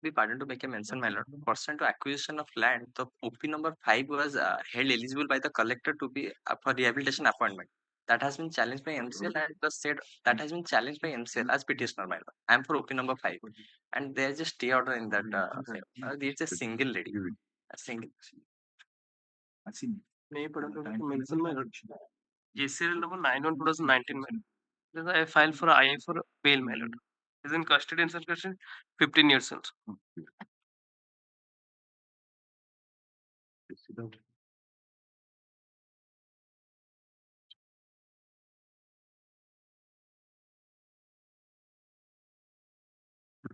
Be pardoned to make a mention, my lord. Pursuant to acquisition of land, the OP number 5 was held eligible by the collector to be for rehabilitation appointment. That has been challenged by MCL and the said that has been challenged by MCL as petitioner, my lord. I am for OP number 5, and there is a stay order in that. There is a single lady, a single. नहीं पढ़ा तो mention my lord. JCL number 9/1/2019, my lord. This I filed for IA for bail, my lord. Is in custody and circulation 15 years since.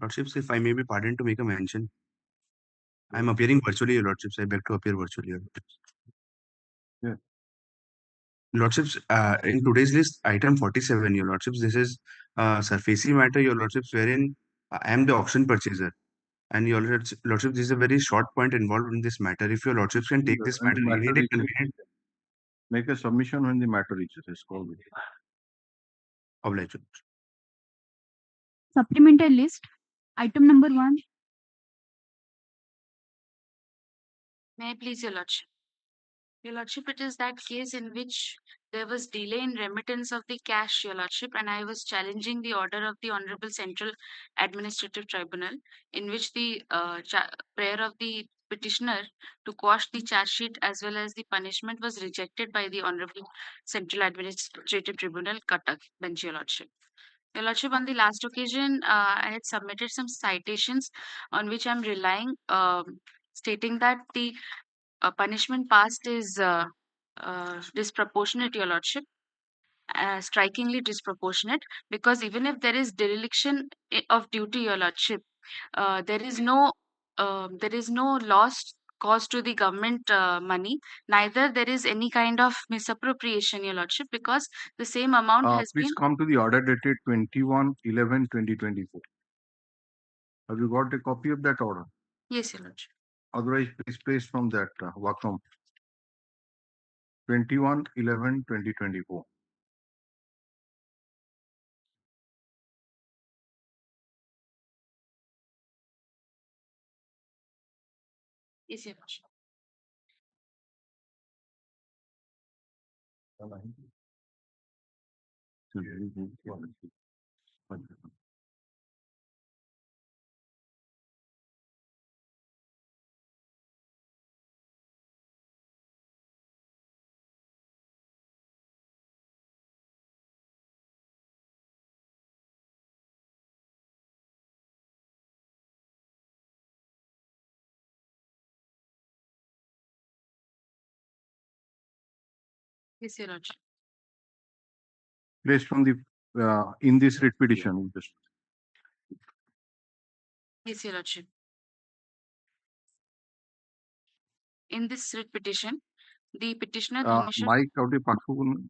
Lordships, if I may be pardoned to make a mention. I am appearing virtually, Your Lordships. I beg to appear virtually, Your Lordships. Yeah. Lordships, in today's list, item 47, Your Lordships, this is surfacey matter, Your Lordships, wherein I am the auction purchaser. And Your Lordships, this is a very short point involved in this matter. If Your Lordships can take this When the matter matter any day reaches- convenient, Make a submission when the matter reaches its call. oblige. Supplemental list. Item number 1. May I please, Your Lordship? Your Lordship, it is that case in which there was delay in remittance of the cash, Your Lordship, and I was challenging the order of the Honorable Central Administrative Tribunal, in which the prayer of the petitioner to quash the charge sheet as well as the punishment was rejected by the Honorable Central Administrative Tribunal, Cuttack bench, Your Lordship. Your Lordship, on the last occasion, I had submitted some citations on which I'm relying, stating that the punishment passed is disproportionate, Your Lordship, strikingly disproportionate, because even if there is dereliction of duty, Your Lordship, there is no loss caused to the government money, neither there is any kind of misappropriation, Your Lordship, because the same amount has Please come to the order dated 21/11/2024. Have you got a copy of that order? Yes, Your Lordship. Otherwise, please place from that Wakam 21/11/2024. Yes, Your Lordship. Yes, Your Lordship. Placed from the in this writ petition. Yes, Your Lordship. In this writ petition, the petitioner Dhaneshwar. Mike out the Pakun.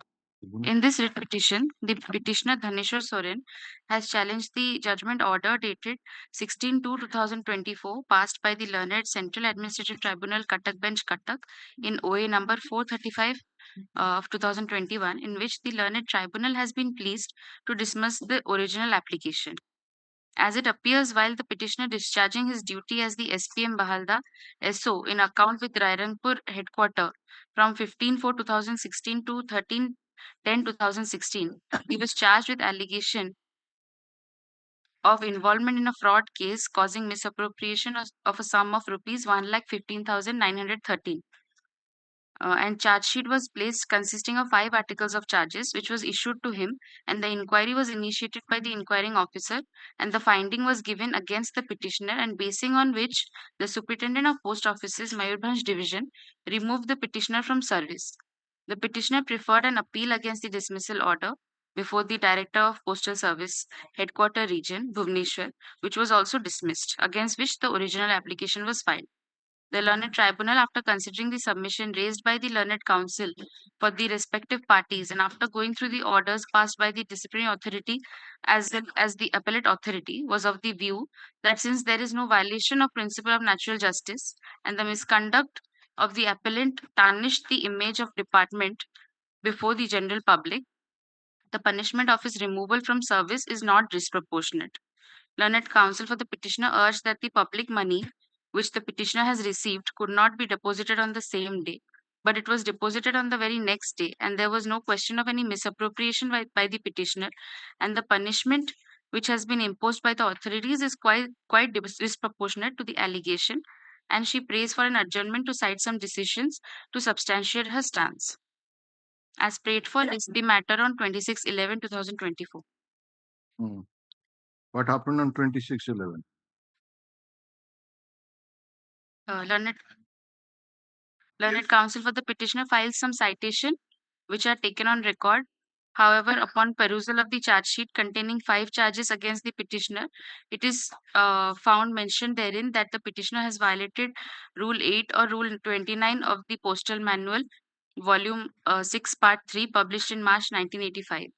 In this writ petition, the petitioner Dhaneshwar Soren has challenged the judgment order dated 16/2/2024 passed by the learned Central Administrative Tribunal Cuttack bench Cuttack in OA number 435 of 2021, in which the learned tribunal has been pleased to dismiss the original application. As it appears, while the petitioner discharging his duty as the SPM Bahalda SO in account with Rairangpur headquarter from 15/4/2016 to 13/10/2016, he was charged with allegation of involvement in a fraud case causing misappropriation of a sum of rupees 1,15,913. And charge sheet was placed consisting of 5 articles of charges, which was issued to him, and the inquiry was initiated by the inquiring officer, and the finding was given against the petitioner, and basing on which the superintendent of post offices, Mayurbhanj division, removed the petitioner from service. The petitioner preferred an appeal against the dismissal order before the Director of Postal Service, Headquarter Region, Bhubaneswar, which was also dismissed, against which the original application was filed. The learned tribunal, after considering the submission raised by the learned counsel for the respective parties, and after going through the orders passed by the disciplinary authority as well as the appellate authority, was of the view that since there is no violation of principle of natural justice and the misconduct of the appellant tarnished the image of department before the general public, the punishment of his removal from service is not disproportionate. Learned counsel for the petitioner urged that the public money which the petitioner has received could not be deposited on the same day, but it was deposited on the very next day, and there was no question of any misappropriation by the petitioner, and the punishment which has been imposed by the authorities is quite disproportionate to the allegation, and she prays for an adjournment to cite some decisions to substantiate her stance. As prayed for, list the matter on 26/11/2024. What happened on 26/11? Learned counsel for the petitioner files some citation which are taken on record. However, upon perusal of the charge sheet containing 5 charges against the petitioner, it is found mentioned therein that the petitioner has violated Rule 8 or Rule 29 of the Postal Manual, Volume 6, Part 3, published in March 1985.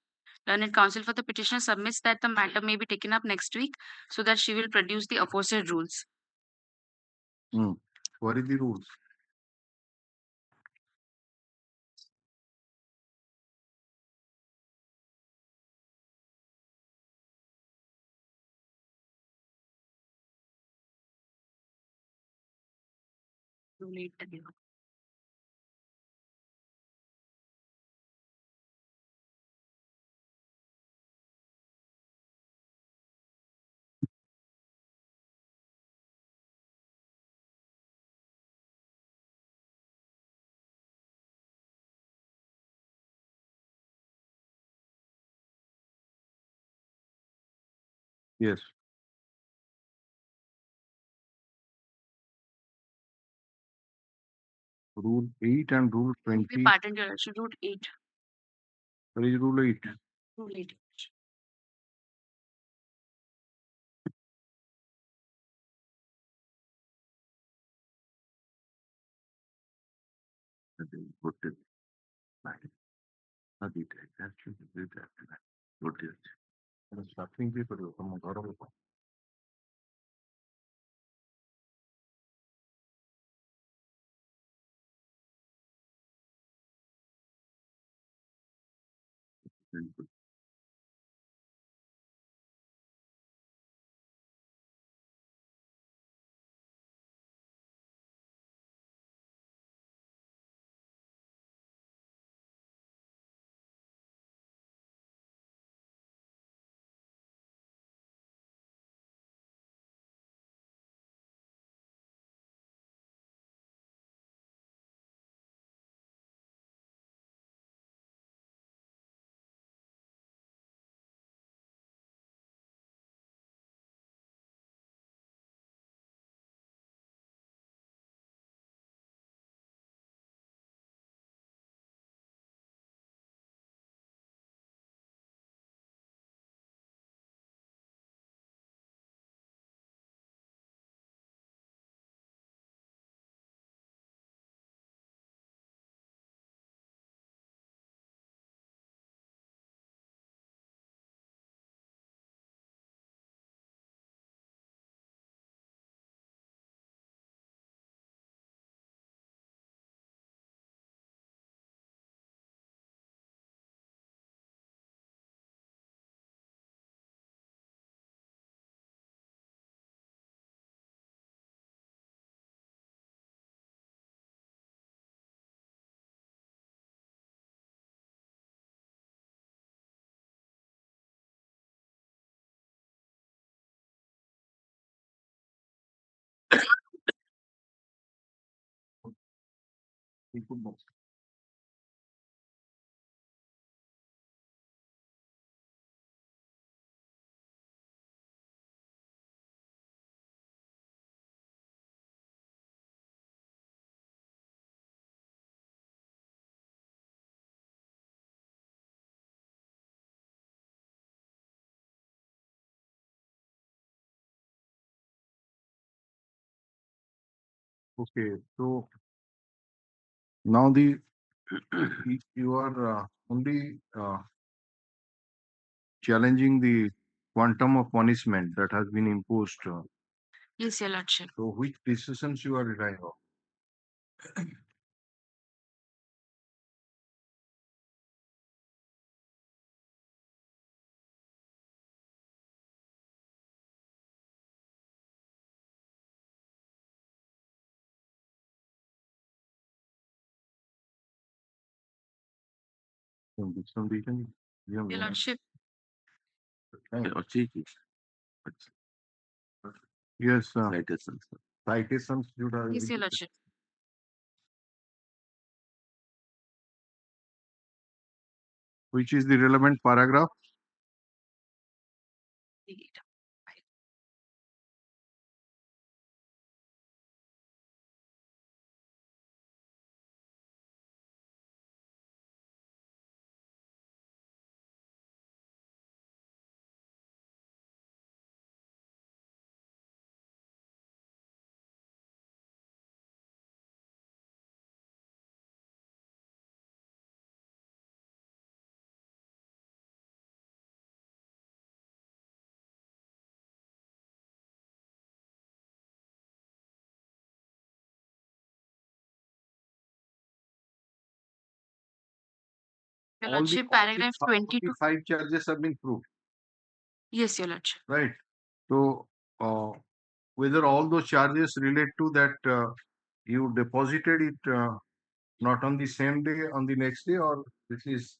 Learned counsel for the petitioner submits that the matter may be taken up next week so that she will produce the aforesaid rules. What are the rules? Rule 8. Yes. Rule 8 and Rule 20. Pardon, Your Worship, Rule 8. What is Rule 8? Rule 8. Okay, so now you are only challenging the quantum of punishment that has been imposed. Yes, Your Lordship. So which decisions you are relying on? Your Lordship, Yes, citations should have. yes, Your Lordship. Which is the relevant paragraph? Your All the Lordship, paragraph 22. 5 charges have been proved, Yes, Your Lordship. right? So, whether all those charges relate to that you deposited it not on the same day, on the next day, or this is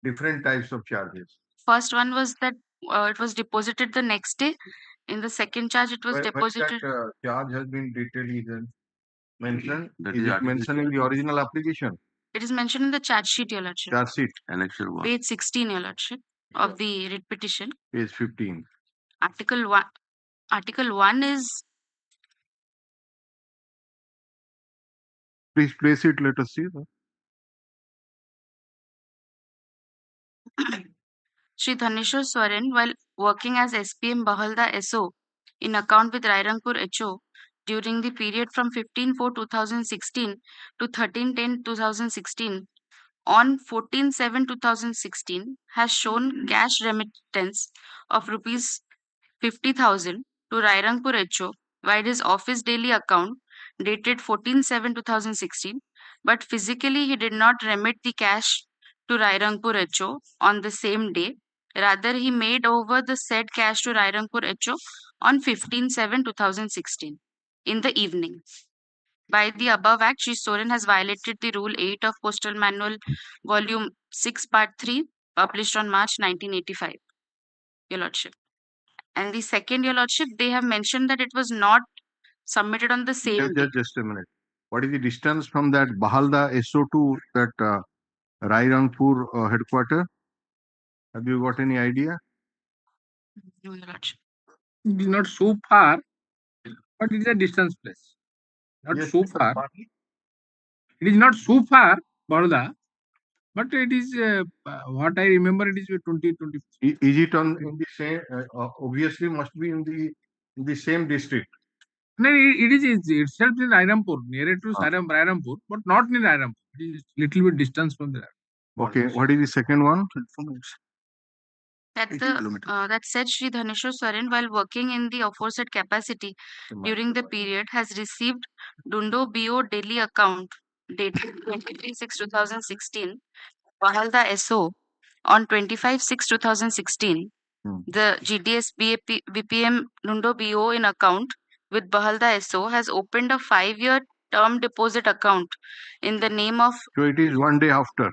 different types of charges? First one was that it was deposited the next day. In the second charge, it was Where deposited. that charge has been detailed mentioned, That is is it article mentioned in the original application? It is mentioned in the charge sheet, Your Lordship. Charge sheet, annexure 1. Page 16, Your Lordship, of the writ petition. page 15. Article 1. Article 1 is Please place it, let us see. Shri Dhaneshwar Swaran, while working as SPM Bahalda SO in account with Rairangpur HO during the period from 15/4/2016 to 13/10/2016, on 14/7/2016, has shown cash remittance of rupees 50,000 to Rairangpur HO via his office daily account dated 14/7/2016, but physically he did not remit the cash to Rairangpur HO on the same day. Rather, he made over the said cash to Rairangpur HO on 15/7/2016 in the evening. By the above act, Shri Soren has violated the Rule 8 of Postal Manual, Volume 6, Part 3, published on March 1985, Your Lordship. And the second, Your Lordship, they have mentioned that it was not submitted on the same day. Just a minute. What is the distance from that Bahalda SO to that Rairangpur headquarter? Have you got any idea? No, Your Lordship. It is not so far, but it is a distance place. Not Yes, so it's far. It is not so far, Baroda, but it is what I remember. It is 2020. Is it on in the same? Obviously, must be in the same district. No, it is itself in Rairampur, nearer to Rairampur, but not in Rairampur. It is little bit distance from there. Okay, what is the second one? That said, Shri Dhaneshwar Swaran, while working in the aforesaid capacity during the period, has received Dundo BO daily account dated 23/6/2016, Bahalda SO on 25/6/2016. The GDS BPM Dundo BO in account with Bahalda SO has opened a 5-year term deposit account in the name of. So it is one day after.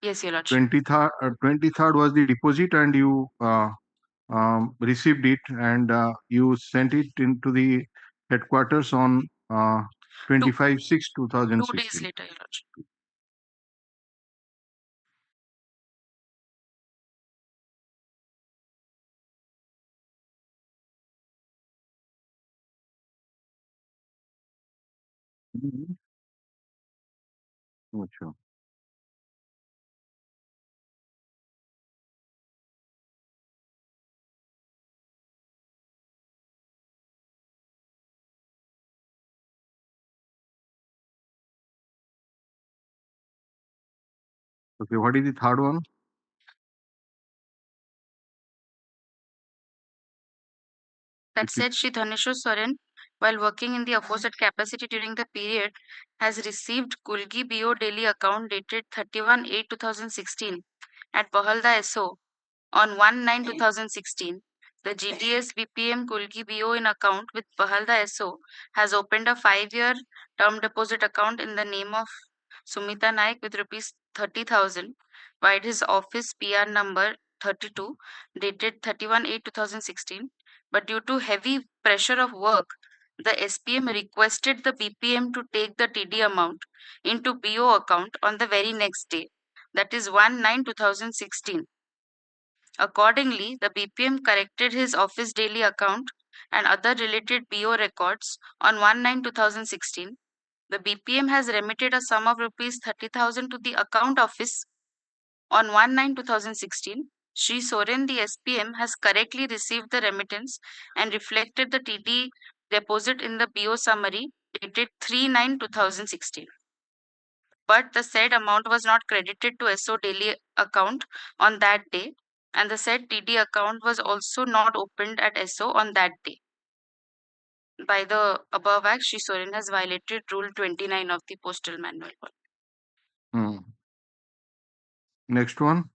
Yes, Your Lordship. 23rd was the deposit, and you received it, and you sent it into the headquarters on 25/6/2016. 2 days later, Your Lordship. Sure. Okay, what is the third one? That said, Shri Dhaneshwar Soren, while working in the aforesaid capacity during the period, has received Kulgi BO daily account dated 31/8/2016 at Bahalda SO on 1/9/2016. The GDS BPM Kulgi BO in account with Bahalda SO has opened a 5-year term deposit account in the name of Sumita Naik with rupees 30,000 via his office PR number 32 dated 31/8/2016, but due to heavy pressure of work, the SPM requested the BPM to take the TD amount into BO account on the very next day, that is 1/9/2016. Accordingly, the BPM corrected his office daily account and other related BO records on 1/9/2016. The BPM has remitted a sum of rupees 30,000 to the account office on 1/9/2016. Shri Soren, the SPM, has correctly received the remittance and reflected the TD deposit in the BO summary dated 3/9/2016. But the said amount was not credited to SO daily account on that day, and the said TD account was also not opened at SO on that day. By the above act, Shri Soren has violated Rule 29 of the Postal Manual. Next one.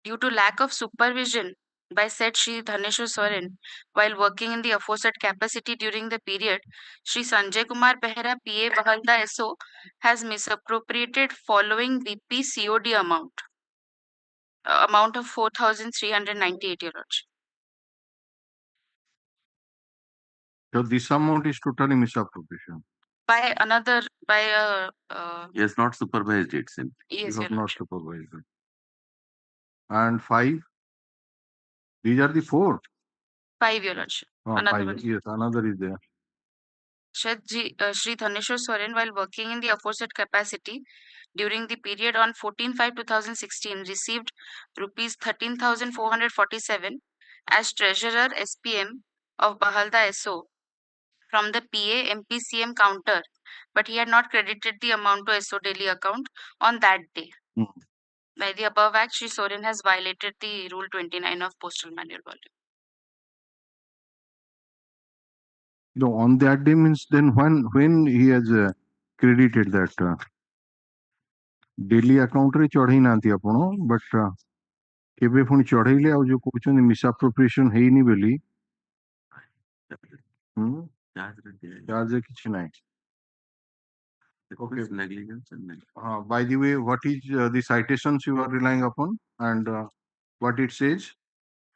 Due to lack of supervision by said Shri Dhaneshwar Soren while working in the aforesaid capacity during the period, Shri Sanjay Kumar Behra, PA Bahalda SO, has misappropriated following BP COD amount of 4,398 euros. So this amount is totally misappropriation. By a He has not supervised it simply. yes, You Your have not Lordship. supervised it. And 5. These are the 4. 5, Your Lordship. Another 5. one. Yes, another is there. Shri Dhaneshwar Soren, while working in the aforesaid capacity during the period on 14/5/2016, received rupees 13,447 as Treasurer SPM of Bahalda SO from the PA MPCM counter, but he had not credited the amount to SO daily account on that day. By the above act, Shri Soren has violated the Rule 29 of Postal Manual Volume. No, on that day means then when he has credited that daily account रे चढ़ई नांती आपण but केबे पुणी चढ़ईले ଆଉ जो कहउछन misappropriation हेइनी बोली charge किछि नाही. Okay. Negligence and negligence. By the way, what is the citations you are relying upon and what it says?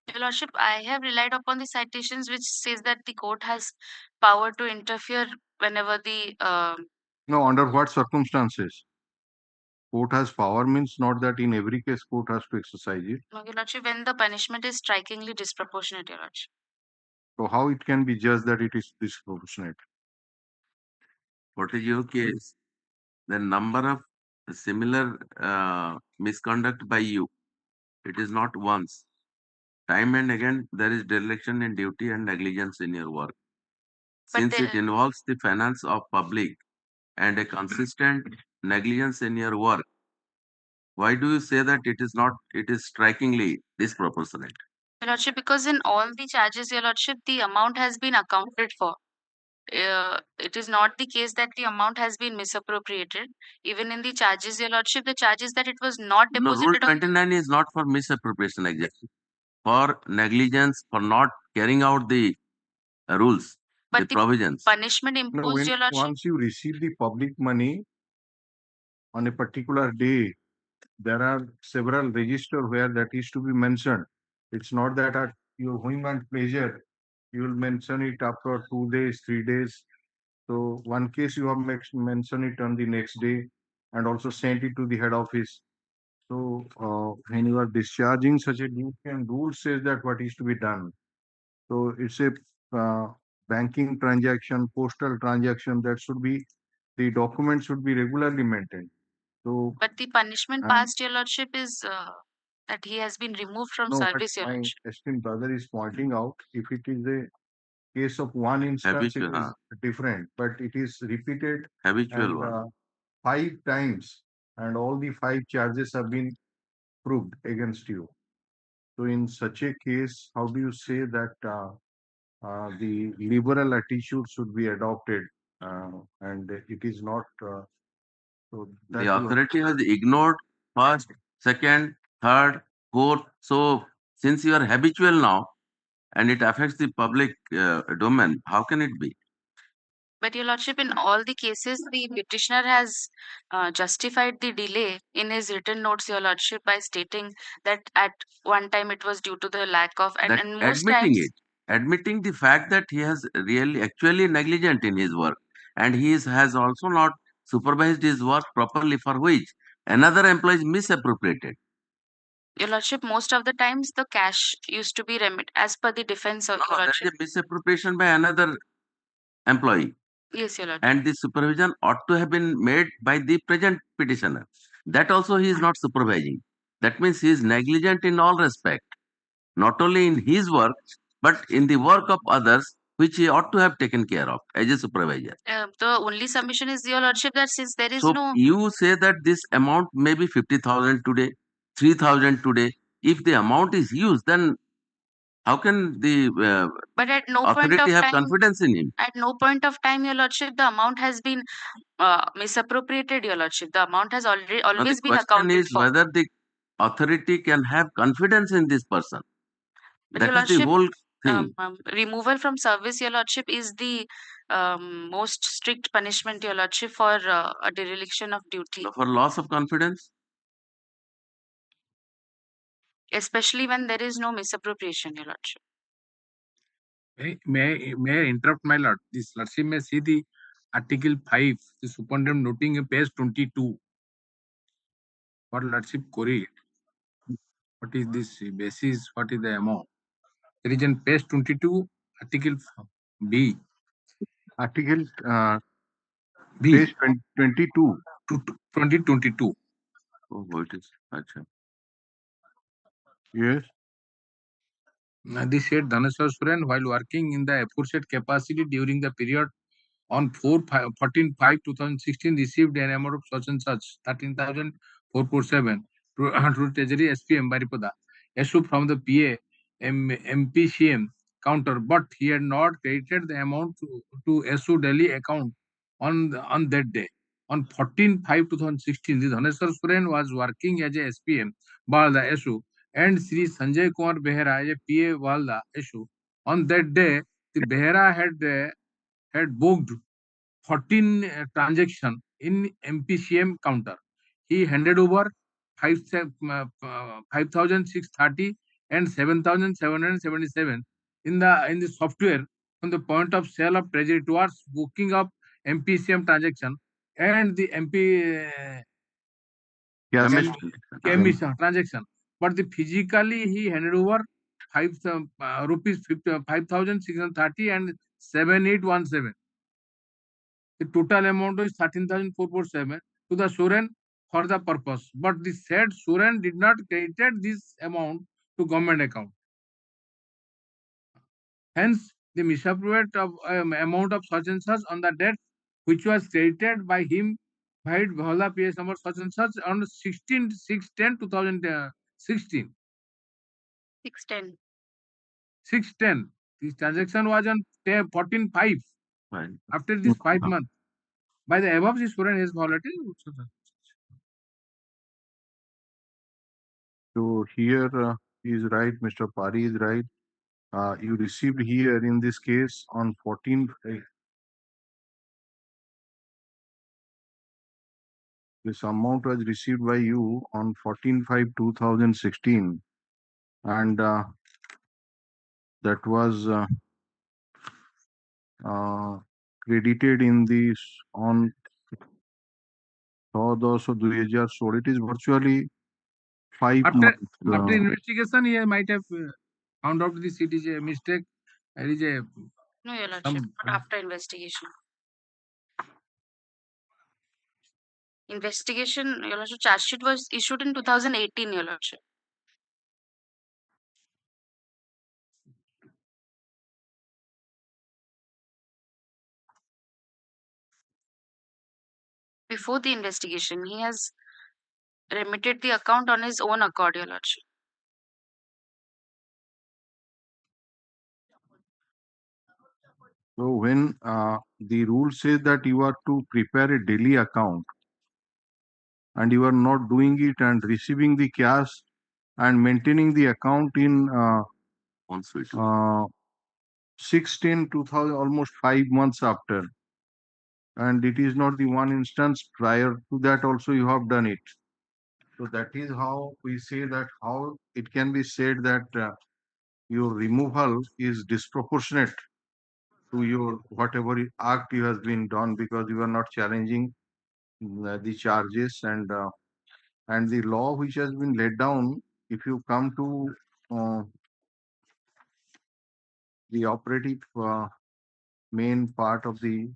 Your Lordship, I have relied upon the citations which says that the court has power to interfere whenever the No, under what circumstances? Court has power means not that in every case court has to exercise it. Your Lordship, when the punishment is strikingly disproportionate, Your Lordship. So how it can be judged that it is disproportionate? What is your case? The number of similar misconduct by you, it is not once. Time and again, there is dereliction in duty and negligence in your work. Since it involves the finance of public and a consistent negligence in your work, why do you say that it is strikingly disproportionate? Your Lordship, because in all the charges, Your Lordship, the amount has been accounted for. It is not the case that the amount has been misappropriated. Even in the charges, Your Lordship, the charges that it was not No, Rule deposited on 29 is not for misappropriation exactly. For negligence, for not carrying out the rules, the but the provisions. punishment No, imposed, Your Lordship. once you receive the public money on a particular day, there are several registers where that is to be mentioned. It's not that at your whim and pleasure, you will mention it after 2 days, 3 days. So one case you have mentioned it on the next day and also sent it to the head office. So when you are discharging such a duty and rule says that what is to be done. So it's a banking transaction, postal transaction that should be, the document should be regularly maintained. So, But the punishment passed, Your Lordship, is that he has been removed from no, service, Your my Lordship. esteemed brother is pointing out if it is a case of one instance, it is different, but it is repeated Habitual and one. 5 times, and all the 5 charges have been proved against you. So in such a case, how do you say that the liberal attitude should be adopted and it is not so that The authority has ignored first, second, third, fourth. So since you are habitual now and it affects the public domain, how can it be? But Your Lordship, in all the cases, the petitioner has justified the delay in his written notes, Your Lordship, by stating that at one time it was due to the lack of, That and most times, admitting the fact that he has really actually negligent in his work, and has also not supervised his work properly, for which another employee is misappropriated. Your Lordship, most of the times the cash used to be remit as per the defense of No, Your there Lordship. is a misappropriation by another employee, Yes, Your Lordship. and the supervision ought to have been made by the present petitioner. That also he is not supervising. That means he is negligent in all respect, not only in his work, but in the work of others, which he ought to have taken care of as a supervisor. The only submission is, Your Lordship, that since there is So no, you say that this amount may be 50,000 today, 3,000 today. If the amount is used, then how can the but at no point authority of have time, confidence in him? at no point of time, Your Lordship, the amount has been misappropriated, Your Lordship. The amount has Now always the been question accounted is for. whether the authority can have confidence in this person. But Your That is the Lordship, whole thing. removal from service, Your Lordship, is the most strict punishment, Your Lordship, for a dereliction of duty, For loss of confidence, especially when there is no misappropriation, Your Lordship. May I interrupt, my lord? This Lordship may see the Article 5, the superintendent noting in page 22. For Lordship query, what is this basis? What is the amount? There is in page 22, Article B. Article B. page 22. 2022. oh, it is. Achha. Yes. This said Dhanaswar Suren, while working in the aforesaid capacity during the period on 14/5/2016, received an amount of such and such 13,447 to Treasury SPM Baripada, issued from the PA MPCM counter, but he had not credited the amount to SU Delhi account on that day. On 14/5/2016, the Dhanaswar Suren was working as a SPM Balda SU and Sri Sanjay Kumar Behera as a PA Balda SU. On that day, the Behera had booked 14 transaction in MPCM counter. He handed over 5,630 and 7,777 in the software from the point of sale of treasury towards booking of MPCM transaction and the Yes. KMS transaction. But physically he handed over rupees 5,630 and 7,817. The total amount is 13,447 to the Suren for the purpose. But the said Suren did not credited this amount to government account. Hence, the misappropriate of amount of such and such on the debt which was credited by him by Bhala PS number such and such on 16/6/10/2016. 610. 610. This transaction was on 14/5. Fine. After this 5 months. By the above, the Suren is violated. So here is right, Mr. Pari is right. You received here in this case on 14. This amount was received by you on 14/5/2016, and that was credited in this on 6/10/2016. It is virtually 5 months. After investigation, he might have found out this it is a mistake. There is a No, Your Lordship, not after investigation. Investigation, Your Lordship, charge sheet was issued in 2018, Your Lordship. Before the investigation, he has remitted the account on his own accord, Your Lordship. So when the rule says that you are to prepare a daily account and you are not doing it and receiving the cash and maintaining the account in 6/10/2000, almost 5 months after, and it is not the one instance. Prior to that also you have done it. So that is how we say that how it can be said that your removal is disproportionate to your whatever act you has been done, because you are not challenging the charges and the law which has been laid down. If you come to the operative main part of the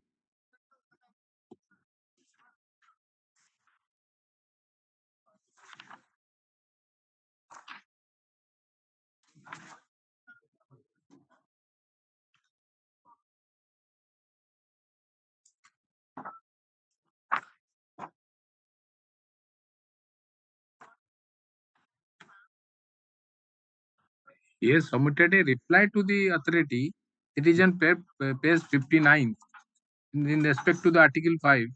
He has submitted a reply to the authority. It is on page 59 in respect to the Article 5.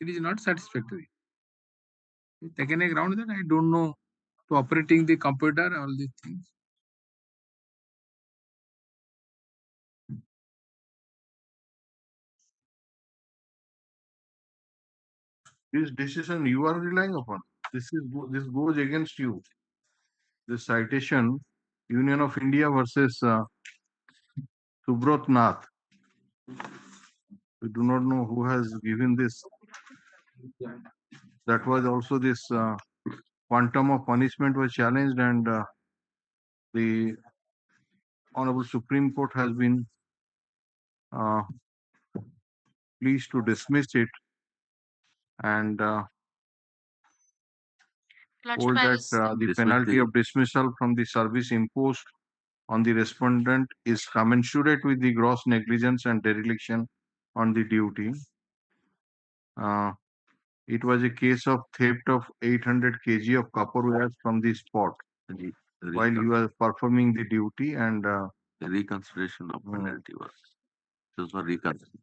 It is not satisfactory. He's taken a ground that I don't know to operating the computer, all these things. this decision you are relying upon. This goes against you. This citation, Union of India versus Subrat Nath. We do not know who has given this. That was also this quantum of punishment was challenged, and the Honorable Supreme Court has been pleased to dismiss it and hold that the penalty of dismissal from the service imposed on the respondent is commensurate with the gross negligence and dereliction on the duty. It was a case of theft of 800 kg of copper wires from the spot while he was performing the duty, and reconsideration of penalty was just for reconsideration.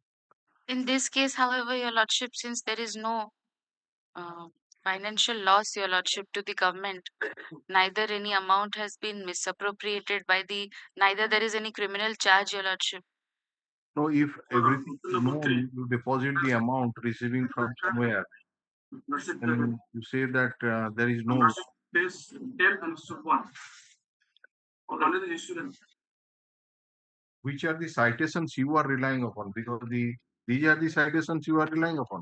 In this case, however, Your Lordship, since there is no financial loss, Your Lordship, to the government, neither any amount has been misappropriated by neither there is any criminal charge, Your Lordship. so if everything is known, you deposit the amount receiving from somewhere, then you say that there is no. Which are the citations you are relying upon? Because these are the citations you are relying upon.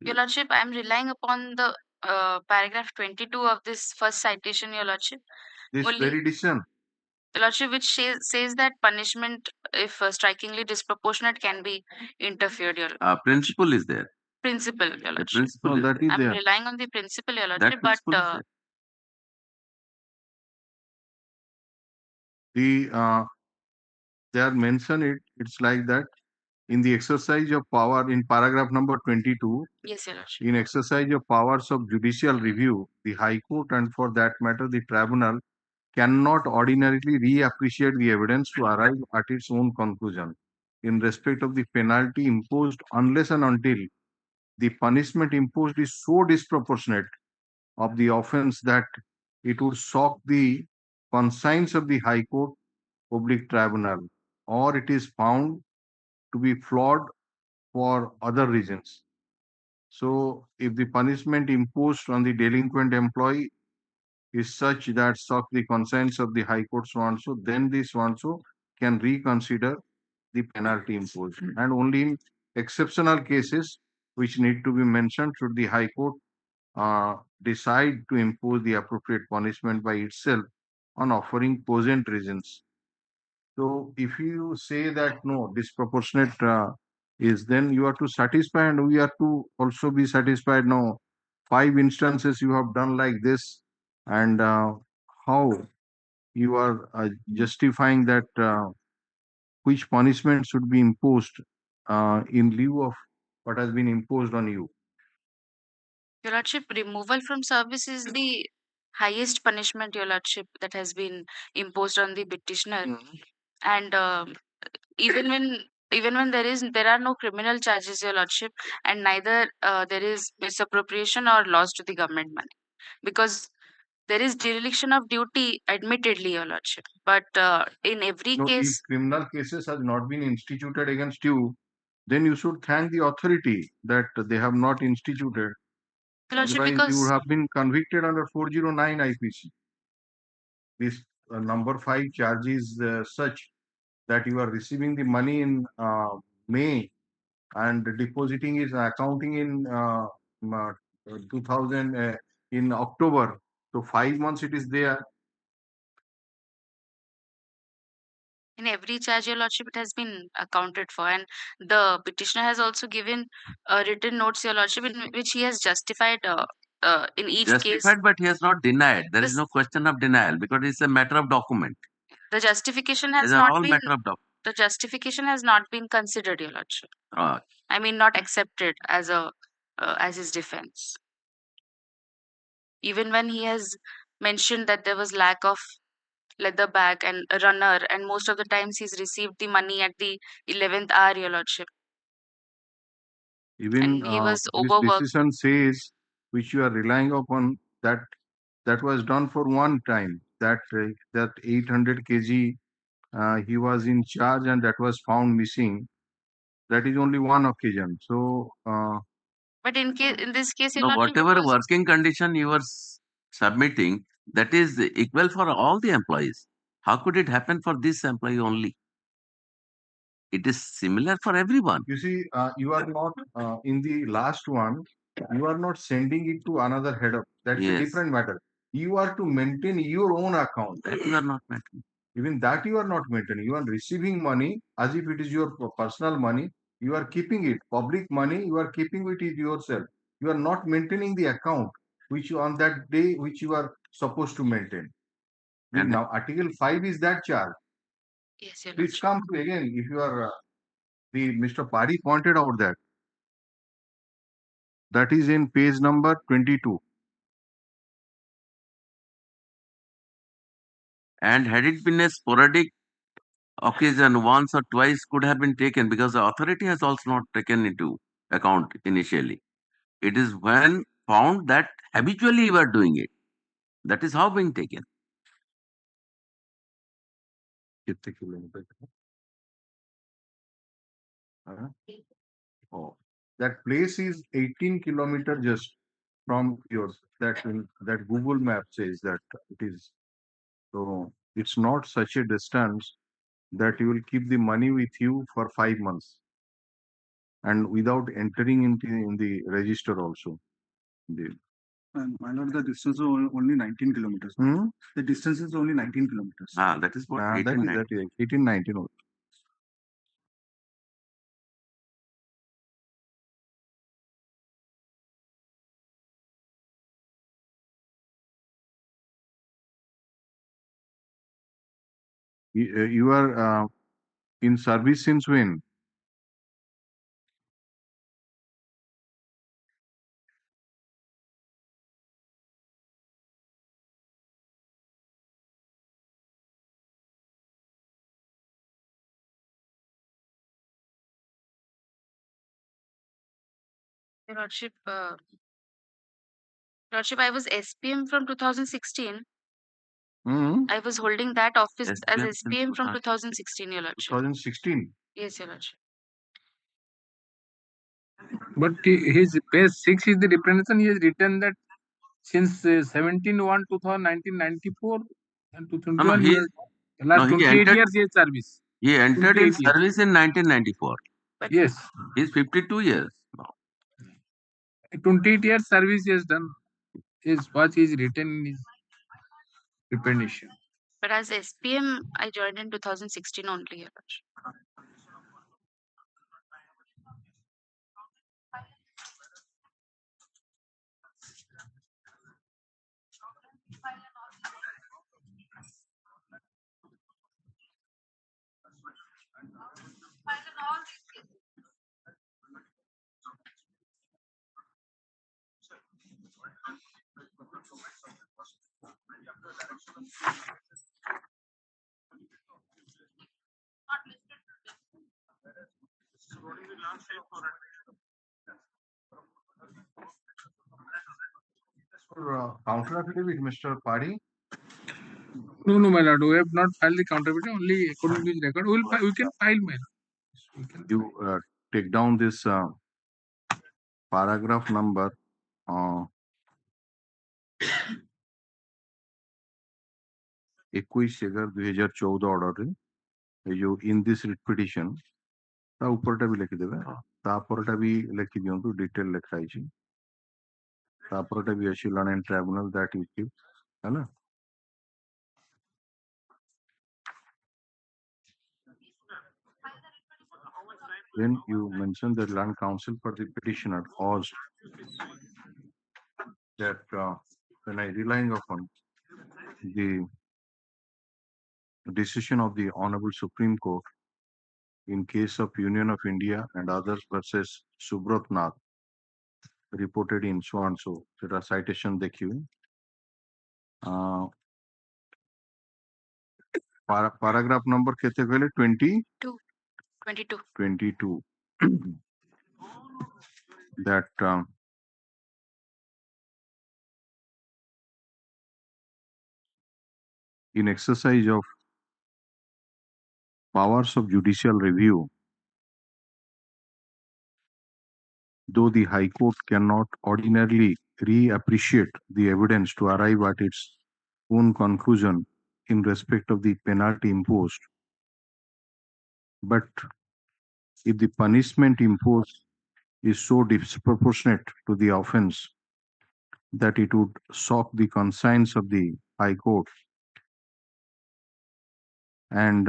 Your Lordship, I am relying upon the paragraph 22 of this first citation, Your Lordship. This Only, very decision. Your Lordship, which says that punishment, if strikingly disproportionate, can be interfered. Your Principle is there. Principle, Your The Lordship. principle is that is I'm there. relying on the principle, Your That Lordship, but principle is there. They are mentioned it's like that in the exercise of power in paragraph number 22. yes, Your Lordship. In exercise of powers of judicial review, the High Court, and for that matter the tribunal, cannot ordinarily reappreciate the evidence to arrive at its own conclusion in respect of the penalty imposed unless and until the punishment imposed is so disproportionate of the offense that it would shock the conscience of the High Court public tribunal, or it is found to be flawed for other reasons. So, if the punishment imposed on the delinquent employee is such that shock the conscience of the High Court so and so, then the so and so can reconsider the penalty imposed. And only in exceptional cases which need to be mentioned should the High Court decide to impose the appropriate punishment by itself on offering cogent reasons. So if you say that no, disproportionate is, then you are to satisfy, and we are to also be satisfied. No, 5 instances you have done like this, and how you are justifying that which punishment should be imposed in lieu of what has been imposed on you. Your Lordship, removal from service is the highest punishment, Your Lordship, that has been imposed on the petitioner. And even when there are no criminal charges, Your Lordship, and neither there is misappropriation or loss to the government money, because There is dereliction of duty, admittedly, Your Lordship. But in every No, if case, criminal cases have not been instituted against you, then you should thank the authority that they have not instituted. Your Lordship, Otherwise, you would because have been convicted under 409 IPC. This number 5 charge is such that you are receiving the money in May and depositing is accounting in 2000 in October. So 5 months it is there. in every charge, Your Lordship, it has been accounted for. And the petitioner has also given written notes, Your Lordship, in which he has justified in each case. Justified, but he has not denied. There is This- no question of denial because it's a matter of document. The justification These has are not all been matter of document. the justification has not been considered, Your Lordship. Right. I mean, not accepted as a as his defense. Even when he has mentioned that there was lack of leather bag and a runner, and most of the times he's received the money at the 11th hour, Your Lordship. Even And he was this overworked. decision says, which you are relying upon, that that was done for one time. That 800 kg he was in charge and that was found missing. That is only one occasion. So But in this case, Your No, Lordship, it whatever was working condition you are submitting, that is equal for all the employees. How could it happen for this employee only? It is similar for everyone. you see, you are not in the last one. You are not sending it to another header. That's a Yes. different matter. You are to maintain your own account. That you are not maintaining. Even that you are not maintaining. You are receiving money as if it is your personal money. You are keeping it. Public money, you are keeping it yourself. You are not maintaining the account which you on that day which you are supposed to maintain. And Now, Article 5 is that charge. yes, Your Please Lordship. come to again if you are the Mr. Pari pointed out that. That is in page number 22. and had it been a sporadic occasion, once or twice could have been taken because the authority has also not taken into account initially. It is when found that habitually you are doing it. That is how being taken. कितने kilometre Oh, that place is 18 kilometer just from yours. That Google map says that it is. So it's not such a distance that you will keep the money with you for 5 months and without entering into in the register also. My lord, the distance is only 19 kilometers. The distance is only 19 kilometers. That is what 18, that is 18, 19 also. You are in service since when? Your Lordship, Lordship, I was SPM from 2016. I was holding that office as SPM since SPM from 2016, Your Lordship. 2016. Yes, Your Lordship. But his page 6 is the representation. He has written that since 17/1/1994 and 2021, he last 28 entered, years he has service. he entered in 28 years. service in 1994. But Yes, He's 52 years now. 28 years service he has done. Is what is written in his representation. but as SPM, I joined in 2016 only, Your Lordship. counter affidavit, Mr. Pari? No, my lord. We have not filed the counter affidavit. Only according to the record, we can file, my lord. You take down this paragraph number 21/11/2014 order you in this writ petition ता ऊपर टा भी लिखि देबे ता पर टा भी लिखि दियंतु डिटेल लिखाई छी ता पर टा भी अछि learn tribunal that you keep है ना then you mention that land council for the petitioner caused that when I relying upon the decision of the Honorable Supreme Court in case of Union of India and others versus Subrat Nath reported in so and so. There citation देखिए paragraph number कितने गले 22 that in exercise of powers of judicial review, though the High Court cannot ordinarily reappreciate the evidence to arrive at its own conclusion in respect of the penalty imposed, but if the punishment imposed is so disproportionate to the offense that it would shock the conscience of the High Court and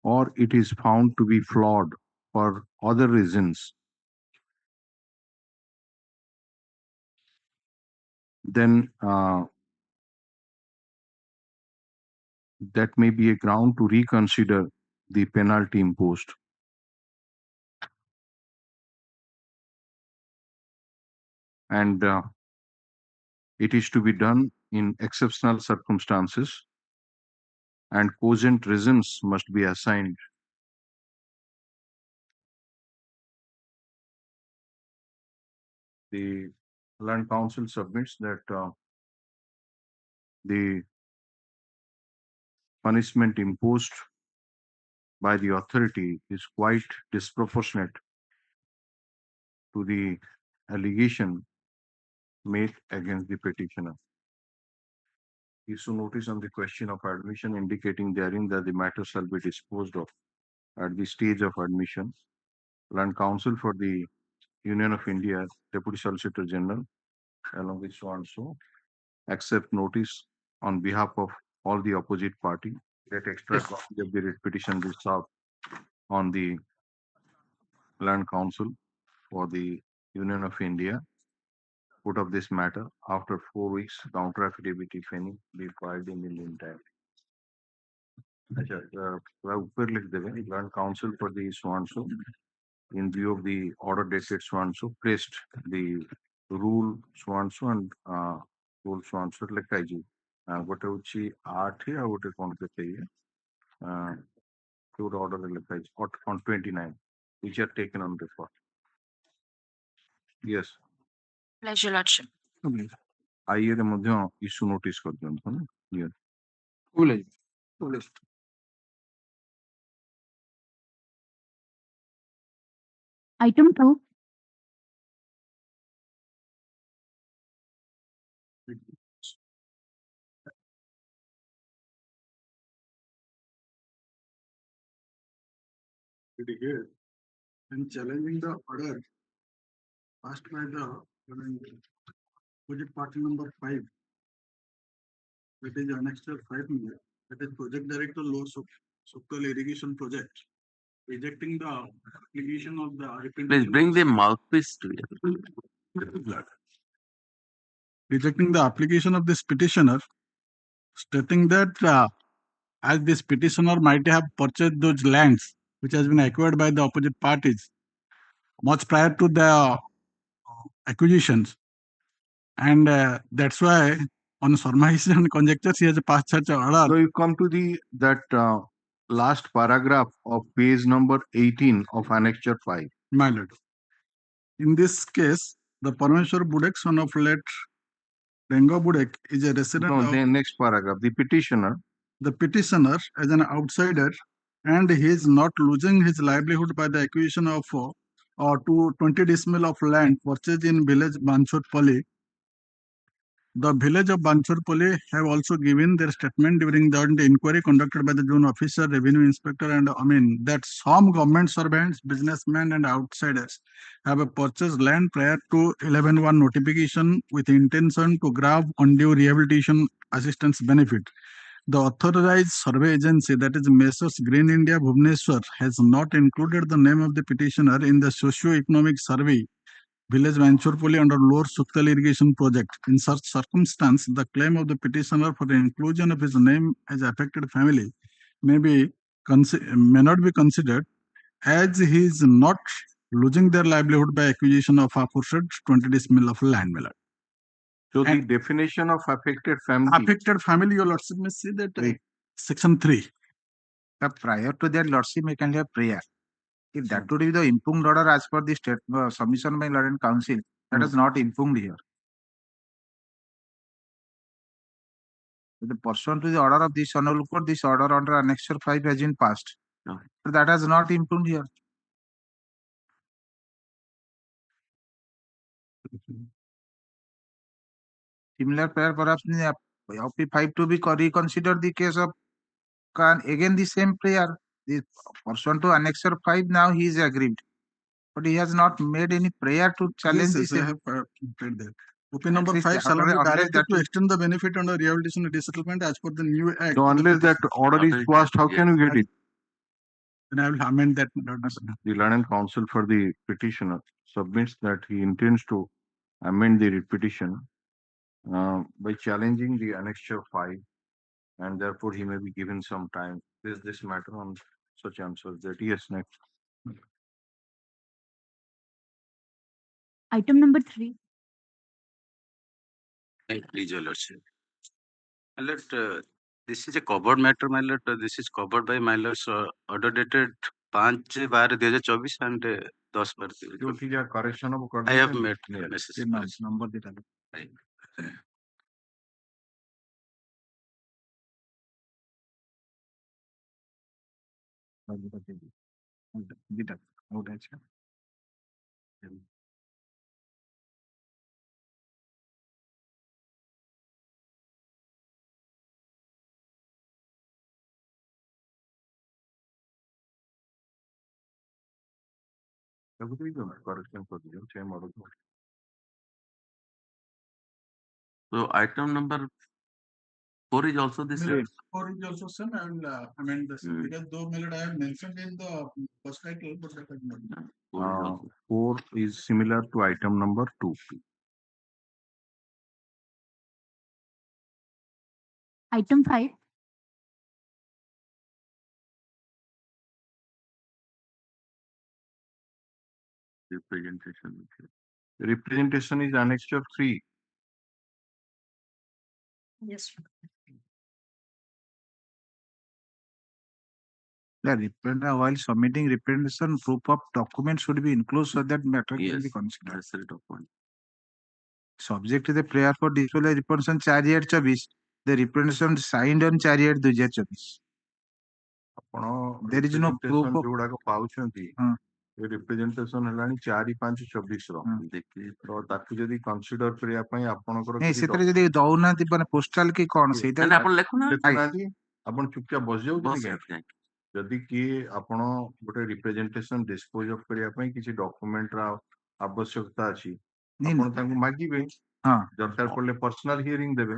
or it is found to be flawed for other reasons, then that may be a ground to reconsider the penalty imposed. And it is to be done in exceptional circumstances and cogent reasons must be assigned. The Land Council submits that the punishment imposed by the authority is quite disproportionate to the allegation made against the petitioner. Issue notice on the question of admission indicating therein that the matter shall be disposed of at the stage of admission. Land Council for the Union of India, Deputy Solicitor General, along with so and so, accept notice on behalf of all the opposite party that extra copy of the writ petition be served on the Land Council for the Union of India. Put of this matter after 4 weeks, counter affidavit, if any, be filed in the meantime. ऊपर लिख देवे Land Council for the so and so in view of the order dated so and so placed the rule so and so and rule so and so लिखाई जी गोटे होची 8 आ गोटे कोन के चाहिए तो order लिखाई on 29 which are taken on record. Yes. Pleasure, Lordship. आइए रे मध्य इशू नोटिस कर दियंतु ना yes. Item 2. And challenging the order passed by the project party number 5. That is annexed 5 million. That is project director low Sukal irrigation project. Rejecting the application of the Please bring the mouthpiece to you. Rejecting the application of this petitioner, stating that as this petitioner might have purchased those lands which has been acquired by the opposite parties much prior to the acquisitions, and that's why on surmise and conjectures he has passed such an order. So you come to the that last paragraph of page number 18 of annexure 5. My lord, in this case, the Parameshwar Budek, son of late Rengo Budek is a resident No, of the next paragraph. The petitioner the petitioner as an outsider, and he is not losing his livelihood by the acquisition of 20 decimal of land purchased in village Banchurpalli. The village of Banchurpalli have also given their statement during the inquiry conducted by the zone officer, revenue inspector, and that some government servants, businessmen, and outsiders have purchased land prior to 11/1 notification with intention to grab undue rehabilitation assistance benefit. The authorized survey agency, that is Messrs Green India Bhubaneswar, has not included the name of the petitioner in the socio-economic survey village Vanchurpuli under Lower Suktal irrigation project. In such circumstance, the claim of the petitioner for the inclusion of his name as affected family may not be considered, as he is not losing their livelihood by acquisition of aforesaid 20 decimal of land. So And the definition of affected family, your lordship may see that section 3. Prior to that, lordship may can have prayer. If that would be the impugned order as per the state submission by Lord and Council, that is not impugned here. The pursuant to the order of this honorable court, this order under annexure 5 has been passed. No. But that has not impugned here. Similar prayer perhaps in the OP5 to be reconsidered the case of again the same prayer. The pursuant to annexure 5, now he is aggrieved. But he has not made any prayer to challenge Yes, this. I have played that. OP number 5 shall not be directed to extend the benefit under rehabilitation and resettlement as per the new act. So unless that order is passed, how can you get it? Then I will amend that. The London Council for the petitioner submits that he intends to amend the petition by challenging the annexure 5, and therefore he may be given some time. Is this matter on such answers? That yes, next. Item number 3. Please, your lordship. My lord, this is a covered matter, my lord. This is covered by my lord's order dated 5/12/2024 and 10/12/2024. Correction of I have made message. Number Correction for the same order. So item number 4 is also the same. 4 is also same. I will amend this because though I have mentioned in the first title, but that is not. 4 is similar to item number 2. Item 5. Representation. Representation is annexure 3. Yes. while submitting representation, proof of document should be included so that matter can be considered. That's the point. Subject to the prayer for display representation 4/24, the representation signed on 4/2024. There is no proof of representation ହେଲାଣି 4/5/24 ତ ତାକୁ ଯଦି consider କରିବା ପାଇଁ ଆପଣଙ୍କର ସେଥିରେ ଯଦି ଦଉନାହାନ୍ତି ମାନେ ପୋଷ୍ଟାଲ କି କଣ ସେଇଟା ଆପଣ ଲେଖୁନାହାନ୍ତି ଆପଣ ଚୁପଚାପ ବସିଯାଉଛନ୍ତି ଯଦି କିଏ ଆପଣ ଗୋଟେ ରିପ୍ରେଜେଣ୍ଟେସନ ଡିସ୍ପୋଜ ଅଫ କରିବା ପାଇଁ କିଛି ଡକୁମେଣ୍ଟ ର ଆବଶ୍ୟକତା ଅଛି ଆପଣ ତାଙ୍କୁ ମାଗିବେ ଦରକାର ପଡିଲେ ପର୍ସନାଲ ହିୟରିଂ ଦେବେ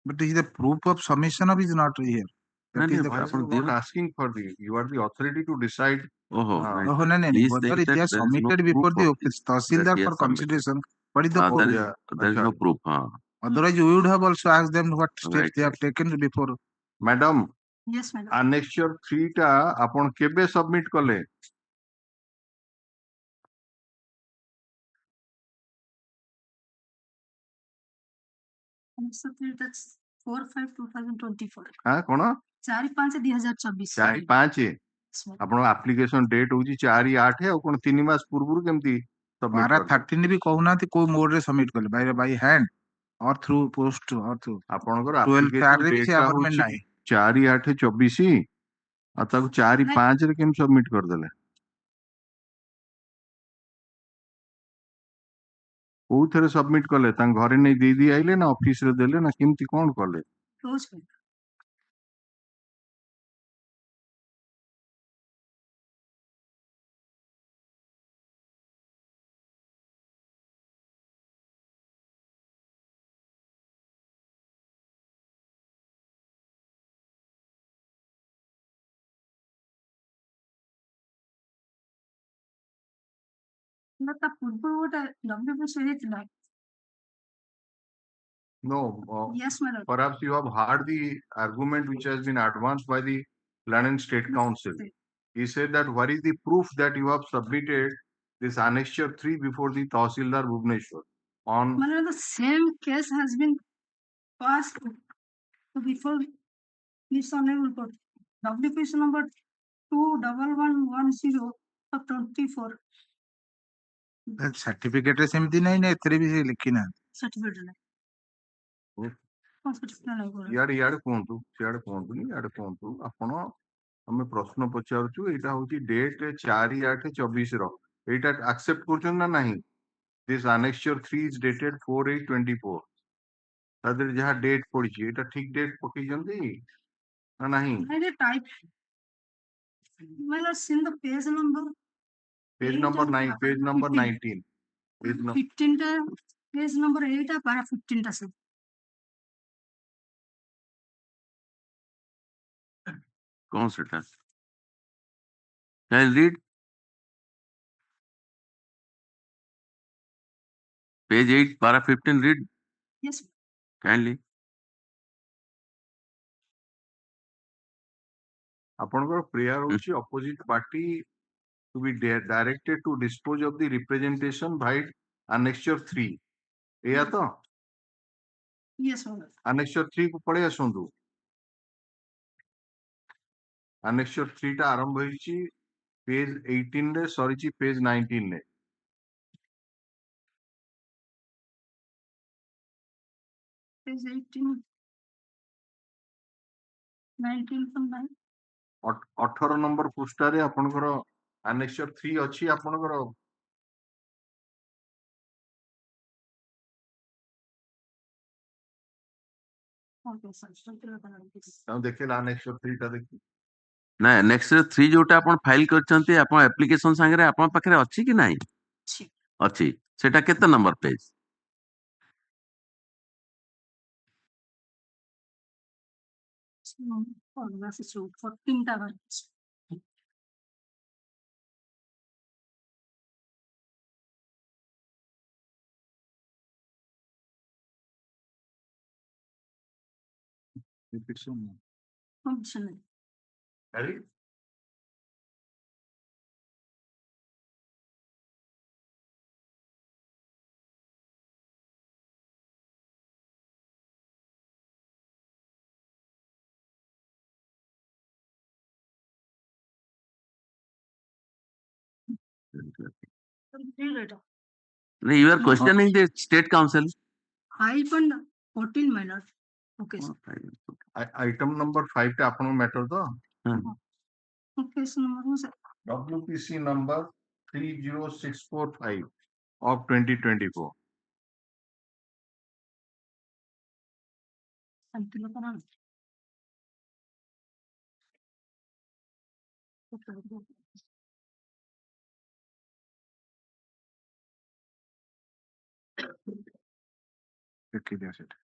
but is the proof of submission of is not here. That is not asking for the you are the authority to decide. Whether it is submitted before the Tahsildar for consideration. What is the proof? There is no proof. Otherwise, you would have also asked them what steps they have taken before. Madam. Yes, madam. Annexure 3 टा आपण केबे submit कले? That's 4/5/2024. हां कोन 4/5/2024. 4/5 आपण application date होची 4/8 और कोन 3 मास पूर्वरु केमती submit 13 भी कहूनाती को मोड रे सबमिट कले by hand or through post or through ଆପଣଙ୍କର 12 application ରେ date କିଛି ଟା appointment ହଉଛି ନାହିଁ 4/8/24 ଆଉ ତାକୁ 4/5 କେମିତି ସବମିଟ କରିଦେଲେ? କୋଉଥିରେ ସବମିଟ କଲେ? ତାଙ୍କ ଘରେ ନେଇ ଦେଇ ଆଇଲେ ନା ଅଫିସ ରେ ଦେଲେ ନା କେମିତି କଣ କଲେ? Close file. ନା ତା ପୂର୍ବରୁ ଗୋଟେ WBC ହେଇଥିଲା। No, Yes, my lord. perhaps you have heard the argument which has been advanced by the Land and State Council. He said that what is the proof that you have submitted this annexure 3 before the Tahsildar Bhubaneswar on My lord, the same case has been passed before this honorable court. WBC number 21110 of 24 certificate ରେ ସେମିତି ନାହିଁ ନା ଏଥିରେ ବି ସେ ଲେଖି ନାହାନ୍ତି certificate ନାହିଁ। ହଁ certificate ନାହିଁ କର। ଇଆଡେ କୁହନ୍ତୁ, ସିଆଡେ କୁହନ୍ତୁନି, ଇଆଡେ କୁହନ୍ତୁ। ଆପଣ ଆମେ ପ୍ରଶ୍ନ ପଚାରୁଛୁ, ଏଇଟା ହଉଛି ଡେଟ୍ 4/8/24 ର। ଏଇଟା ଆକ୍ସେପ୍ଟ କରୁଛନ୍ତି ନା ନାହିଁ? This annexure 3 is dated 4/8/24. ତା ଦେହରେ ଯାହା ଡେଟ୍ ପଡିଛି ଏଇଟା ଠିକ ଡେଟ୍ ପକେଇଛନ୍ତି ନା ନାହିଁ? I type. My lord, seen the page number. Page number 9, page number 19. Page 15 ଟା page number 8 para 15 ଟା सब। कौन सेटा? Can I read? Page 8, para 15, read Yes. kindly. ଆପଣଙ୍କର ପ୍ରେୟାର ହଉଛି opposite party to be directed to dispose of the representation by annexure 3. ଏଇଆ ତ? Yes, my lord. annexure 3 କୁ ପଳେଇ ଆସନ୍ତୁ। annexure 3 ଟା ଆରମ୍ଭ ହେଇଛି page 18 ରେ, ସରିଛି page 19 ରେ। Page 18, 19 from 9. 18 ନମ୍ବର ପୃଷ୍ଠାରେ ଆପଣଙ୍କର annexure 3 ଅଛି ଆପଣଙ୍କର। Okay, sir. ତାକୁ ଦେଖିଲେ annexure 3 ଟା ଦେଖି। ନା ନେକ୍ସଟ 3 ଯୋଉଟା ଆପଣ ଫାଇଲ କରିଛନ୍ତି ଆପଣ ଆପ୍ଲିକେସନ ସାଙ୍ଗରେ ଆପଣ ପାଖରେ ଅଛି କି ନାହିଁ? ଅଛି। ଅଛି। ସେଟା କେତେ ନମ୍ବର ପେଜ? 14 ଟା ଅଛି। Option ନାହିଁ। Ready? You are questioning the state council. Hyphen 14 my lord. Okay, sir. item number 5 ଟା ଆପଣଙ୍କ ମ୍ୟାଟର ତ? Okay, so number sir. WPC number 30645 of 2024. Until upon ଦେଖିଦିଅ ସେଟା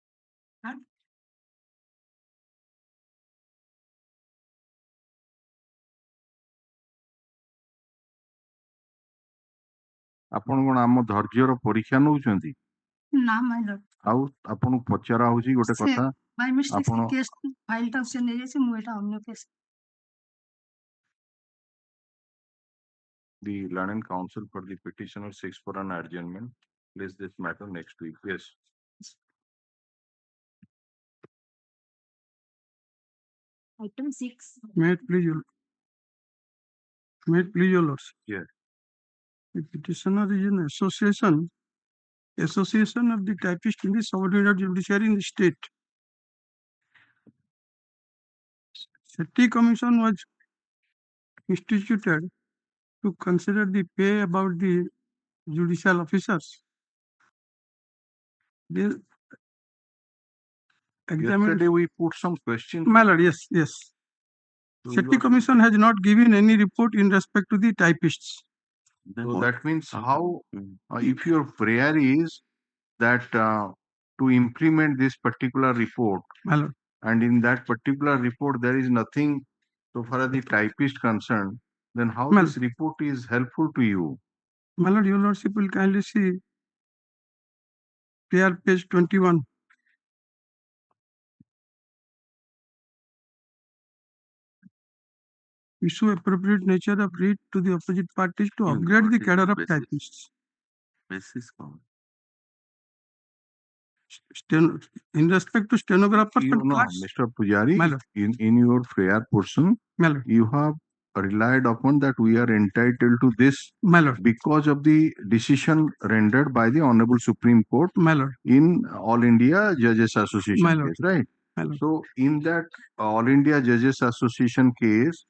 ଆପଣ କଣ ଆମ ଧୈର୍ଯ୍ୟର ପରୀକ୍ଷା ନଉଛନ୍ତି? ନା my lord. ଆଉ ଆପଣଙ୍କୁ ପଚରା ହଉଛି ଗୋଟେ କଥା, by mistake ଆପଣ କେସ୍ ଫାଇଲ ଟା ସେ ନେଇଯାଇଛି, ମୁଁ ଏଟା ଅନ୍ୟ case. the Land and Council for the petitioner seeks for an adjournment. Place this matter next week. Yes. Item 6. May it please your lords. Yes. The petitioner is in association Association of the Typists in the Subordinate Judiciary in the state. City Commission was instituted to consider the pay about the judicial officers. They examined. Yesterday we put some questions. My lord, yes. So City Commission has not given any report in respect to the typists. So that means how, if your prayer is that to implement this particular report, My lord, and in that particular report there is nothing so far as the typist concerned, then how Well- this report is helpful to you? my lord, your lordship will kindly see prayer page 21. Issue appropriate nature of writ to the opposite parties to upgrade the cadre of typists. Basis count. In respect to stenographers You and know, clerks. Mr. Pujari, My lord. in your prayer portion, My lord, you have relied upon that we are entitled to this my lord, because of the decision rendered by the Honorable Supreme Court my lord, in All India Judges My Association lord. case, right? my lord. So in that All India Judges Association case,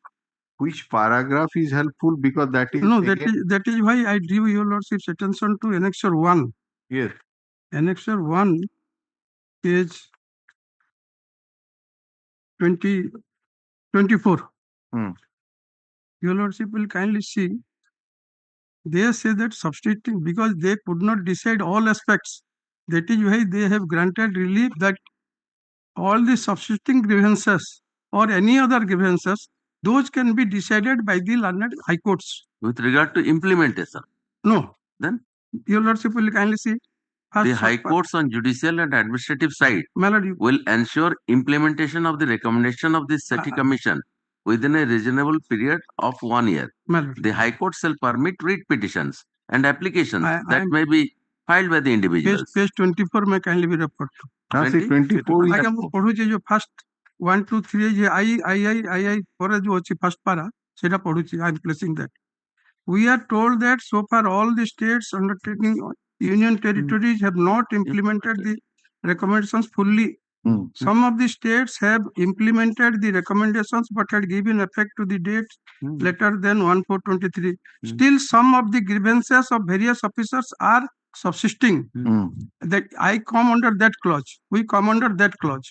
which paragraph is helpful? Because that is No, again, that is why I drew your lordship's attention to Annexure 1. yes. Annexure 1, page 24. Hmm. Your lordship will kindly see. They say that substituting, because they could not decide all aspects, that is why they have granted relief that all the subsisting grievances or any other grievances, those can be decided by the learned high courts. With regard to implementation, No, then your lordship will kindly see. the high courts on judicial and administrative side My lord, you- will ensure implementation of the recommendation of the City Commission within a reasonable period of 1 year. my lord, The High Court shall permit writ petitions and applications I that am- may be filed by the individuals. page 24 may kindly be referred to. 24 ଆଜ୍ଞା ମୁଁ ପଢୁଛି ଯୋଉ first 1 2 3 ଯେ I ପରେ ଯୋଉ ଅଛି first ପାରା ସେଇଟା ପଢୁଛି I am placing that. We are told that so far all the states undertaking union territories have not implemented the recommendations fully. Some of the states have implemented the recommendations but had given effect to the date later than 1/4/23. Still some of the grievances of various officers are subsisting. That I come under that clause. We come under that clause.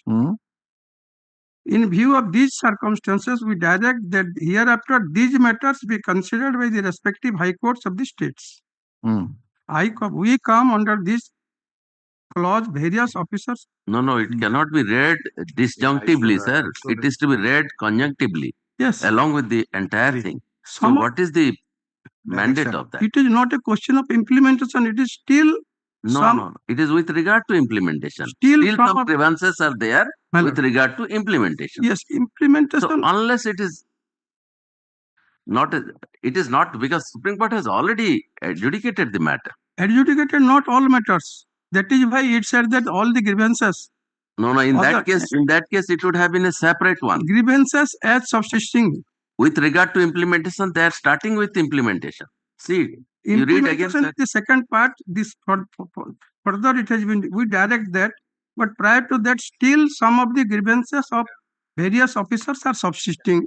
In view of these circumstances, we direct that hereafter these matters be considered by the respective high courts of the states. We come under this clause, various officers. No, it cannot be read disjunctively, sir. It is to be read conjunctively Yes. along with the entire thing. So what is the mandate of that? It is not a question of implementation. It is still No. It is with regard to implementation. Still some some of- grievances are there My with lord. regard to implementation. Yes, implementation. So unless it is not, it is not, because Supreme Court has already adjudicated the matter. Adjudicated not all matters. That is why it said that all the grievances. No, in that case, it would have been a separate one. Grievances as subsisting. With regard to implementation, they are starting with implementation. See, you read again. Implementation, the second part, this further it has been, we direct that, but prior to that, still some of the grievances of various officers are subsisting.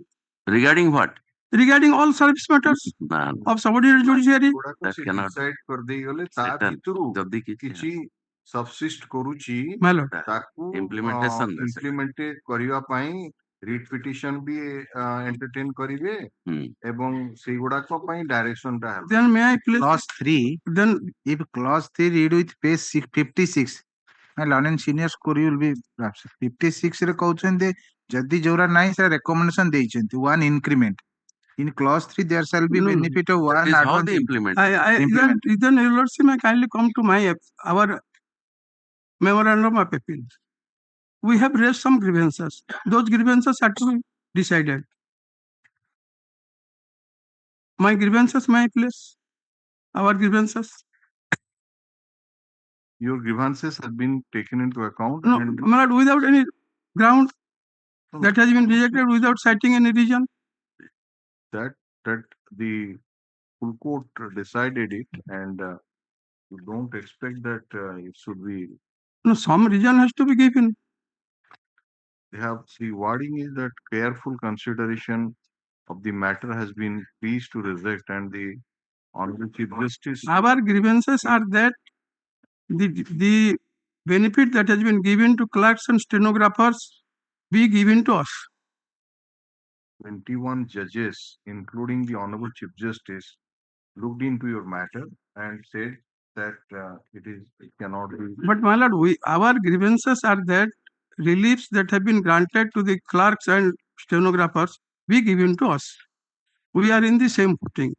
Regarding what? Regarding all service matters of subordinate judiciary. That cannot. decide କରିଦେଇଗଲେ ତା Settle. ଭିତରୁ ଯଦି କିଛି subsist କରୁଛି My lord. ତାକୁ Implementation implement କରିବା ପାଇଁ writ petition ବି entertain କରିବେ ଏବଂ ସେଇଗୁଡାକ ପାଇଁ direction ଟା ହେବ। Then may I please? Clause 3, Then if clause 3 read with page 56, my learned senior score will be perhaps 56 ରେ କହୁଛନ୍ତି ଯଦି ଯୋଉରା ନାହିଁ ସେଟା recommendation ଦେଇଛନ୍ତି one increment. In clause 3 there shall be No, benefit of That one is how advance. they implement. then your lordship may kindly come to our memorandum of appeal. We have raised some grievances. Those grievances are to be decided. My grievances, my place, our grievances. Your grievances have been taken into account. No, and my lord, without any ground that has been rejected without citing any reason. that the full court decided it, and You don't expect that it should be. No, some reason has to be given. They have the wording is that careful consideration of the matter has been pleased to reject, and the Honorable Chief Justice. Our grievances are that the benefit that has been given to clerks and stenographers be given to us. 21 judges, including the Honorable Chief Justice, looked into your matter and said that it cannot be. But my lord, our grievances are that reliefs that have been granted to the clerks and stenographers be given to us. We are in the same footing.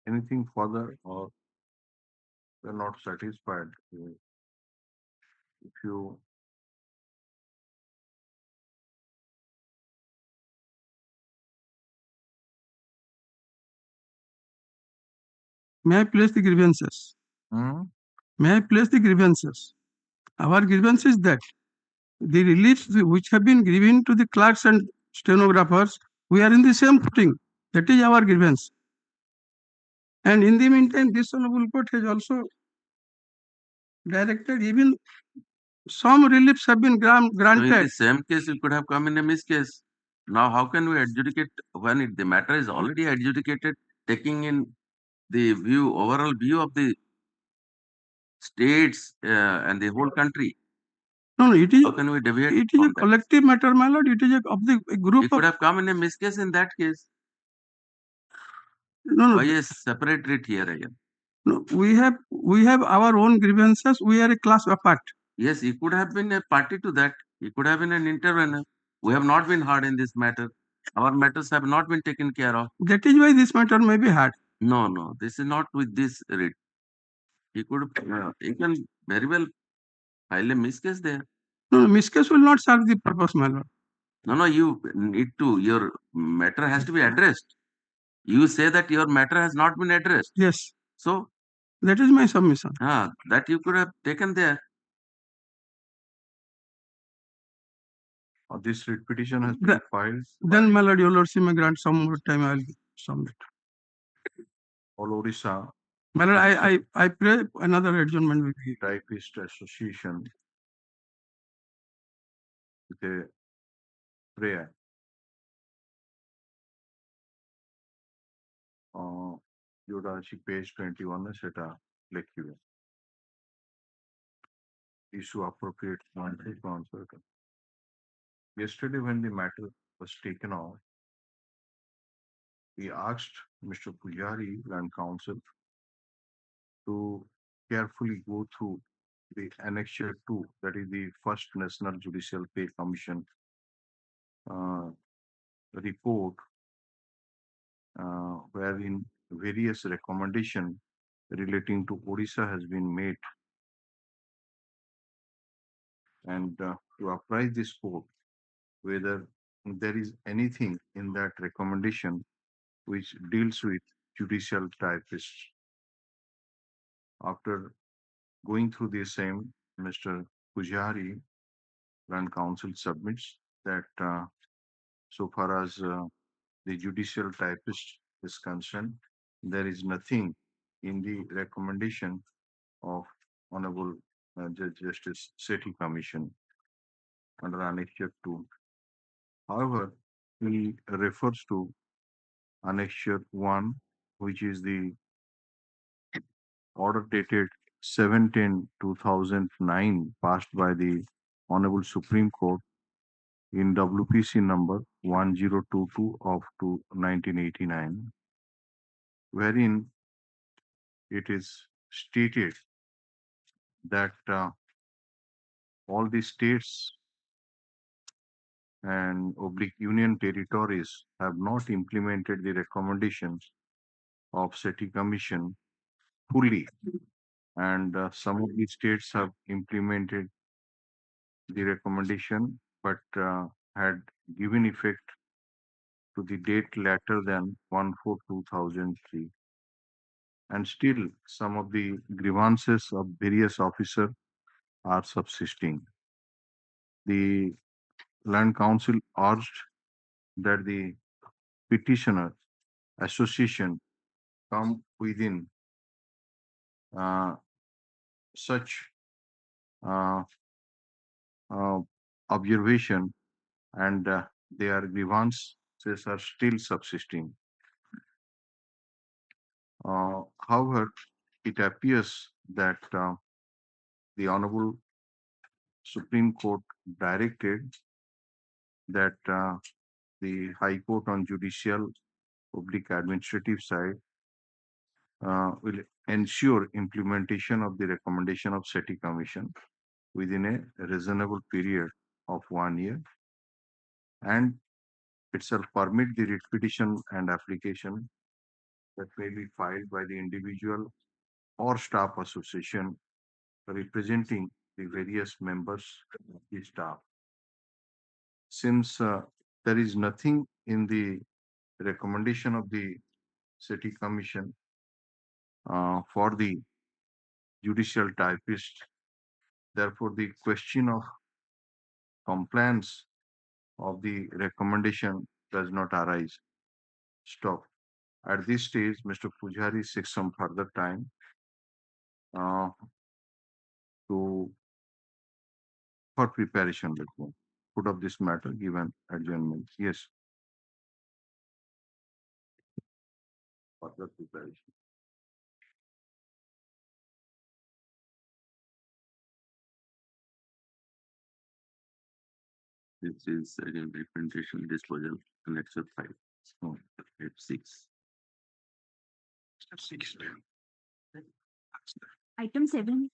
Anything further, or you're not satisfied? If you May I place the grievances? May I place the grievances? Our grievance is that the reliefs which have been given to the clerks and stenographers, we are in the same footing. That is our grievance. And in the meantime, this honorable court has also directed even some reliefs have been So in granted. the same case, you could have come in a miscase. Now, how can we adjudicate when the matter is already adjudicated, taking in the overall view of the states and the whole country? No, it is. How can we deviate? It is a collective matter, my lord. It is of a group. You could have come in a miscase in that case. No, Why is separate it here again? No, we have our own grievances. We are a class apart. Yes, he could have been a party to that. He could have been an intervener. We have not been heard in this matter. Our matters have not been taken care of. That is why this matter may be heard. No, this is not with this writ. He could, he can very well file a miscase there. No, miscase will not serve the purpose, my lord. No, you need to, your matter has to be addressed. You say that your matter has not been addressed. Yes. So, that is my submission. That you could have taken there. This writ petition has been filed. Then, my lord, your lordship may grant some more time. I will submit. All Orissa. My lord, I pray another adjournment will be. Typist Association with a prayer. Yoda page 21 সেটা লিখিবে issue appropriate monthly answer. Yesterday when the matter was taken out, we asked Mr. Pujari, Land Council, to carefully go through the Annexure 2, that is the first National Judicial Pay Commission report, wherein various recommendations relating to Orissa has been made, and to apprise this court whether there is anything in that recommendation which deals with judicial typists. After going through the same, Mr. Pujari, Land Council submits that so far as the judicial typist is concerned, there is nothing in the recommendation of Honorable Judge Justice Sethi Commission under Annexure 2. However, he refers to Annexure 1, which is the order dated 7/10/2009 passed by the Honorable Supreme Court in WPC number 1022 of 1989, wherein it is stated that all the states and oblique union territories have not implemented the recommendations of SETI Commission fully, and some of the states have implemented the recommendation but had given effect to the date later than 1/4/2003. And still some of the grievances of various officers are subsisting. The Land Council urged that the petitioner association come within such observation, and their grievances are still subsisting. However, it appears that the Honorable Supreme Court directed that the High Court on judicial public administrative side will ensure implementation of the recommendation of SETI Commission within a reasonable period of 1 year, and it shall permit the writ petition and application that may be filed by the individual or staff association representing the various members of the staff. Since there is nothing in the recommendation of the SETI Commission for the judicial typist, therefore the question of compliance of the recommendation does not arise. Stop. At this stage, Mr. Pujari seeks some further time for preparation. Let me put up this matter, given adjournment. Yes. Further preparation. This is again representation disposal, lecture 5. Oh, F6. Item 7.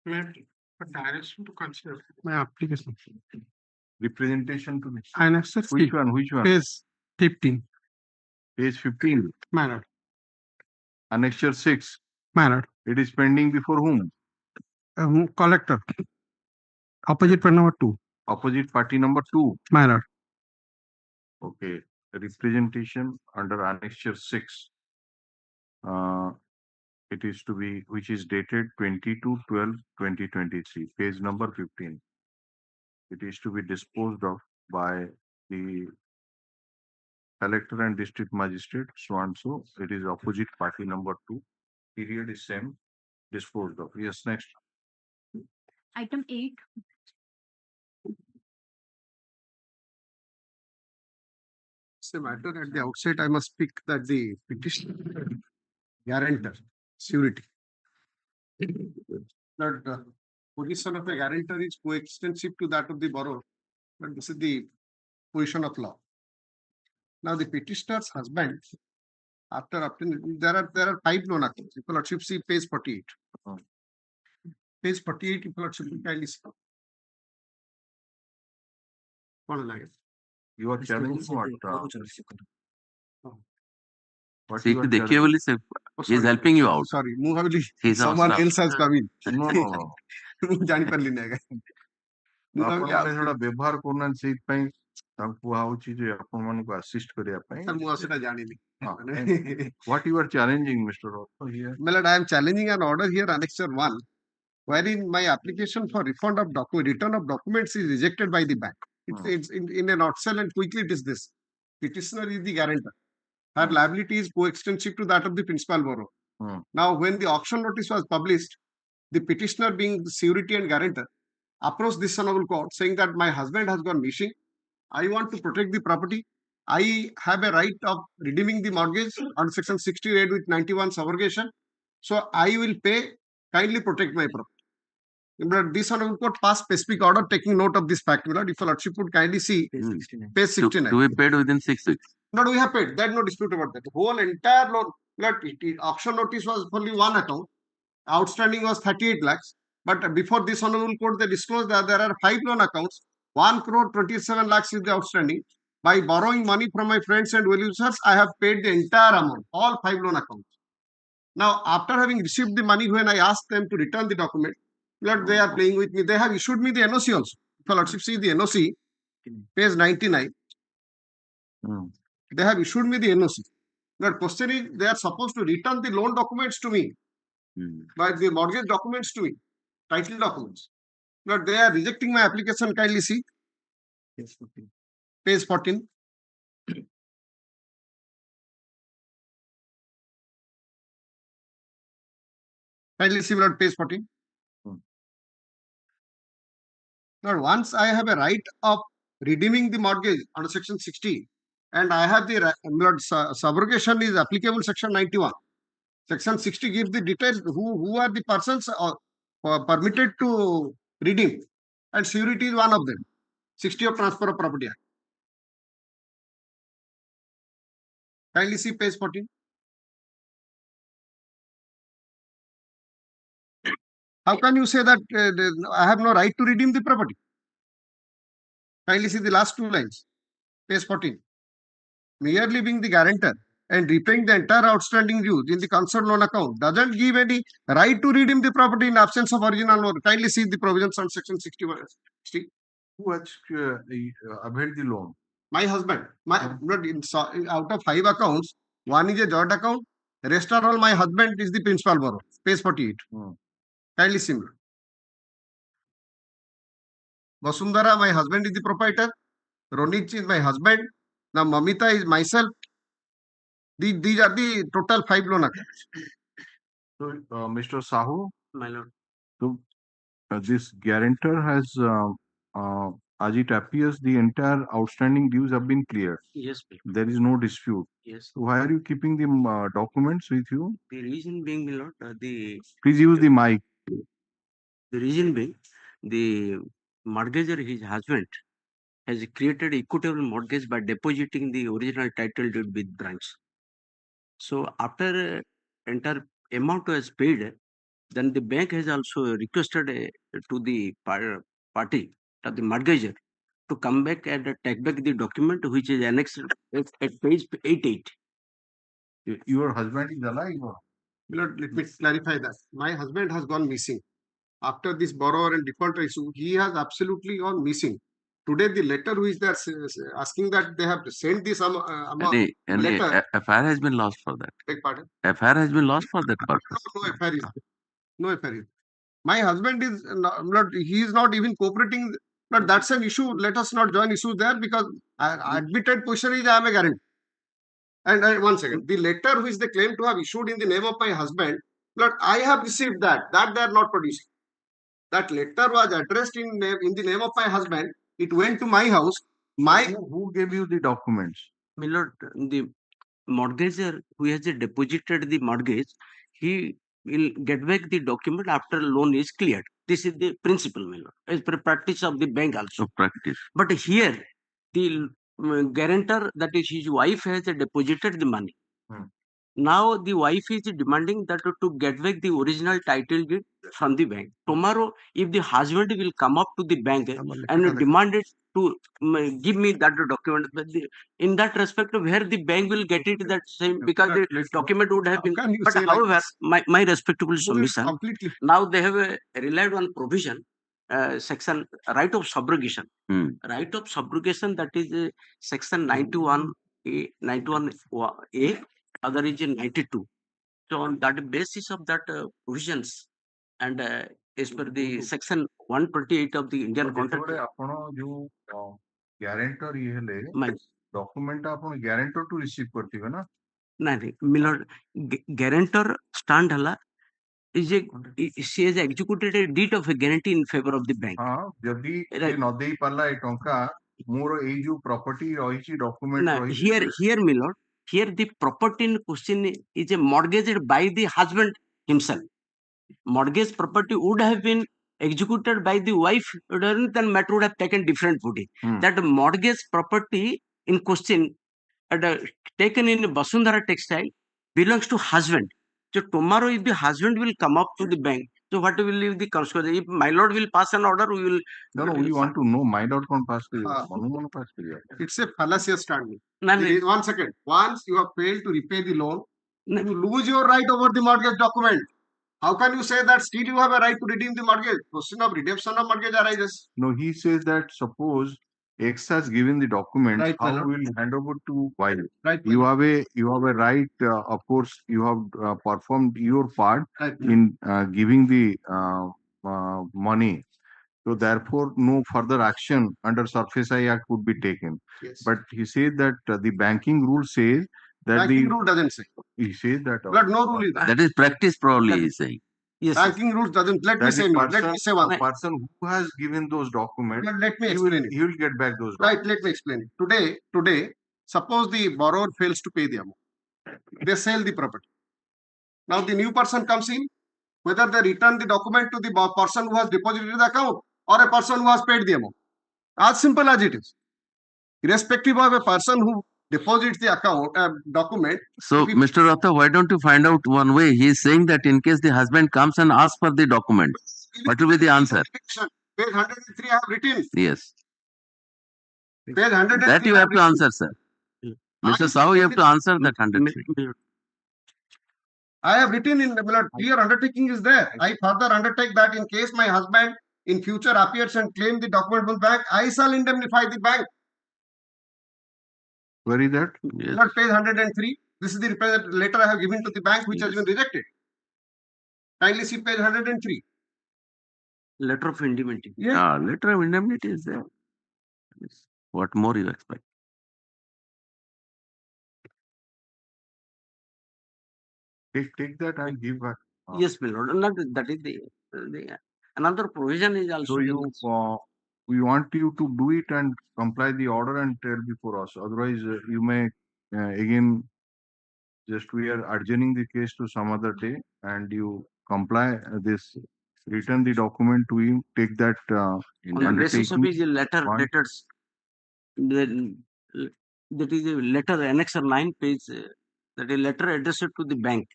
For direction to consider my application. Representation to Annexure which C, one? Which one? page 15. Page 15. Manner. Annexure 6. Manner. It is pending before whom? Collector. Opposite party number 2. Opposite party number 2. Manner. Okay. Representation under Annexure 6. It is to be, which is dated 22/12/2023, page number 15. It is to be disposed of by the collector and district magistrate, so and so. It is opposite party number 2. Period is same. Disposed of. Yes, next. Item 8. It's a matter at the outset, I must speak that the petition guarantor, surety. That position of a guarantor is coextensive to that of the borrower, but this is the position of law. Now the petitioner's husband, after obtaining, there are 5 loan accounts. If you see page 48. Page 48, if you kindly see. You are challenging what? See, देखिए बोली से he is helping you out. Sorry, ମୁଁ ଭାବିଲି He's our someone staff. else has come in. No. ମୁଁ ଜାଣିପାରିଲିନି ଆଜ୍ଞା। ମୁଁ ଭାବିଲି ଆପଣମାନେ ସେଟା ବ୍ୟବହାର କରୁନାହାନ୍ତି, ସେଇଥିପାଇଁ ତାଙ୍କୁ କୁହାହଉଛି ଯେ ଆପଣମାନଙ୍କୁ ଆସିଷ୍ଟ କରିବା ପାଇଁ। ସାର୍ ମୁଁ ଆଉ ସେଟା ଜାଣିନି। What you are challenging, Mr. Rotho, here? My lord, I am challenging an order here, Annexure 1, wherein my application for refund of return of documents is rejected by the bank. It's in a nutshell and quickly it is this. Petitioner is the guarantor. Her liability is coextensive to that of the principal borrower. Now, when the auction notice was published, the petitioner, being the surety and guarantor, approached this honorable court saying that my husband has gone missing. I want to protect the property. I have a right of redeeming the mortgage under section 68 with 91 subrogation. So I will pay, kindly protect my property. But this honorable court passed specific order taking note of this fact. If your lordship would kindly see page 69. To be paid within 6 weeks. No, we have paid. There is no dispute about that. The whole entire loan, auction notice was only one account. Outstanding was 38 lakhs. But before this honorable court, they disclosed that there are 5 loan accounts. 1 crore 27 lakhs is the outstanding. By borrowing money from my friends and well-wishers, I have paid the entire amount, all 5 loan accounts. Now, after having received the money, when I asked them to return the document, they are playing with me. They have issued me the NOC also. If you lordship see the NOC, page 99. They have issued me the NOC. That question is, they are supposed to return the loan documents to me, but the mortgage documents to me, title documents. But they are rejecting my application. Kindly see page 14. Kindly see on page 14. Now, once I have a right of redeeming the mortgage under section 60, and I have the subrogation is applicable section 91. Section 60 gives the details who are the persons permitted to redeem, and surety is one of them. 60 of Transfer of Property Act. Kindly see page 14. How can you say that I have no right to redeem the property? Kindly see the last two lines, page 14. Merely being the guarantor and repaying the entire outstanding dues in the concerned loan account doesn't give any right to redeem the property in absence of original loan. Kindly see the provisions on section 61. Who has availed the loan? My husband. Out of 5 accounts, one is a joint account. Rest are all my husband is the principal borrower. Page 48. Kindly see. Vasundhara, my husband is the proprietor. Ronit is my husband. Now Mamita is myself. These are the total 5 loan accounts. So, Mr. Sahu, My lord. so this guarantor has, as it appears, the entire outstanding dues have been cleared. Yes, please. There is no dispute. Yes. So why are you keeping the documents with you? The reason being, my lord, Please use the mic. the reason being, the mortgager, his husband, has created equitable mortgage by depositing the original title deed with branch. So after entire amount was paid, then the bank has also requested to the party, to the mortgager, to come back and take back the document which is annexed at page 88. Your husband is alive? Let me clarify that. My husband has gone missing. After this borrower and defaulter issue, he has absolutely gone missing. Today, the letter which they are asking that they have sent this letter. FIR has been lost for that. Beg pardon? FIR has been lost for that purpose. No FIR is no FIR is. My husband is not, he is not even cooperating. But that's an issue. Let us not join issues there because admitted position is I am a guarantee. And one second, the letter which they claim to have issued in the name of my husband, but I have received that they are not producing. That letter was addressed in the name of my husband. It went to my house. Who gave you the documents? My lord, the mortgager who has deposited the mortgage, he will get back the document after loan is cleared. This is the principle, my lord, as per practice of the bank also. Practice. But here, the guarantor, that is his wife, has deposited the money. Now the wife is demanding that to get back the original title deed from the bank. Tomorrow, if the husband will come up to the bank and demand it to give me that document, in that respect, where the bank will get it that same, because the document would have been. But however, my respectable submission, now they have relied on provision, section right of subrogation. Right of subrogation, that is section 91A, 91A. Other is in 92. So on that basis of that provisions and as per the section 128 of the Indian Contract. Guarantor document आपण guarantor to receive करती ना? नहीं Miller guarantor stand हला is a she has executed a deed of a guarantee in favor of the bank. हाँ, जब भी न देई पाला ए टंका मोर एई जो प्रॉपर्टी रही डॉक्यूमेंट रही here my lord, here the property in question is a mortgaged by the husband himself. Mortgage property would have been executed by the wife, then matter would have taken different footing. That mortgage property in question taken in Vasundhara Textile belongs to husband. So tomorrow if the husband will come up to the bank, so what will be the consequence? If my lord will pass an order, we will. No, we want to know my lord can pass. It's a fallacious standing. One second. Once you have failed to repay the loan, you lose your right over the mortgage document. How can you say that still you have a right to redeem the mortgage? Question of redemption of mortgage arises. No, he says that suppose X has given the documents, right, how will hand over to Y? Right, you have a right. Of course, you have performed your part in giving the money. So therefore, no further action under Surface Act would be taken. Yes. But he says that the banking rule says that banking rule doesn't say. He says that. But no rule is that. That is practice, probably. He is saying. Yes, sir. Banking rules doesn't. Let me That say the no. Let person, me say one the thing. person who has given those documents, Let me explain it. he will get back those Right, documents. let me explain it. Today, suppose the borrower fails to pay the amount. They sell the property. Now the new person comes in, whether they return the document to the person who has deposited the account or a person who has paid the amount. As simple as it is. Irrespective of a person who deposits the account document. So, Mr. Ratha, why don't you find out one way? He is saying that in case the husband comes and asks for the document, what will be the answer? Page 103 I have written. Yes. Page 103. That you have to answer, sir. Mr. Sahoo, you have to answer that 103. I have written in the clear undertaking is there. I further undertake that in case my husband in future appears and claim the document from bank, I shall indemnify the bank. Where is that? Yes. Not page 103. This is the letter I have given to the bank which has been rejected. Kindly see page 103. Letter of indemnity. Yeah. Letter of indemnity is there. What more you expect? Take that and give back. Yes, my lord. Not that is the another provision is also. So you, we want you to do it and comply the order and tell before us. Otherwise, you may again just we are adjourning the case to some other day, and you comply this. Return the document to him. Take that. On the basis of his letter One. letters. Then that is a letter annexer 9 page. That is letter addressed to the bank.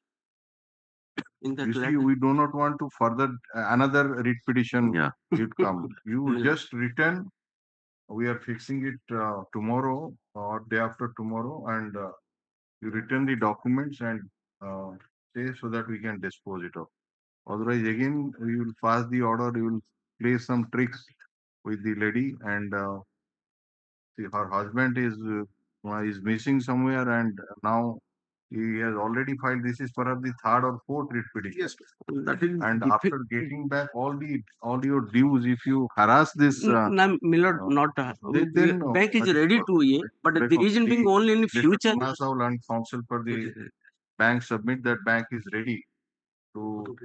In that You see, letter. we do not want to further another writ petition. Yeah. It come. You just return. We are fixing it tomorrow or day after tomorrow, and you return the documents and say so that we can dispose it of. Otherwise, again, you will pass the order. You will play some tricks with the lady, and see, her husband is missing somewhere, and now he has already filed. This is perhaps the third or fourth writ petition. Yes. That is And after getting back all your dues, if you harass this, no, Millard, not then bank is ready to but the reason being only in future. Nassau Land Council for the bank submit that bank is ready to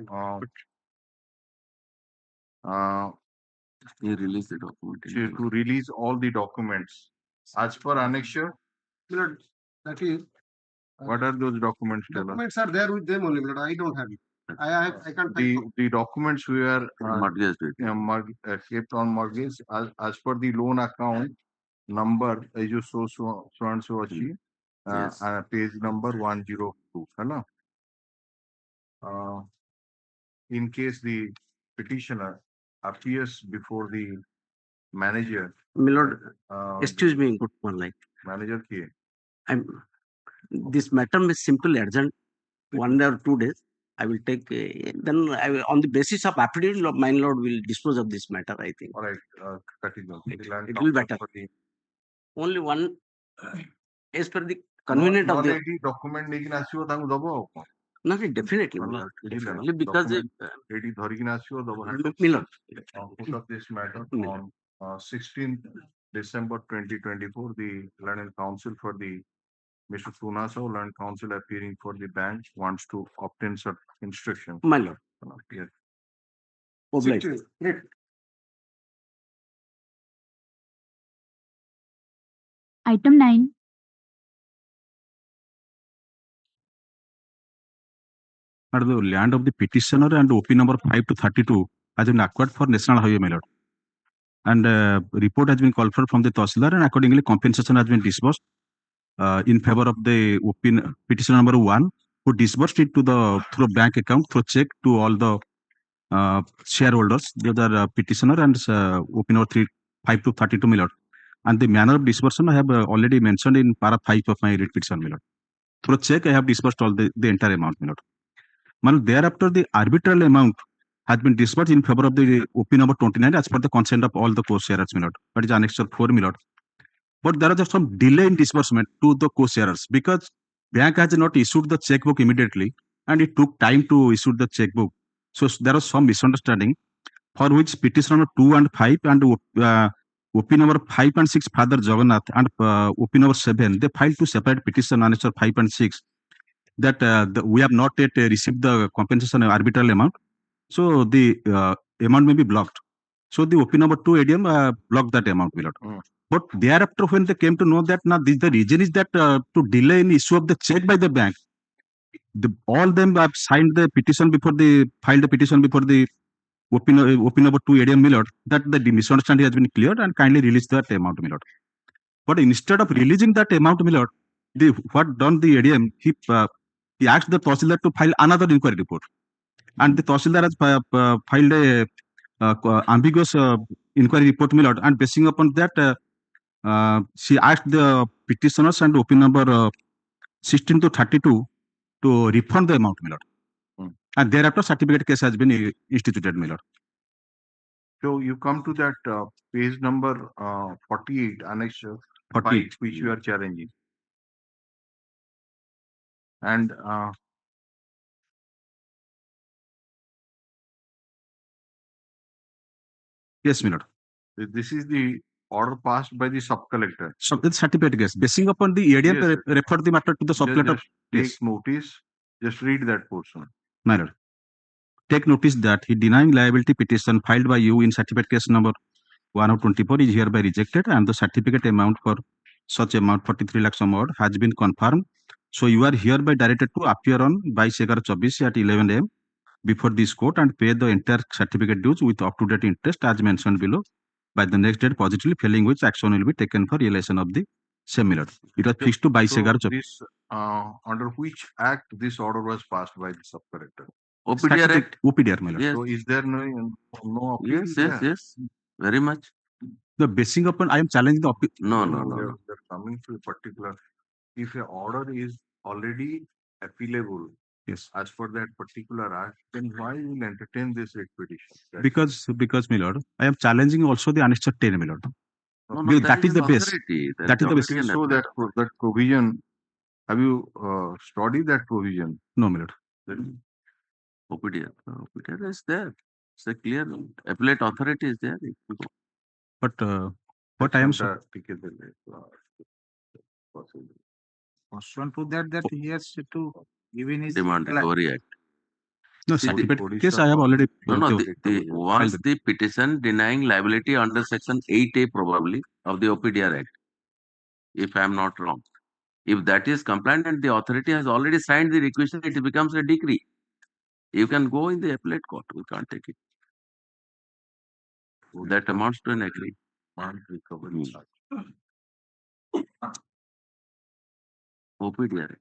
You release the document. to release all the documents as per annexure. Millard, that is. What are those documents? Documents are there with them only, but I don't have it. I can't. The documents were Mortgage. kept on mortgage as per the loan account number as you so and so achi, Yes. page number 102. Hello. In case the petitioner appears before the manager. Millard, excuse me, good one like. Manager ki. This matter is simple urgent. 1 or 2 days. I will take. Then I will, on the basis of affidavit, my lord will dispose of this matter. I think. All right. Continue. It will better. Only one. As per the convenient of the document making asio tangu dabo. No, definitely. Definitely because Millard put up this matter on 16th December 2024. The Land Council for the Mr. Nassau Land Council appearing for the bank wants to obtain such instruction. My lord. Yes. Obliged. Item 9. The land of the petitioner and OP number 5 to 32 has been acquired for National Highway, my lord. And report has been called for from the Tahsildar, and accordingly compensation has been disbursed in favor of the petitioner number 1, who disbursed it to through bank account through check to all the shareholders. Those are petitioner and OP number 5 to 32, my lord. And the manner of disbursement I have already mentioned in para 5 of my writ petition, my lord. Through check I have disbursed all the entire amount, my lord. Thereafter, the arbitral amount has been disbursed in favor of the OP number 29 as per the consent of all the co-sharers, my lord. That is annexure 4, my lord. But there is some delay in disbursement to the co-sharers because bank has not issued the checkbook immediately, and it took time to issue the checkbook. So there was some misunderstanding for which petition number 2 and 5 and OP number 5 and 6 Father Jagannath and OP number 7 they filed to separate petition annexure 5 and 6. That we have not yet received the compensation arbitral amount, So the amount may be blocked. So the OP number 2 ADM blocked that amount, my lord. But thereafter, when they came to know that now the reason is that to delay in issue of the check by the bank, all them have signed the petition before the filed the petition before the OP number 2 ADM, my lord, that the misunderstanding has been cleared and kindly release that amount, my lord. But instead of releasing that amount, my lord, what done the ADM, he asked the Tahsildar to file another inquiry report. And the Tahsildar has filed a ambiguous inquiry report, my lord, and basing upon that, she asked the petitioners and OP number 16 to 32 to refund the amount, my lord. And thereafter, certificate case has been instituted, my lord. So you come to that page number 48, Annex 48, which you are challenging. And yes, my lord. This is the order passed by the sub-collector. So it's certificate case. Basing upon the ADM, Yes, refer the matter to the sub-collector. Take notice. Just read that portion. My lord. Take notice that he denying liability petition filed by you in certificate case number 1024 is hereby rejected, and the certificate amount for such amount 43 lakhs amount has been confirmed. So you are hereby directed to appear on 22/11/24 at 11 a.m. before this court and pay the entire certificate dues with up-to-date interest as mentioned below by the next date positively, failing which action will be taken for realization of the same, my lord. It was fixed to 22/11/24. This under which act this order was passed by the sub-collector? OPDR Act. OPDR, my lord. Yes. So is there no appeal? Yes, very much. The basing upon, I am challenging the No. They're coming to a particular. If a order is already appealable, yes, as per that particular act, then why will entertain this expedition? Because, my lord, I am challenging also the Annexure 10, my lord. No, that is the base. That is the base. So that provision, have you studied that provision? No, my lord. OPDR is there. It's a clear appellate authority is there. But what I am Pursuant to that he has to give in his demand recovery act. No, certificate case I have already. Once the petition denying liability under section 8A probably of the OPDR Act, if I am not wrong, if that is compliant and the authority has already signed the requisition, it becomes a decree. You can go in the appellate court. We can't take it. That amounts to an agree. OPDR Act.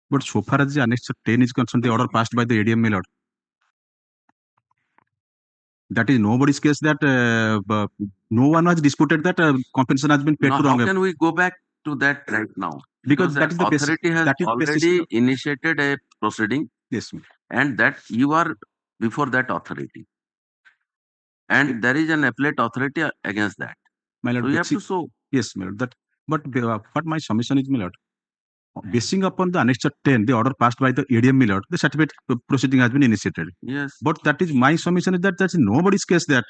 But so far as the Annexure 10 is concerned, the order passed by the ADM, my lord. That is nobody's case that no one has disputed that compensation has been paid now, to wrong. How can we go back to that right now? Because that is the authority has already initiated a proceeding. Yes, and that you are before that authority. And there is an appellate authority against that. My lord, so you have to show. Yes, my lord. But what my submission is, my lord, basing upon the Annexure 10, the order passed by the ADM, my lord, the certificate proceeding has been initiated. Yes. But that is my submission is that that's nobody's case that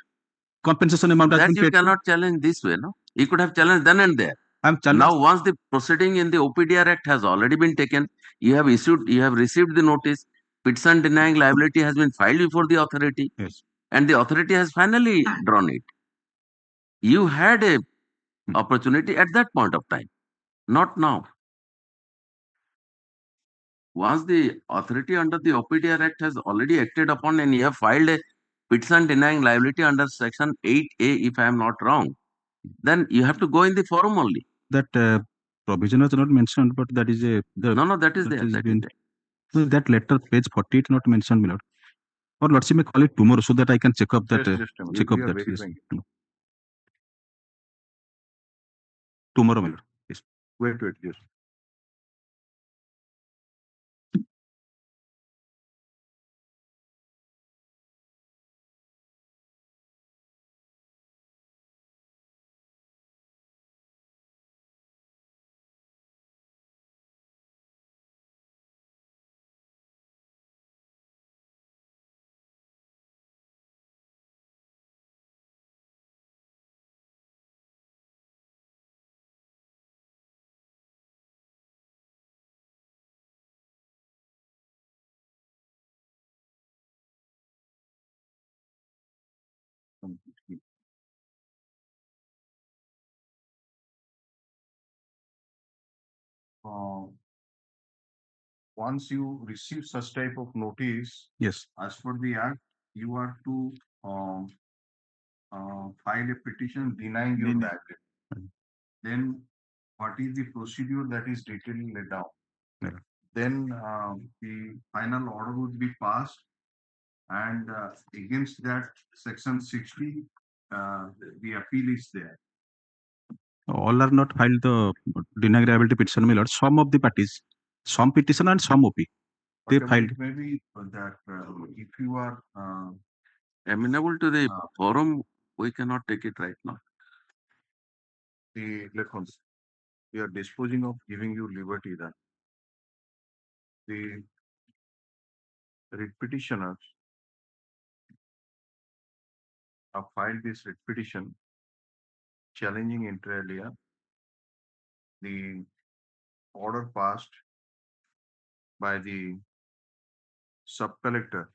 compensation amount has been paid. That you cannot challenge this way, no? You could have challenged then and there. Now, once the proceeding in the OPDR Act has already been taken, you have received the notice, petition denying liability has been filed before the authority. Yes. And the authority has finally drawn it. You had a opportunity at that point of time, not now. Once the authority under the OPDR Act has already acted upon and you have filed a petition denying liability under section 8A, if I am not wrong, then you have to go in the forum only. That provision was not mentioned, but that is a... No, that is there. That letter, page 48, not mentioned, my lord. Or lordship may call it tomorrow so that I can check up that. Tomorrow, my lord. Yes. Wait, yes. Once you receive such type of notice, Yes. as per the act, you are to file a petition denying your liability. Then what is the procedure that is detailed laid down? Yeah. Then the final order would be passed, and against that section 60, the appeal is there. All are not filed the denying liability petition, my lord. Some of the parties, some petition and some OP, they filed. Maybe that if you are amenable to the forum, we cannot take it right now. we are disposing of giving you liberty then. The writ petitioners have filed this writ petition challenging inter alia the order passed by the sub-collector,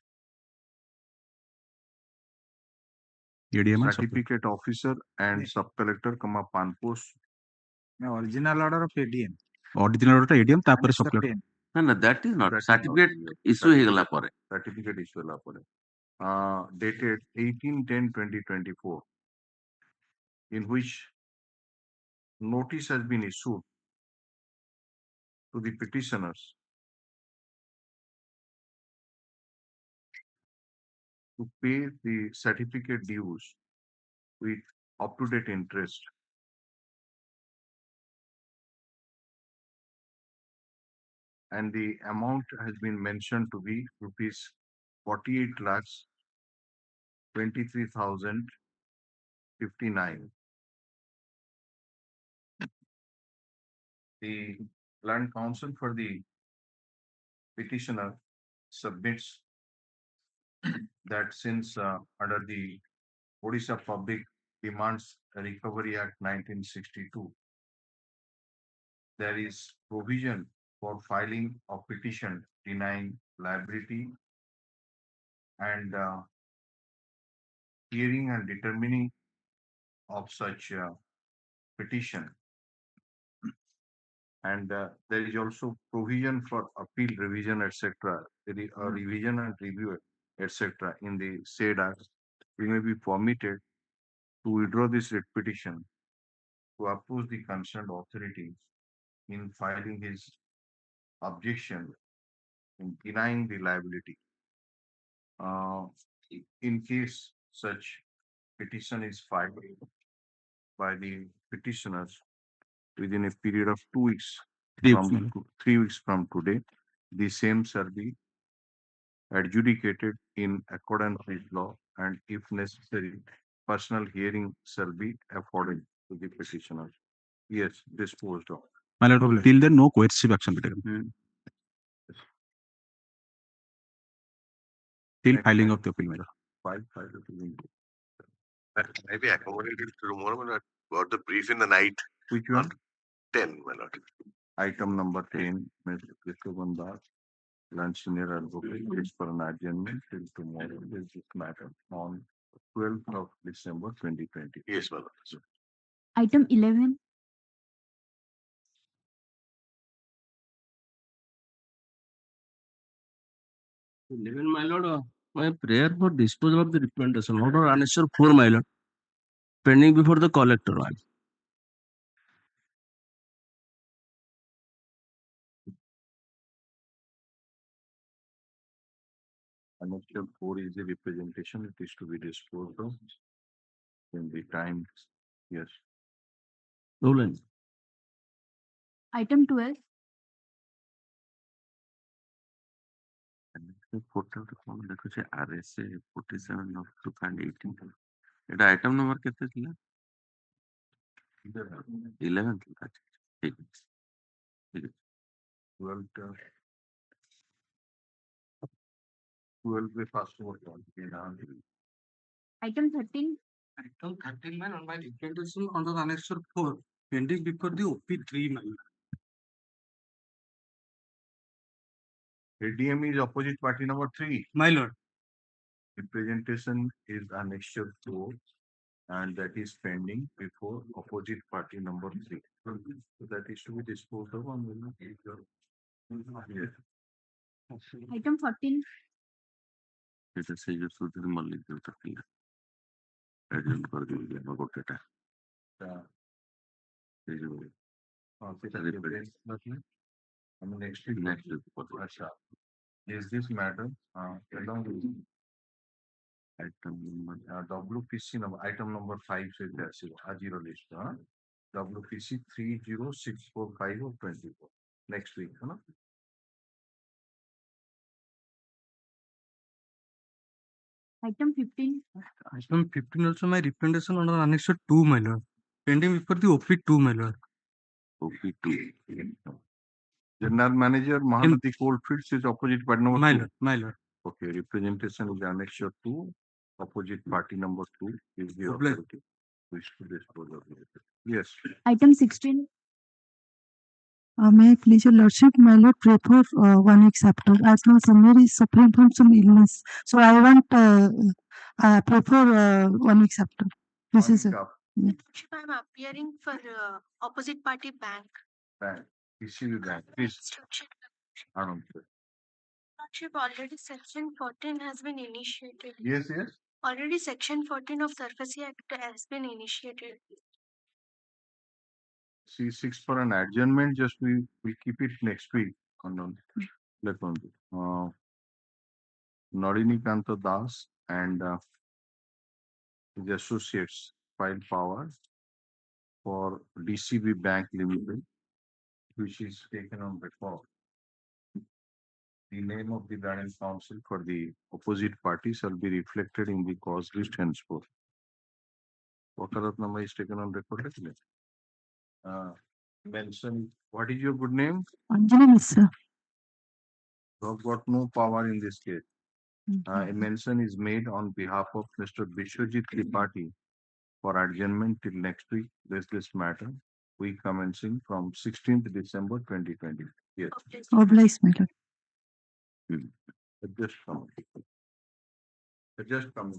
ADM and certificate officer and sub-collector, Panpost. Original order of ADM. Original order ADM तापर sub-collector. No, that is not. Certificate issue ହେଇଗଲା ପରେ. Certificate issue ହେଲା ପରେ. Dated 18/10/2024, in which notice has been issued to the petitioners to pay the certificate dues with up-to-date interest. And the amount has been mentioned to be rupees 48,23,059. The land counsel for the petitioner submits that since under the Odisha Public Demands Recovery Act 1962, there is provision for filing a petition denying liability and hearing and determining of such petition. And there is also provision for appeal, revision, etc. Revision and review, etc. in the said act. We may be permitted to withdraw this writ petition to oppose the concerned authorities in filing his objection in denying the liability. In case such petition is filed by the petitioners within a period of 2 weeks, 3 weeks from today, the same shall be adjudicated in accordance with law, and if necessary, personal hearing shall be afforded to the petitioners. Yes, disposed of. My lord, till then no coercive action be taken. Till filing of the appeal, my lord. Maybe accommodated tomorrow, my lord. Got the brief in the night. Which one? 10, my lord. Item number 10, Mr. Krishna Lunch senior advocate is for an adjournment till tomorrow. This is matter on 12th of December 2020. Yes, my lord. Item 11. My lord, my prayer for disposal of the representation, order answer 4, my lord, pending before the collector. Annexure 4 is the representation. It is to be disposed of in the time. Yes. Roland. Item 12. Portal to form ଦେଖୁଛି RSA 47 of 2018. এটা item number କେତେ ଥିଲା? 11 ଥିଲା। ଠିକ ଅଛି। ଠିକ ଅଛି। 12 पे fast forward on. Item 13. Item 13, man, on my representation under Annexure 4, pending before the OP3, man. ADM is opposite party number 3. My lord. representation is annexure 4 and that is pending before opposite party number 3. So that is to be disposed of on yes. Item 14. এটা সেই যে সুধীর মল্লিক যেটা ଥିଲା adjourn କରିଦେବି ଆମ ଗୋଟେଟା ସେଇ ଯୋଉ next week. Asha. Is this matter along with item number WPC number item number 5 says that's it. Ajiro list. WPC 30645 of 24 next week. Item 15. Item 15 also my representation under annexure 2, my lord. Pending before the OP2, my lord. OP2 General Manager Mahanati Coalfields is opposite party number 2. My lord. Okay, representation is annexure 2, opposite party number 2 is the Obliged. authority. Wish to dispose of it. Yes. Item 16. May I please your lordship, my lord, pray for 1 week after, as my senior is suffering from some illness. So I want pray for 1 week after. This is it. I'm appearing for opposite party bank. Bank. ECB Bank. Please. I don't care. Lordship, already section 14 has been initiated. Yes, yes. Already section 14 of Surface Act has been initiated. C6 for an adjournment, just we'll keep it next week. Norini Kanta Das and his associates filed power for DCB Bank Limited, which is taken on record. The name of the guardian counsel for the opposite party shall be reflected in the cause list henceforth. Wakaratnama is taken on record. Mention, what is your good name? Anjali Mishra. You have got no power in this case. A mention is made on behalf of Mr. Bishwajit Tripathi for adjournment till next week. This matter. We commencing from 16th December 2020. Yes. Obliged, my lord. Just come. Just come.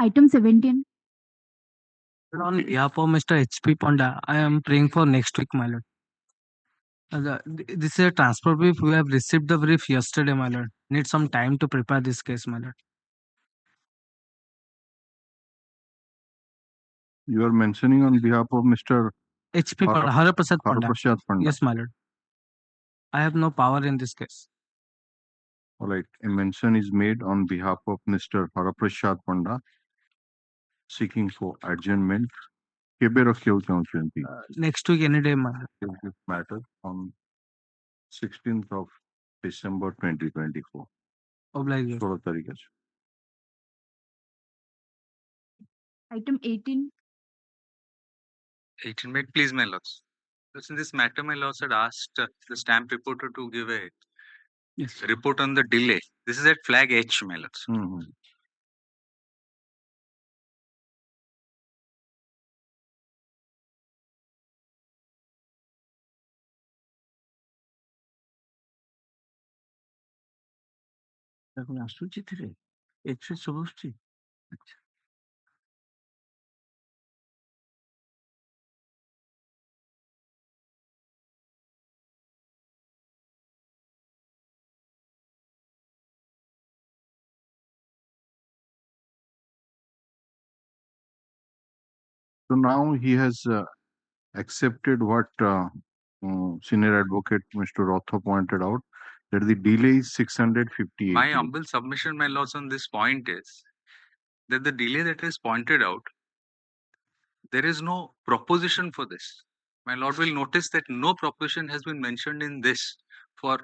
Item 17. On behalf of Mr. H.P. Ponda, I am praying for next week, my lord. This is a transfer brief. We have received the brief yesterday, my lord. Need some time to prepare this case, my lord. You are mentioning on behalf of Mr. H.P. Ponda, Haraprasad Ponda. Haraprasad Ponda. Yes, my lord. I have no power in this case. All right. A mention is made on behalf of Mr. Haraprasad Ponda seeking for adjournment. କେବେ ରଖିବାକୁ ଚାହୁଁଛନ୍ତି? Next week, any day, my lord. This matter on 16th of December 2024. Oblige. 16 ତାରିଖ ଅଛି। Item 18. 18 minute, please, my lords. So in this matter, my lords had asked the stamp reporter to give a report on the delay. This is at flag H, my lords. ଆସୁଛି ଥିରେ excess ସବୁ ଆସୁଛି। So now he has accepted what senior advocate Mr. Rotho pointed out, that the delay is 658 My days. humble submission, my lords, on this point is that the delay that is pointed out, there is no proposition for this. My lord will notice that no proposition has been mentioned in this for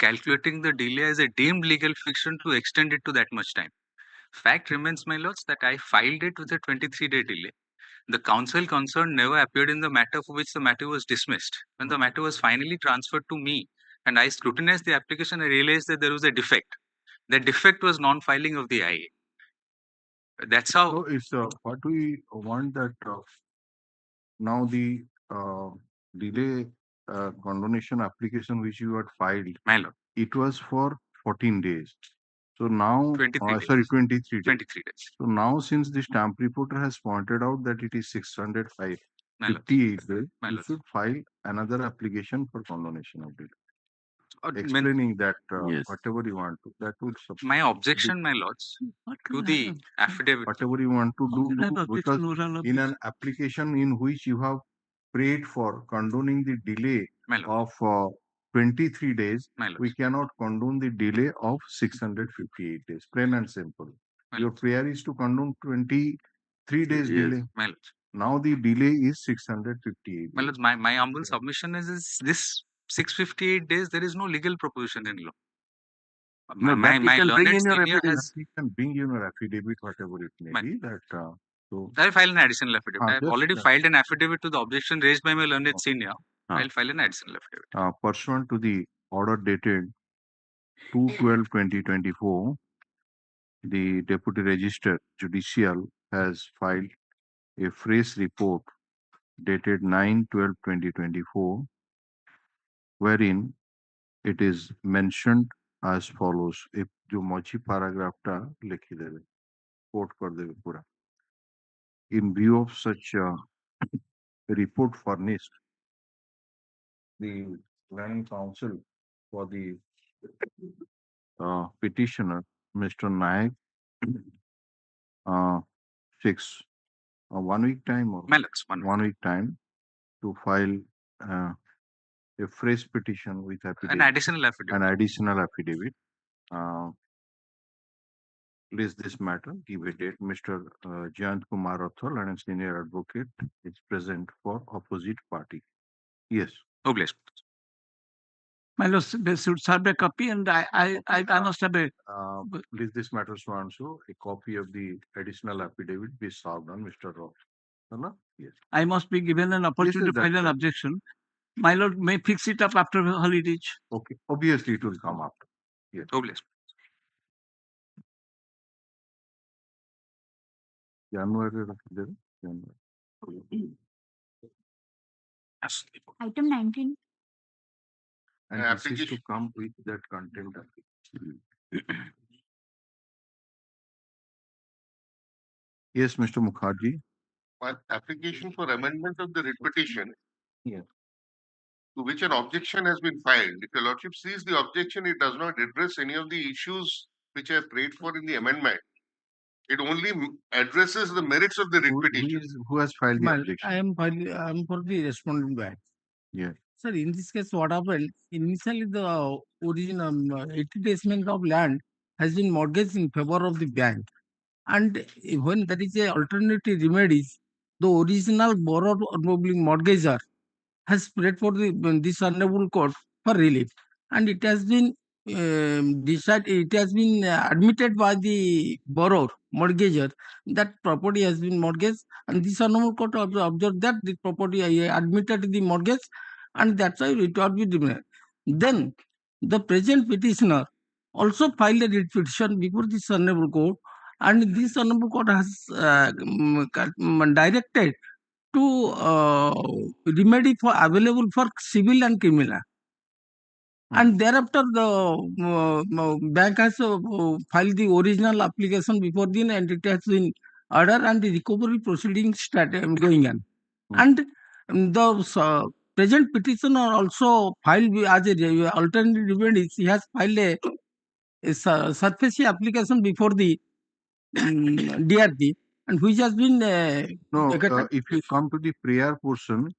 calculating the delay as a deemed legal fiction to extend it to that much time. Fact remains, my lords, that I filed it with a 23-day delay. The counsel concerned never appeared in the matter for which the matter was dismissed. When the matter was finally transferred to me and I scrutinized the application, I realized that there was a defect. The defect was non-filing of the IA. That's how. So it's what we want that now the delay condonation application which you had filed, my lord, it was for 14 days. So now, 23 days. sorry, 23 days. 23 days. So now, since the stamp reporter has pointed out that it is 658 days, you should file another application for condonation of delay. Explaining that whatever you want to, that would support. My objection, my lords, to the affidavit. Whatever you want to do, because in an application in which you have prayed for condoning the delay of 23 days, we cannot condone the delay of 658 days. Plain and simple. Your prayer is to condone 23 days delay. Now the delay is 658 days. My humble submission is this 658 days, there is no legal proposition in law. No, my bring in your senior affidavit. You can bring in your affidavit, whatever it may be. That so I'll file an additional affidavit. I have yes, already filed an affidavit to the objection raised by my learned senior. I'll file an additional affidavit. Pursuant to the order dated 2/12/2024, the Deputy Register Judicial has filed a fresh report dated 9/12/2024, wherein it is mentioned as follows. If जो मौची paragraph टा लिखी देवे, quote कर देवे पूरा. In view of such report furnished, the Land Council for the petitioner, Mr. Naik, 1 week time or 1 week time to file a fresh petition with affidavit. An additional affidavit. An additional affidavit. List this matter, give a date. Mr. Jayant Kumar Rathod and senior advocate is present for opposite party. Yes. Obliged. My lord, they should serve a copy, and I must have a. List this matter so and so. A copy of the additional affidavit be served on Mr. Roth. Yes. I must be given an opportunity to file an objection. My lord may fix it up after holidays. Okay. Obviously, it will come after. Yes. Obliged. January. Item 19. And this is to come with that content. Yes, Mr. Mukherjee. One application for amendment of the writ petition. Yes. To which an objection has been filed. If your lordship sees the objection, it does not address any of the issues which I have prayed for in the amendment. It only addresses the merits of the writ petition. Who has filed the objection? I am for the respondent bank. Yeah. Sir, in this case, what happened? Initially, the original 80 decimals of land has been mortgaged in favor of the bank. And when there is a alternative remedies, the original borrower or mortgager has prayed for this honorable court for relief, and it has been decided. It has been admitted by the borrower mortgager that property has been mortgaged, and this honorable court observed that the property admitted the mortgage, and that's why it will be denied. Then the present petitioner also filed a writ petition before this honorable court, and this honorable court has directed to remedy for available for civil and criminal. And thereafter, the bank has filed the original application before the and it has been ordered, and the recovery proceedings started going on. And the present petitioner also filed as a alternative remedies. He has filed a surface application before the DRT, and which has been if you come to the prayer portion,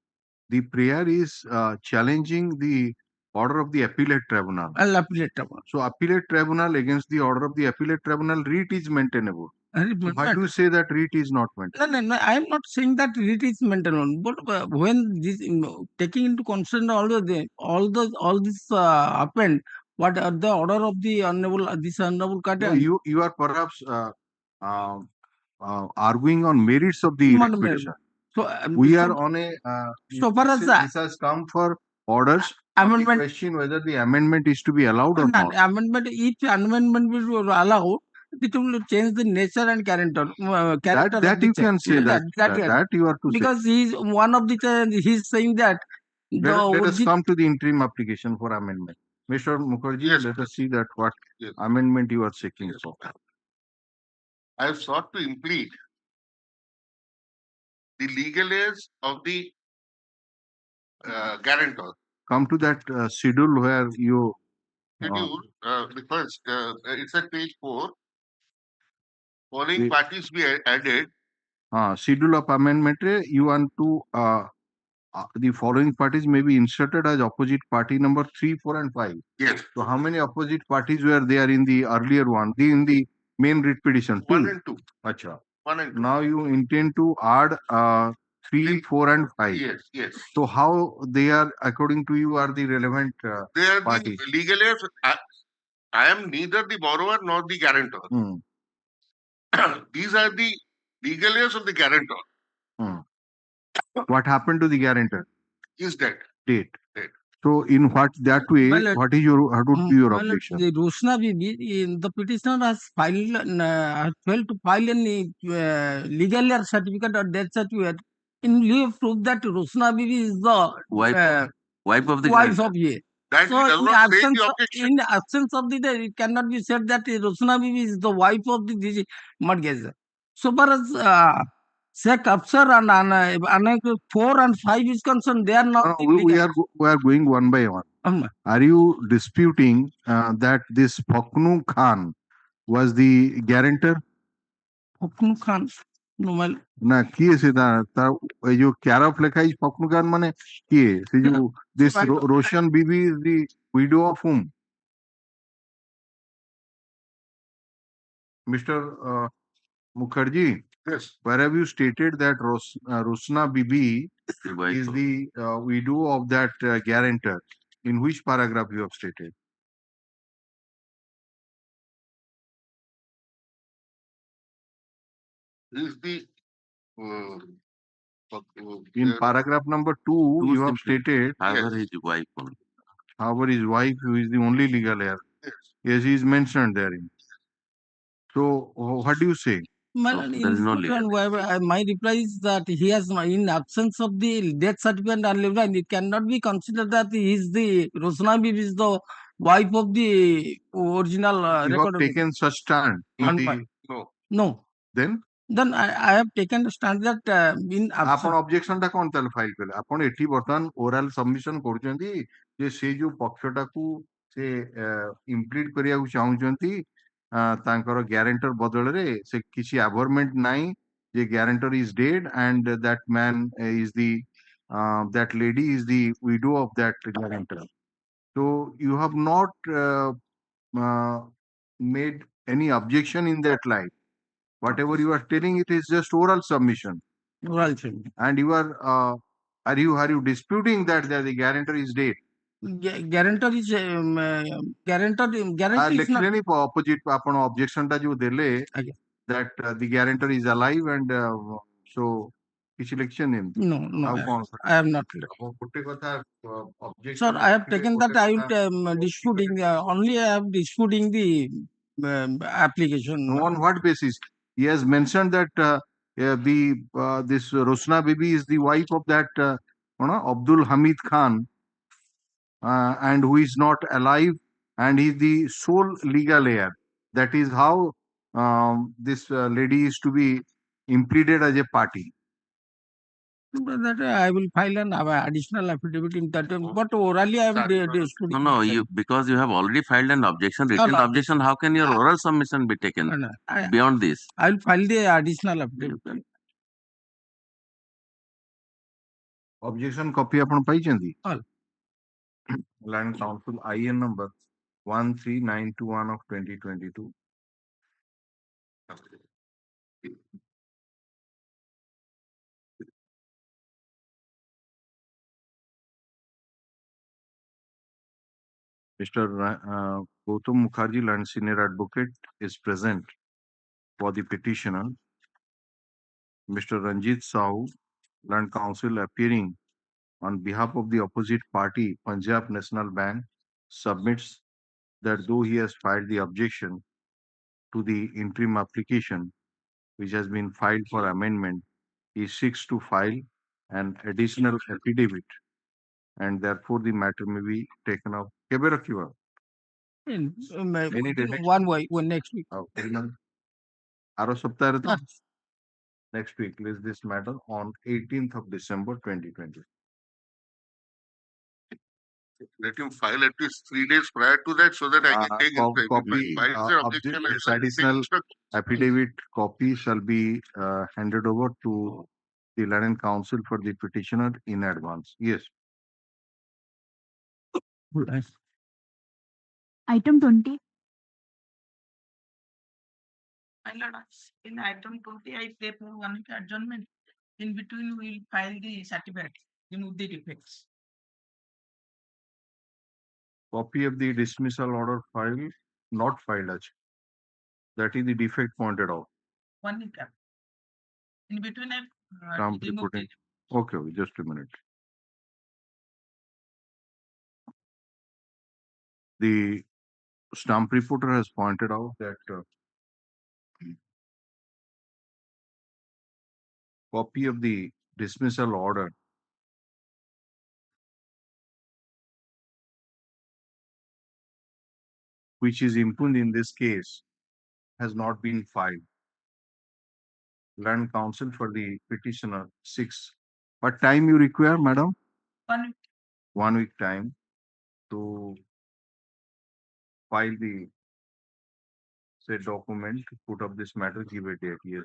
the prayer is challenging the order of the appellate tribunal. Appellate tribunal. So appellate tribunal against the order of the appellate tribunal, writ is maintainable. Why do you say that writ is not maintainable? No, I am not saying that writ is maintainable. But when this taking into consideration all this happened, what are the order of the honorable court? No, you are perhaps arguing on merits of the writ petition. So we are on a so far as this has come for orders. Amendment question whether the amendment is to be allowed or not. Amendment, if amendment will allow, it will change the nature and character. That you can say that you are to because he is one of the he's saying that. Let us come to the interim application for amendment. Mr. Mukherjee, let us see that what amendment you are seeking for. I have sought to implead the legal age of the guarantor. Come to that schedule where you. Schedule, the first, it's at page 4. Following parties be added. Schedule of amendment, you want to the following parties may be inserted as opposite party number 3, 4, and 5. Yes. So how many opposite parties were there in the earlier one? In the main writ petition? 1 and 2. Acha. 1 and 2. Now you intend to add 3, 4, and 5. Yes. So how they are, according to you, are the relevant they are parties? The legal heirs. I am neither the borrower nor the guarantor. These are the legal heirs of the guarantor. What happened to the guarantor? He is dead. Dead. So in what that way, what is your objection? The Rosna Bibi, the petitioner has failed to file any legal heir certificate or death certificate in lieu of proof that Rosna Bibi is the wife of the wife of ye. That So in the absence of the it cannot be said that Rosna Bibi is the wife of the mortgage. So far as Sheikh Afsar and 4 and 5 is concerned, they are not. We are going one by one. Are you disputing that this Phoknu Khan was the guarantor? Phoknu Khan, no, na kiye se ta ei jo Kyaraf lekha is Phoknu Khan mane kiye se jo this Roshan Bibi is the widow of whom? Mr. Mukherjee, yes. Where have you stated that Rosna Bibi is the widow of that guarantor? In which paragraph you have stated? This is the in paragraph number 2, you have stated however his wife only. However, his wife, who is the only legal heir. Yes, he is mentioned therein. So, what do you say? My reply is that he has, in absence of the death certificate and living, it cannot be considered that he is the Rosna Bibi is the wife of the original you record. Have taken such stand? No. No. Then? Then I have taken the stand that in आपण objection टा कोन ताल file कले आपण एठी बर्तन oral submission करूचंती जे से जो पक्षटाकू से इम्प्लीड करिया को चाहुचंती तांकर ग्यारेंटर बदल रे से किसी अबॉर्मेंट नाही जे guarantor is dead and that man is the that lady is the widow of that guarantor. So you have not made any objection in that line. Whatever you are telling, it is just oral submission. oral thing. And you are you disputing that the guarantor is dead? Guarantor is guarantee is not. लिखले नहीं opposite अपन objection टा जो देले that the guarantor is alive and so किसी election नहीं. No, I have not. कुट्टे कथा objection. Sir, I have taken that I will disputing only I am disputing the application. On what basis? He has mentioned that this Rosna Bibi is the wife of that Abdul Hamid Khan and who is not alive and he is the sole legal heir. That is how this lady is to be impleaded as a party. That I will file an additional affidavit in that. But orally I am disputing. No, you because you have already filed an objection, written objection. How can your oral submission be taken beyond this? I will file the additional affidavit. Objection copy upon paichanti. Land Council IN number 13921 of 2022. Mr. Gautam Mukherjee, Land Senior Advocate, is present for the petitioner. Mr. Ranjit Sahu, Land Council, appearing on behalf of the opposite party, Punjab National Bank, submits that though he has filed the objection to the interim application, which has been filed for amendment, he seeks to file an additional affidavit, and therefore the matter may be taken up. One next week. Next week, list this matter on 18th of December 2020. Let him file at least 3 days prior to that so that I can take copy additional affidavit copy shall be handed over to the Land Council for the petitioner in advance. Yes. Item 20. My lord, in item 20, I pray for 1 week adjournment. In between, we will file the certificate, remove the defects. Copy of the dismissal order file, not filed as. That is the defect pointed out. 1 week. In between, I remove the. Okay, just a minute. The stamp reporter has pointed out that copy of the dismissal order which is impugned in this case has not been filed. Land Council for the petitioner 6. What time you require, madam? 1 week. 1 week time to file the said document, put up this matter, give a date. Yes.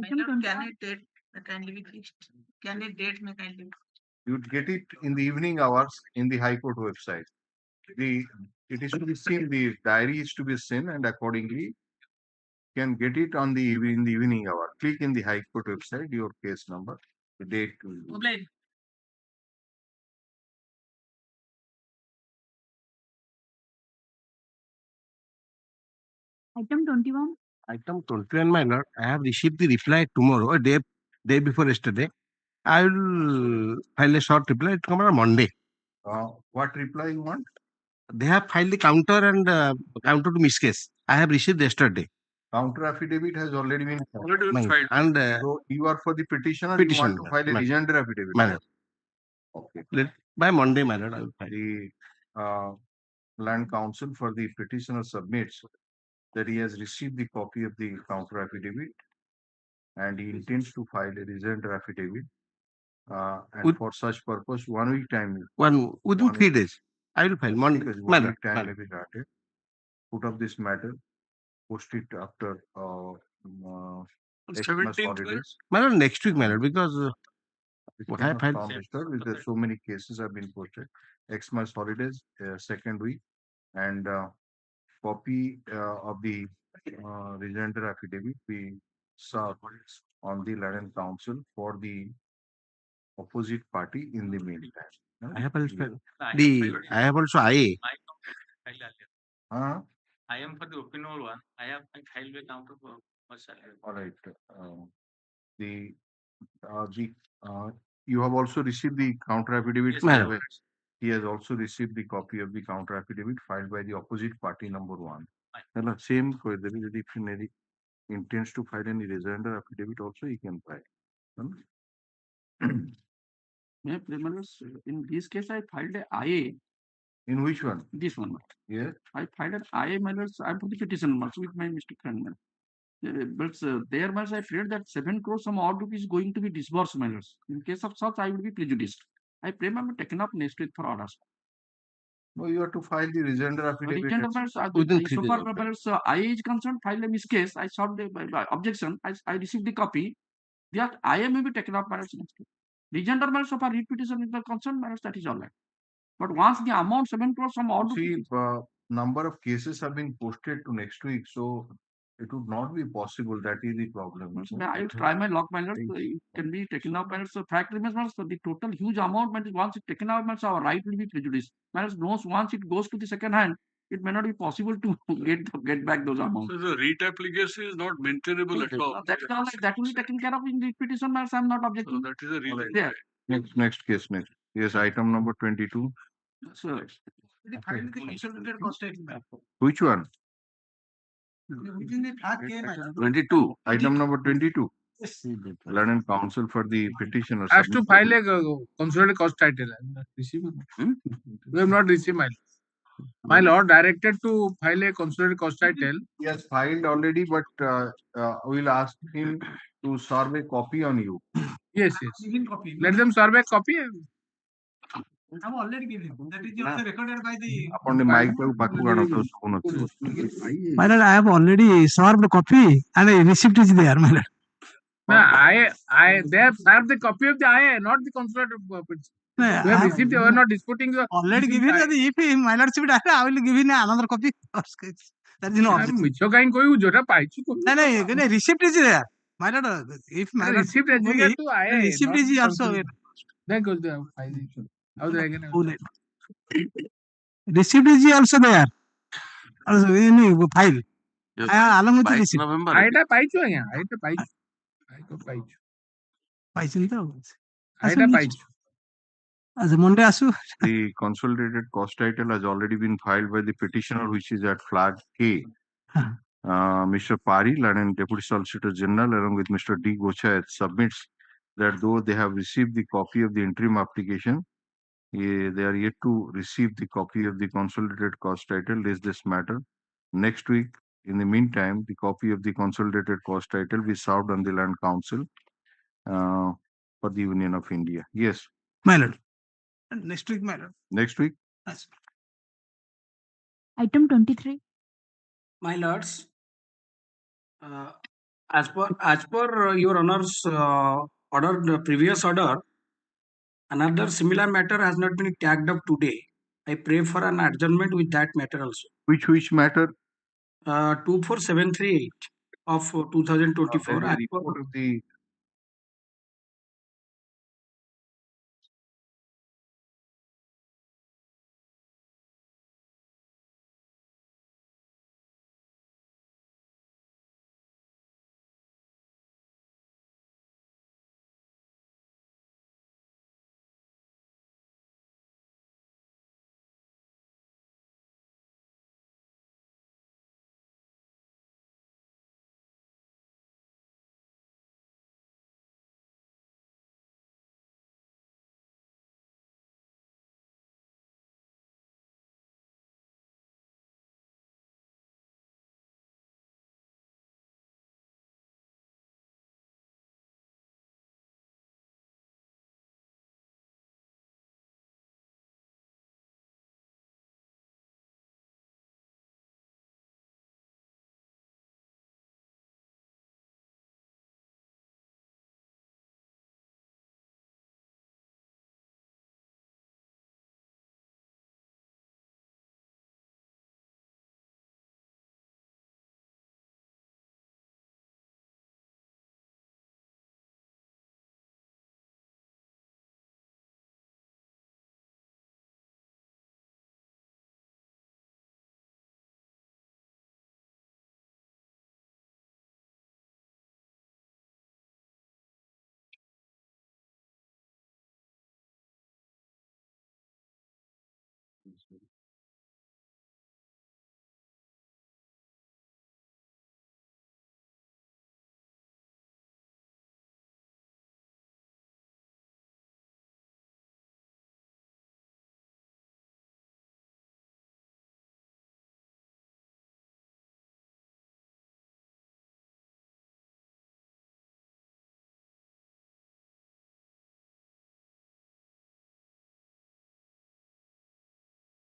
Can it date kindly be fixed? Can it date may kindly? You'd get it in the evening hours in the High Court website. It is to be seen, the diary is to be seen, and accordingly can get it on the in the evening hour. Click in the High Court website, your case number, the date. Item 21. Item 21, my lord. I have received the reply tomorrow, a day before yesterday. I will file a short reply. It come on Monday. What reply you want? They have filed the counter and counter to miss case. I have received yesterday. Counter affidavit has already been filed. And so you are for the petitioner. You want to file a rejoinder affidavit. My lord. Okay. By Monday, my lord, I will file. The Land Council for the petitioner submits that he has received the copy of the counter affidavit and he intends to file a rejoinder affidavit. And for such purpose, 1 week time. Within 3 days. I will file Monday. Because 1 week time may be granted. Put up this matter, post it after Xmas holidays. Next week, because What I found, because so many cases have been posted. Xmas holidays, second week, and copy of the rejoinder affidavit be served on the Land Council for the opposite party in the meantime. I have also I have also IA. I am for the opinion one. I have filed a counter for All right. You have also received the counter affidavit. Yes, madam. He has also received the copy of the counter affidavit filed by the opposite party number 1. Same if he intends to file any rejoinder affidavit also, he can file. In this case, I filed a IA. In which one? This one. Yes. I filed an IA, I'm for the petition with my Mr. friend. But there was I feared that 7 crores some odd rupees is going to be disbursed. In case of such, I will be prejudiced. I pray I'm taken up next week for orders. No, you have to file the rejoinder affidavit. Within 3 days. IA is concerned, file a miscase. I sought the objection. I received the copy. That IA may be taken up by next week. Rejoinder matters of our repetition is the concern matters, that is all right. But once the amount 7 crores some odd See, number of cases have been posted to next week, so it would not be possible. That is the problem. I will try my luck, it can be taken up. So fact remains, so the total huge amount, once it's taken out, our right will be prejudiced. Once it goes to the second hand, it may not be possible to get back those amounts. So the REIT application is not maintainable at all. That will be taken care of in the petition matters. I'm not objecting. So that is a reason. Yeah. Next case. Yes, item number 22. So, Which one? 22. Item number 22. Land Council for the petitioner. Has to file a consolidated cost title. We have not received my lord directed to file a consolidated cost title. He has filed already, but we'll ask him to serve a copy on you. Yes. Let them serve a copy. I have already given him. That is also recorded by the. Upon the mic, My lord, I have already served a copy and a receipt is there, my lord. They have served the copy of the IA, not the consolidated copy. We have received. We are not disputing the. Already given. If my lordship, I will give him another copy. That is no objection. No, receipt is there. My lord, if my lord receipt is there to IA. Receipt is also. Then goes the Receipt is also there. Also, in file. Along with the receipt. Aita paichu aaya. Aita paichu. Paichu to. Aita paichu. As a Monday asu. The consolidated cost title has already been filed by the petitioner, which is at flag K. Mr. Pari, Land Deputy Solicitor General, along with Mr. D. Gochayat, submits that though they have received the copy of the interim application, they are yet to receive the copy of the consolidated cost title. Is this matter? Next week, in the meantime, the copy of the consolidated cost title be served on the Land Council for the Union of India. Yes. My lord. Next week, my lord. Next week? Yes. Item 23. My lords, as per your honor's order, the previous order, another similar matter has not been tagged up today. I pray for an adjournment with that matter also. Which matter? 24738 of 2024. The report of the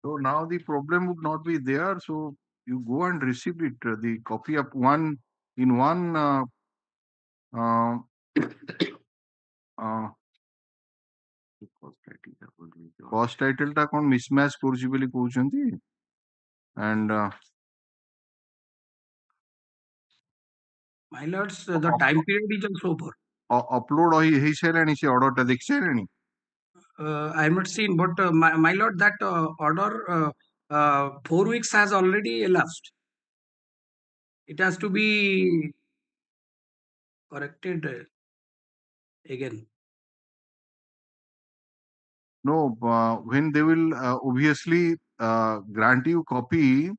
So now the problem would not be there. So you go and receive it, the copy of one in one uh, cost title टा कौन mismatch କରୁଛି ବୋଲି କହୁଛନ୍ତି and My lords, the time period is also over. upload ହେଇ ସାରିଲାଣି ସେ order ଟା ଦେଖି ସାରିଲାଣି? I have not seen, but my lord, that order 4 weeks has already elapsed. It has to be corrected again. No, when they will obviously grant you copy,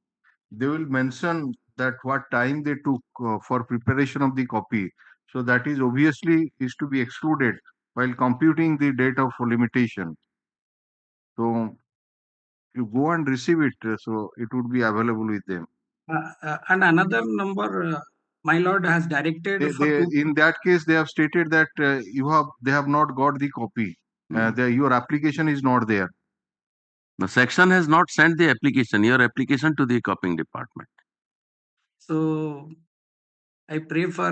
they will mention that what time they took for preparation of the copy. So that is obviously is to be excluded while computing the date of limitation. So you go and receive it, so it would be available with them. And another number, my lord has directed In that case, they have stated that they have not got the copy. Your application is not there. The section has not sent the application, your application to the copying department. So I pray for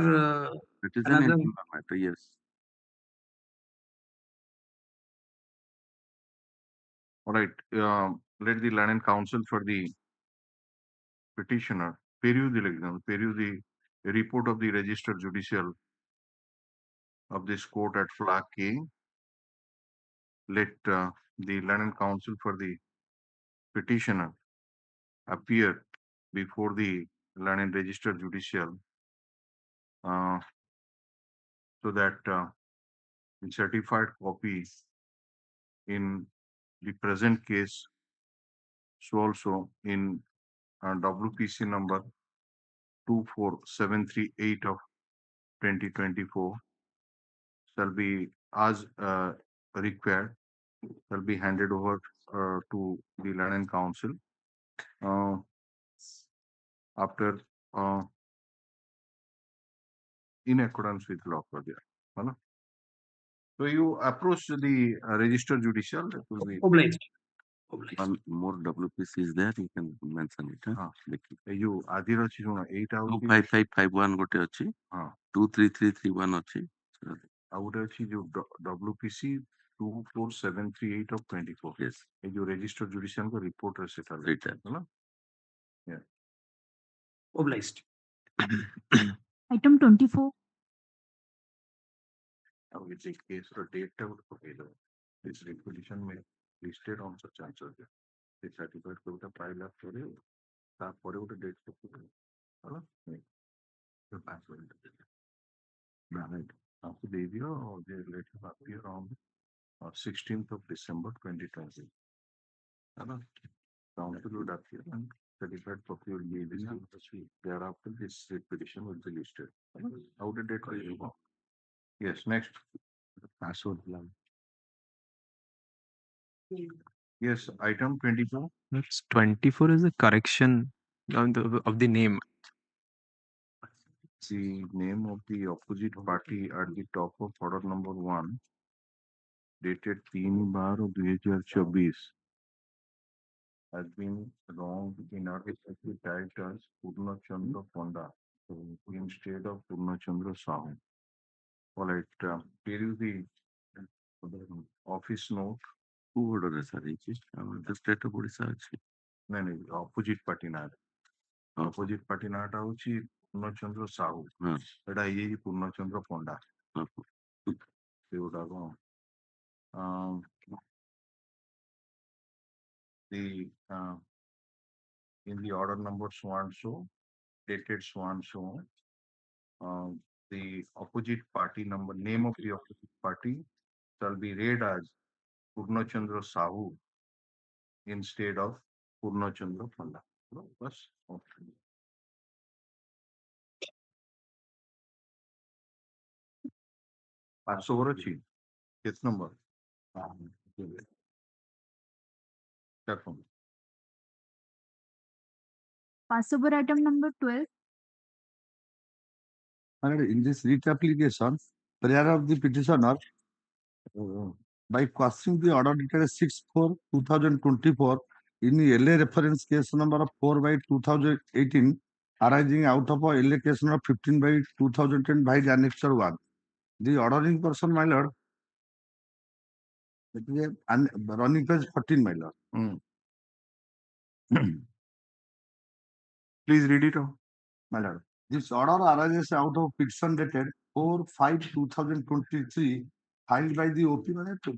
it is another. an internal matter, yes. All right. Let the Land and Council for the petitioner peruse the report of the registered judicial of this court at Flag K. Let the Land and Council for the petitioner appear before the Land and Registered Judicial so that the certified copy in the present case, so also in WPC number 24738 of 2024 shall be as required, shall be handed over to the Land and Council after in accordance with law. So you approach the registered judicial. That will be obliged. One more WPC is there, you can mention it. You ଆଜିର ଅଛି ଶୁଣ ଏଇଟା ହଉଛି 25551 ଗୋଟେ ଅଛି, 23331 ଅଛି, ଆଉ ଗୋଟେ ଅଛି ଯୋଉ WPC 24738 of 24. yes, ଏଇ ଯୋଉ registered judicial ଙ୍କ report ରେ ସେଟା ସେଇଟା ହେଲା. Yeah. Obliged. Item 24. ଆଉ କିଛି case ର date ଟା ଗୋଟେ ପକେଇଦବ. This requisition may listed on such and such. ସେ certified କୋଉଟା ପାଇଲା ପରେ ତାପରେ ଗୋଟେ date ପକେଇଦବ. ହେଲା. Right. आपको दे दिया और they let him appear on 16th of December 2020. है ना? Council would appear and certified copy will be listed. Thereafter, this petition will be listed. How did it will go? Yes, next. Password plan. Yes, item 24. That's 24 is the correction of the name. The name of the opposite party at the top of order number 1, dated 3/12/2024, has been wrong in artificially typed as Purna Chandra Ponda instead of Purna Chandra Sahu. All right, here is the office note. Who order is the state of Odisha ଅଛି. ନାଇଁ ନାଇଁ opposite party ନା opposite party ନାଟା ହଉଛି ପୂର୍ଣ୍ଣଚନ୍ଦ୍ର ସାହୁ, ଏଟା ହେଇଯାଇଛି ପୂର୍ଣ୍ଣଚନ୍ଦ୍ର ପଣ୍ଡା ସେଗୁଡାକ the in the order number so and so, dated so and so, the opposite party number, name of the opposite party shall be read as Purnachandra Sahu instead of Purnachandra Panda. Bas, okay. पाँच over अच्छी किस number? क्या कौन? Pass over item number 12. In this writ application, prayer of the petitioner by quashing the order dated 6/4/2024 in the LA reference case number 4/2018 arising out of a LA case number 15/2010 by the annexure 1. The ordering person, my lord, it is running page 14, my lord. Please read it out. My lord, this order arises out of petition dated 4/5/2023 filed by the OP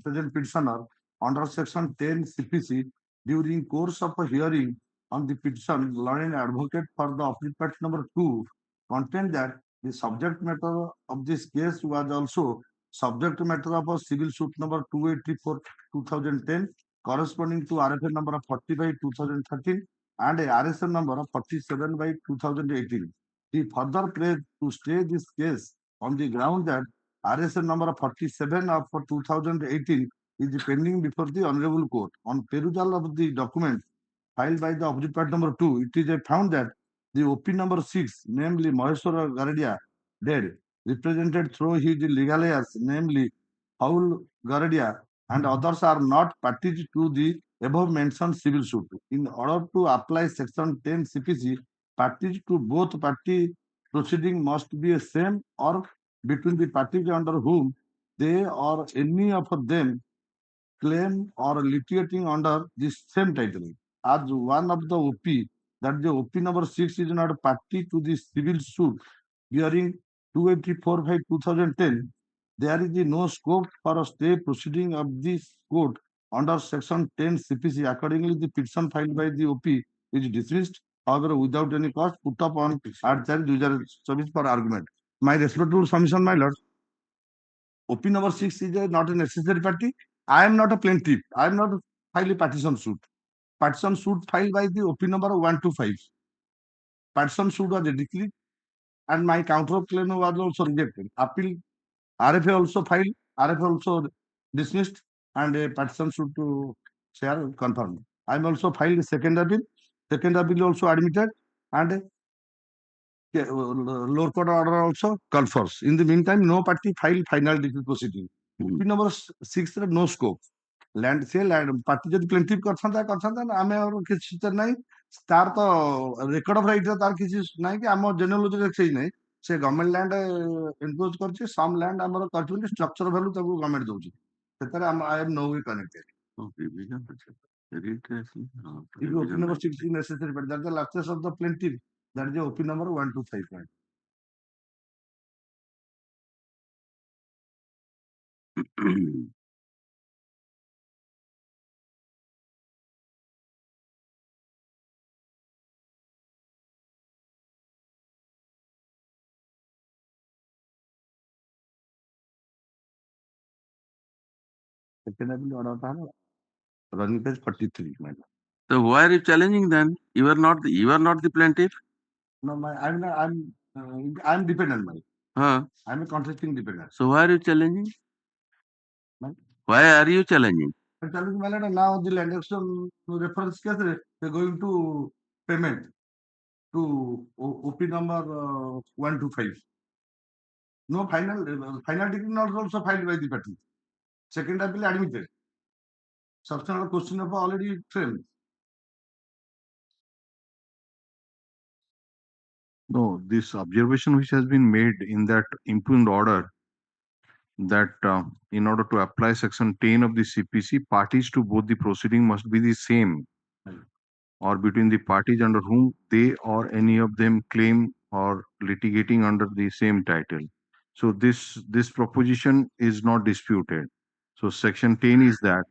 present petitioner under section 10 CPC during course of a hearing on the petition. Learned advocate for the opposite party number 2 contend that the subject matter of this case was also subject matter of a civil suit number 284/2010 corresponding to RFA number 40/2013 and a RSN number 47/2018. He further pledged to stay this case on the ground that RSN number 47 of 2018 is pending before the Honorable Court. On perusal of the document filed by the opposite party number 2, it is found that the OP number 6, namely Maheshwara Garadia, dead, represented through his legal heirs, namely Paul Garadia, and others are not parties to the above mentioned civil suit. In order to apply section 10 CPC, parties to both party proceeding must be the same or between the parties under whom they or any of them claim or litigating under the same title. As one of the OP, that the OP number 6 is not a party to the civil suit bearing 284/2010, there is no scope for a stay proceeding of this court under section 10 CPC. Accordingly, the petition filed by the OP is dismissed, however, without any cost put up on at 4/2024 for argument. My respectful submission, my lord, OP number 6 is not a necessary party. I am not a plaintiff. I am not filed a partition suit. Partition suit filed by the OP number 125. Partition suit was declared and my counterclaim was also rejected. Appeal, RFA also filed, RFA also dismissed, and a petition suit to share confirmed. I am also filed a second appeal. Second appeal also admitted, and lower court order also confers. In the meantime, no party filed final decree proceeding. OP number 6 ରେ no scope. Land से land party ଯଦି plaintiff କରିଥାନ୍ତା ନା ଆମେ ଆଉ କିଛି ତ ନାହିଁ, ତାର ତ record of right ତାର କିଛି ନାହିଁ କି ଆମ genealogy ରେ କିଛି ନାହିଁ, ସେ ଗଭର୍ଣ୍ଣମେଣ୍ଟ ଲ୍ୟାଣ୍ଡ ଏନକ୍ଲୋଜ କରିଛି, ସମ୍ ଲ୍ୟାଣ୍ଡ ଆମର କରିଛି, ଷ୍ଟ୍ରକ୍ଚର ଭ୍ୟାଲୁ ତାକୁ ଗଭର୍ଣ୍ଣମେଣ୍ଟ ଦଉଛି, ସେଥିରେ I M no way connected. If OP number 6 is necessary, but that's the largest of the plaintiff. That is the OP number 125. Second appeal order था running page 43. So why are you challenging then? You are not the plaintiff. No, I'm dependent, Huh? I'm a contracting dependent. So why are you challenging? Why are you challenging? I'm challenging my land now. The land action reference case they're going to payment to OP number 125. No final decree not also filed by the party. Second appeal admitted. Substantial question of already framed. No, this observation which has been made in that impugned order that in order to apply section 10 of the CPC, parties to both the proceeding must be the same or between the parties under whom they or any of them claim or litigating under the same title. So this proposition is not disputed. So section 10 is that.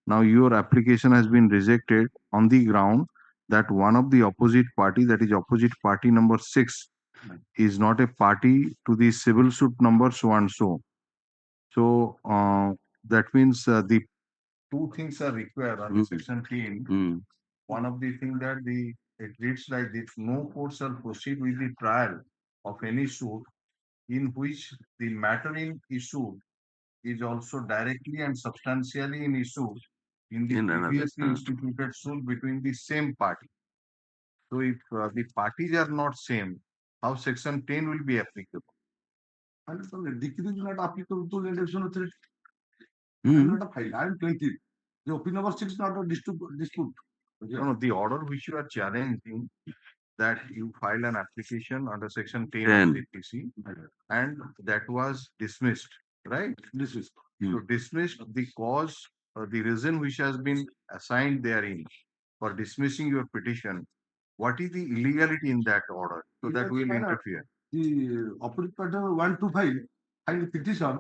Now your application has been rejected on the ground that one of the opposite party, that is opposite party number 6, is not a party to the civil suit number so and so. So that means the two things are required under section 10. One of the things that it reads like this: no court shall proceed with the trial of any suit in which the matter in issue is also directly and substantially in issue in the previously instituted suit between the same party. So if the parties are not same, how section 10 will be applicable? And so the decree is not applicable to the election authority. I'm not a file. I'm 20. The opinion number 6 is not a dispute. No, the order which you are challenging, that you filed an application under section 10 of the CPC and that was dismissed, right? Dismissed. So dismissed the cause or the reason which has been assigned therein for dismissing your petition. What is the illegality in that order? So that will interfere. The opposite party want to file petition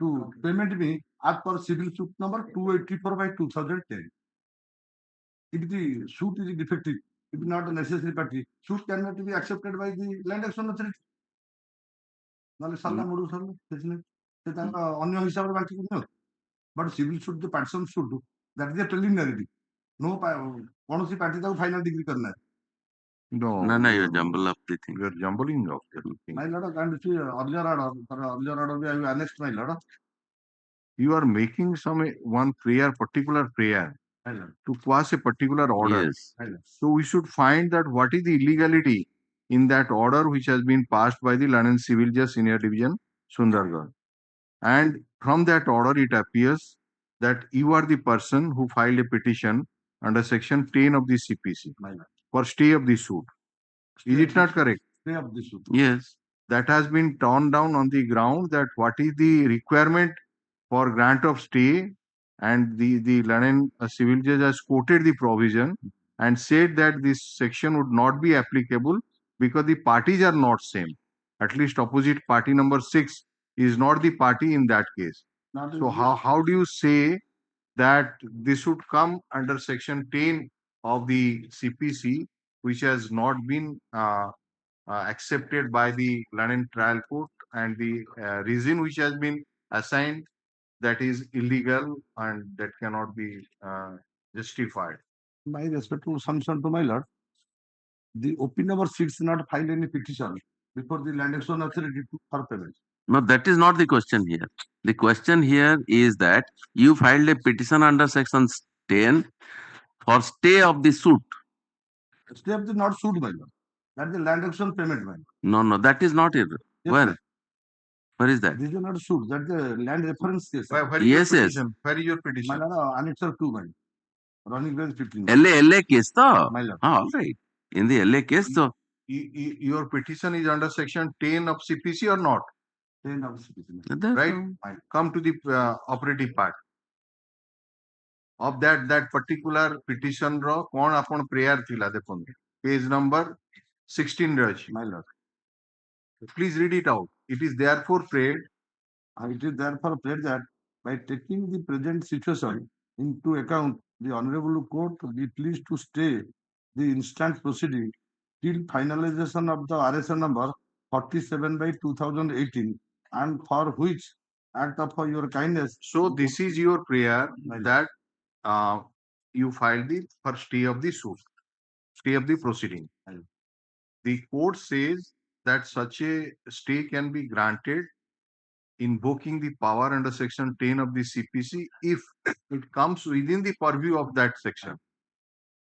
to payment me as per civil suit number 284 by 2010. If the suit is defective, if not a necessary party, suit cannot be accepted by the land action authority. ନହେଲେ ସରିଲା ମୁଡୁ ସରିଲା କିଛି ନାହିଁ ସେ ତାଙ୍କର ଅନ୍ୟ ହିସାବରେ ବାଣ୍ଟିକି ନିଅ but civil suit the partition suit that is a preliminary no କୌଣସି ପାର୍ଟି ତାକୁ ଫାଇନାଲ ଡିଗ୍ରୀ କରିନାହାନ୍ତି No, you're jumble up the thing. You're jumbling up the thing. My lord, and see earlier order we have annexed, my lord. You are making one prayer, particular prayer to quash a particular order. Yes. So we should find that what is the illegality in that order which has been passed by the London Civil Judge Senior Division, Sundargarh. And from that order, it appears that you are the person who filed a petition under section 10 of the CPC for stay of the suit. Is it not correct? Stay of the suit. Yes. That has been torn down on the ground that what is the requirement for grant of stay, and the London Civil Judge has quoted the provision and said that this section would not be applicable because the parties are not same. At least opposite party number 6 is not the party in that case. So how do you say that this should come under section 10 of the CPC, which has not been accepted by the London Trial Court, and the reason which has been assigned that is illegal and that cannot be justified? My respectful submission to my lord, the OP number 6 not filed any petition before the land action authority for payment. No, that is not the question here. The question here is that you filed a petition under section 10 for stay of the suit. Stay of the not suit, my lord. That is the land action payment, my lord. No, that is not it. Yes, Where? sir. Where is that? This is not suit. That is the land reference case. Where Yes, your yes. petition? Where is your petition? My lord, annexure 2, my lord. Running range 15. LA case, though. My lord. All right. In the LA case, though. Your petition is under section 10 of CPC or not? 10 of CPC. Right? Come to the operative part. Of that particular petition, kon apon prayer thila dekhon. Page number 16, Raj. My lord. Please read it out. It is therefore prayed. It is therefore prayed that by taking the present situation into account, the Honorable Court be pleased to stay the instant proceeding till finalization of the RSA number 47 by 2018, and for which act of your kindness. So this is your prayer that you filed the first stay of the suit, stay of the proceeding. The court says that such a stay can be granted invoking the power under section 10 of the CPC if it comes within the purview of that section.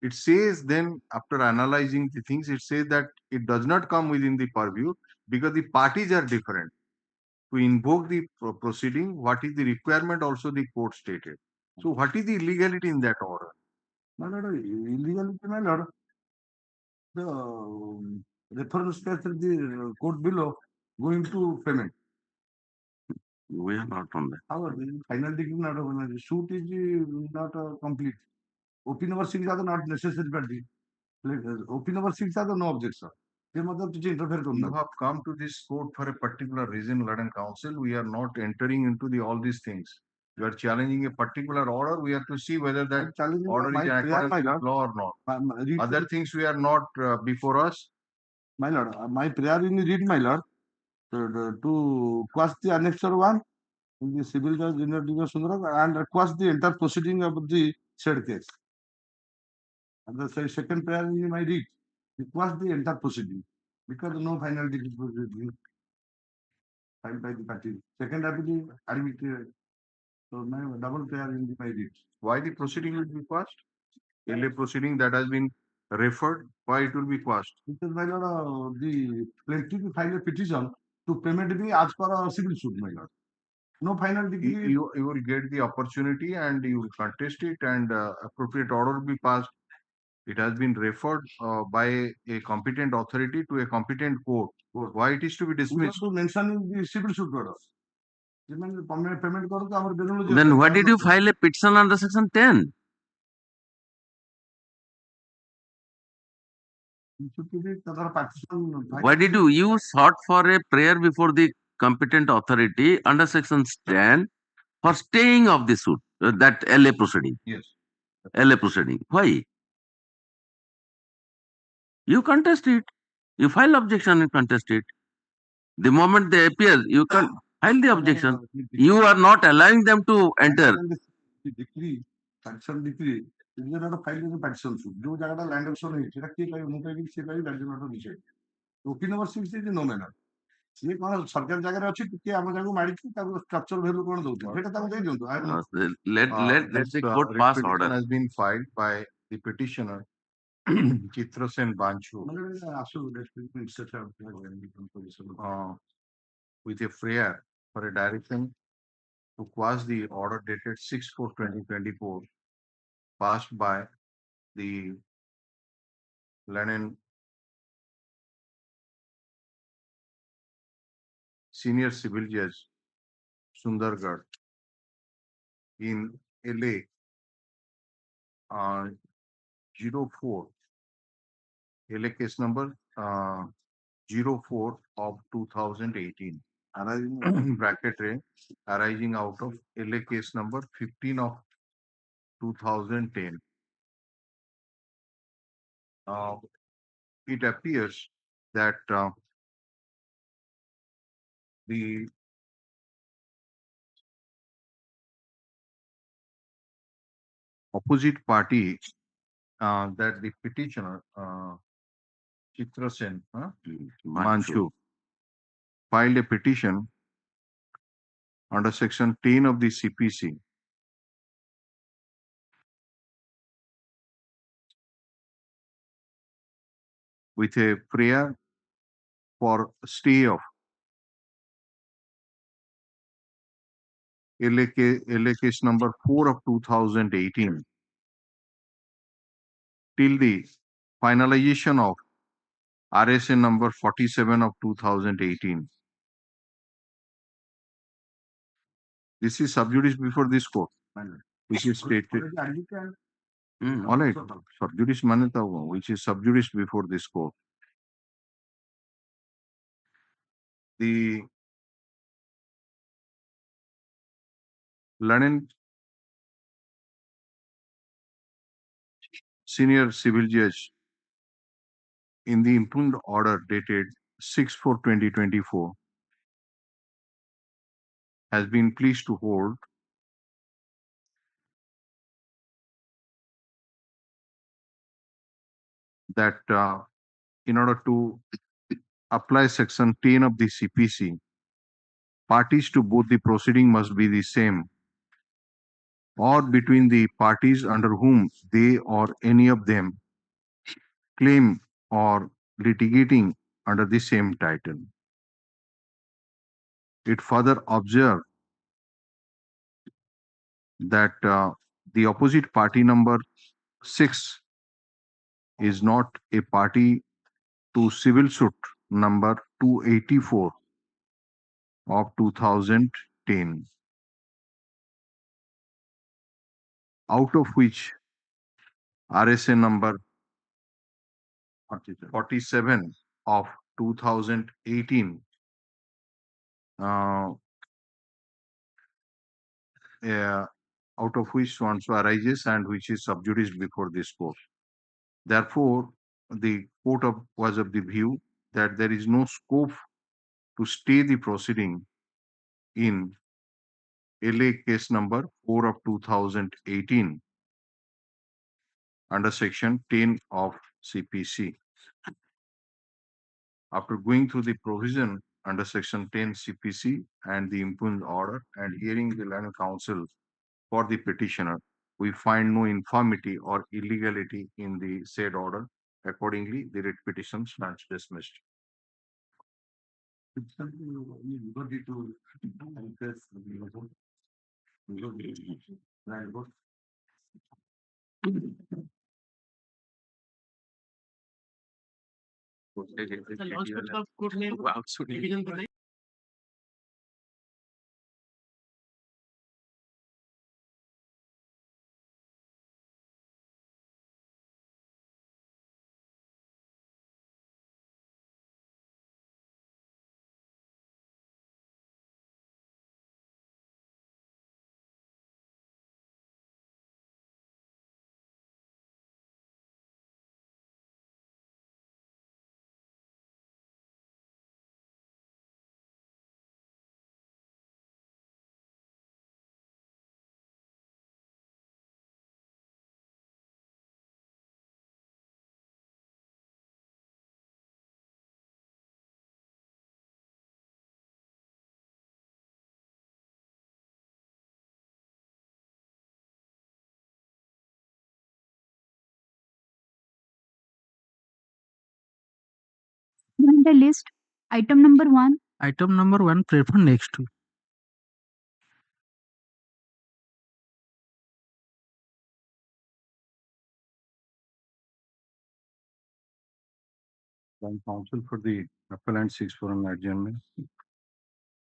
It says then, after analyzing the things, it says that it does not come within the purview because the parties are different. To invoke the proceeding, what is the requirement also the court stated. So what is the illegality in that order? My lord, illegality, my lord. The reference case of the court below going to payment. We are not on that. However, final degree not a suit is not complete. OP number 6 are not necessary party. OP number 6 are no objection. You have come to this court for a particular reason, London Council. We are not entering into all these things. You are challenging a particular order. We have to see whether that order is in accordance with law or not. Other things we are not before us. My lord, my prayer in read, my lord, to quash the annexure 1 in the civil judge Junior Division Sundaram and request the entire proceeding of the said case. And the second prayer in my read, request the entire proceeding because no final proceeding filed by the party. Second appeal admitted. So my double prayer in my read. Why the proceeding will be quashed? LA proceeding that has been referred, why it will be quashed? Because my lord, the plaintiff filed a petition to payment be as per a civil suit, my lord. No final degree. You will get the opportunity and you will contest it and appropriate order will be passed. It has been referred by a competent authority to a competent court. Why it is to be dismissed? To mention in the civil suit order. Payment करो तो हमारे बेरों में Then why did you file a petition under section 10? Why did you sought for a prayer before the competent authority under section 10 for staying of the suit, that LA proceeding? Yes. LA proceeding. Why? You contest it. You file objection and contest it. The moment they appear, you can file the objection. You are not allowing them to enter. Decree, petition decree. Is there not a file in the petition suit? जो जगह land action है, सेटा किए कहीं मुंबई की सेटा ही that is not a विषय. Rookie number 6 is no manner. ये कौन सरकार जगह अच्छी तो क्या हम जगह मारी थी तब structure value कौन दो सेटा तब दे दो. Let the court pass petition order. has been filed by the petitioner Chitrasen Banchu with a prayer for a direction to quash the order dated 6/4/2024 passed by the Lenin Senior Civil Judge Sundargarh in LA 04 LA case number 04 of 2018 bracket arising out of LA case number 15 of 2010. It appears that the opposite party, that the petitioner Chitrasen Manchu filed a petition under section 10 of the CPC with a prayer for stay of LA case number 4 of 2018 till the finalization of RSA number 47 of 2018. This is sub judice before this court, which is stated. All right, sub judice maneta, which is sub judice before this court. The London Senior Civil Judge in the impugned order dated 6/4/2024 has been pleased to hold that in order to apply section 10 of the CPC, parties to both the proceeding must be the same or between the parties under whom they or any of them claim or litigating under the same title. It further observed that the opposite party number 6 is not a party to civil suit number 284 of 2010, out of which RSA number 47 of 2018 out of which so arises and which is sub judice before this court. Therefore, the court was of the view that there is no scope to stay the proceeding in LA case number 4 of 2018 under section 10 of CPC. After going through the provision under section 10 CPC and the impugned order and hearing the land counsel for the petitioner, we find no infirmity or illegality in the said order. Accordingly, the writ petition stands dismissed. In the list, item number 1. Item number 1, prefer next to. Then counsel for the appellant seeks for an adjournment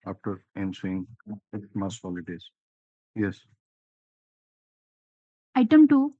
after ensuing mass holidays. Yes. Item 2.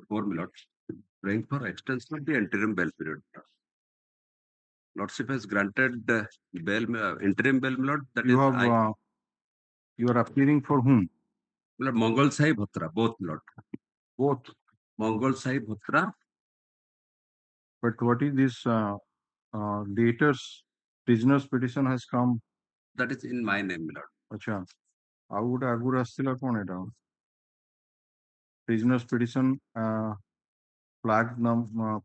Four minutes. Praying for extension of the interim bail period. Lordship has granted interim bail, Lord. That You is, have you are appearing for whom? Lord Mongol Sahib Bhatra, both, Lord. Both. Mongol Sahib Bhatra. But what is this debtor's prisoner's petition has come? That is in my name, Lord. Acha. ଆଉ ଗୋଟେ ଆଗରୁ ଆସିଥିଲା କଣ ଏଟା? Prisoner's petition flag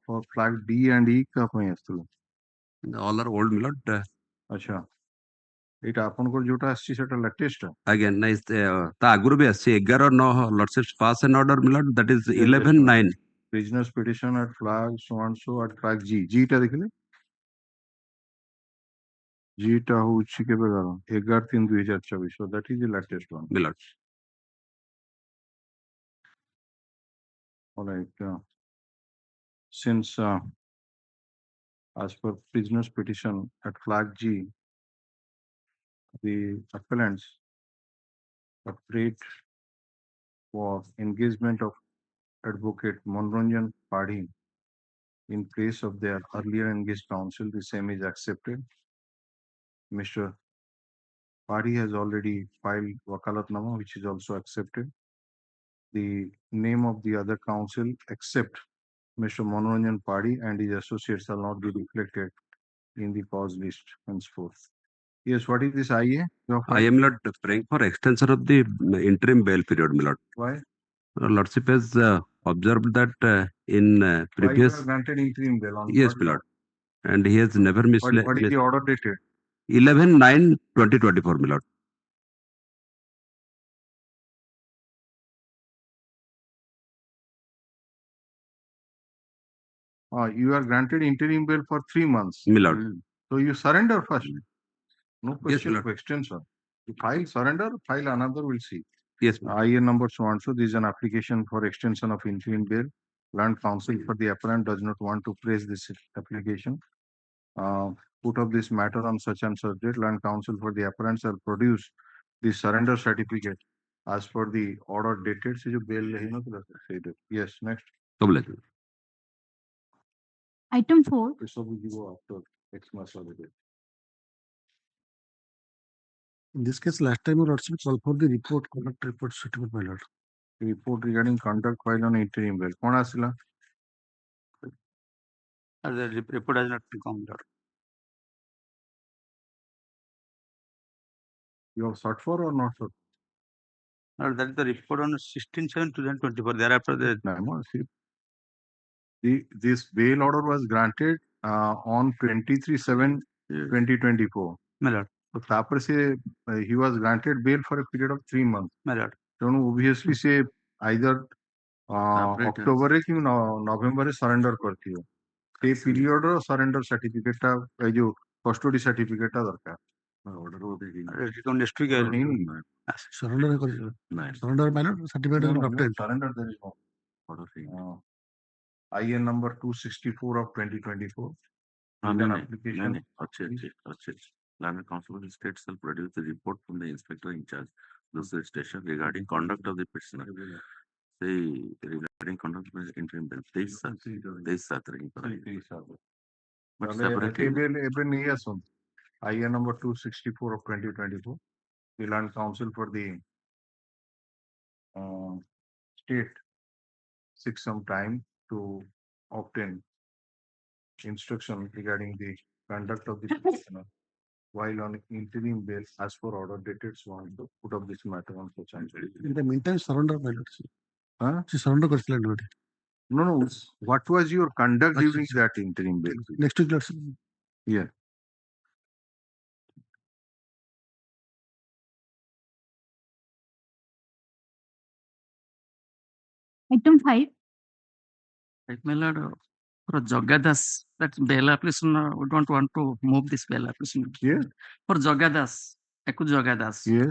for flag D and E का ପାଇଁ ଆସିଥିଲା? All are old, Lord. ଆଚ୍ଛା. ଏଇଟା ଆପଣଙ୍କର ଯୋଉଟା ଆସିଛି ସେଟା latest? Again, nice. ତା ଆଗରୁ ବି ଆସିଛି 11/9 Lordship's pass an order, Lord. That is 11/9. Prisoner's petition at flag so and so at flag G. G ଟା ଦେଖିଲେ? G ଟା ହଉଛି କେବେ ଗଲା? 11/3/2024. So that is the latest one. Lord. All right. Since as per prisoner's petition at flag G, the appellants have prayed for engagement of Advocate Manoranjan Padhi in place of their earlier engaged counsel. The same is accepted. Mr. Padhi has already filed Wakalatnama, which is also accepted. The name of the other counsel except Mr. Manoranjan Padhi and his associates shall not be reflected in the cause list henceforth. Yes, what is this IA? I am not praying for extension of the interim bail period, my Lord. Why? Lordship has observed that in Why you previous. have granted interim bail on Yes, what my lord. And he has never What is the order dated? 11/9/2024, my lord. You are granted interim bail for 3 months. My lord. So you surrender first. No Yes, question my of extension. You file surrender, file another, we'll see. Yes, IN number so and so. This is an application for extension of interim bail. Land counsel for the appellant does not want to praise this application. Put up this matter on such and such date. Land counsel for the appellant shall produce the surrender certificate as per the order dated. So you bail. Yes, next. Item 4. So we go after Xmas holiday. In this case, last time your lordship called for the report, conduct report suitable, my lord. Report regarding conduct file on interim bail. कौन आसिला? The report has not come, Lord. You have sought for or not sought? Lord, that is the report on 16/7/2024. Thereafter, This bail order was granted on 23/7/2024. My lord. So तापर से he was granted bail for a period of 3 months. My lord. So obviously से either October रे कि November रे surrender करती हो. ते period रो surrender certificate टा जो custody certificate टा दरकार. Next week Surrender, surrender, my lord. Certificate is not obtained. Surrender there is no. IN number 264 of 2024. Application. Land Council State shall produce the report from the inspector in charge, the station regarding conduct of the petitioner. Say regarding conduct of the interim bail. But separately. IN number 264 of 2024. The Land Council for the state seeks some time to obtain instruction regarding the conduct of the petitioner while on interim bail as per order dated. So on to put up this matter on such and such. In the meantime, surrender, my lord. Huh? She surrender करছিল No. What was your conduct during that interim bail? Next week, lordship. Yeah. Item 5. Right, my lord, for Jagadas, that bail application, we don't want to move this bail application. Yeah. For Jagadas, Aku Jagadas. Yeah.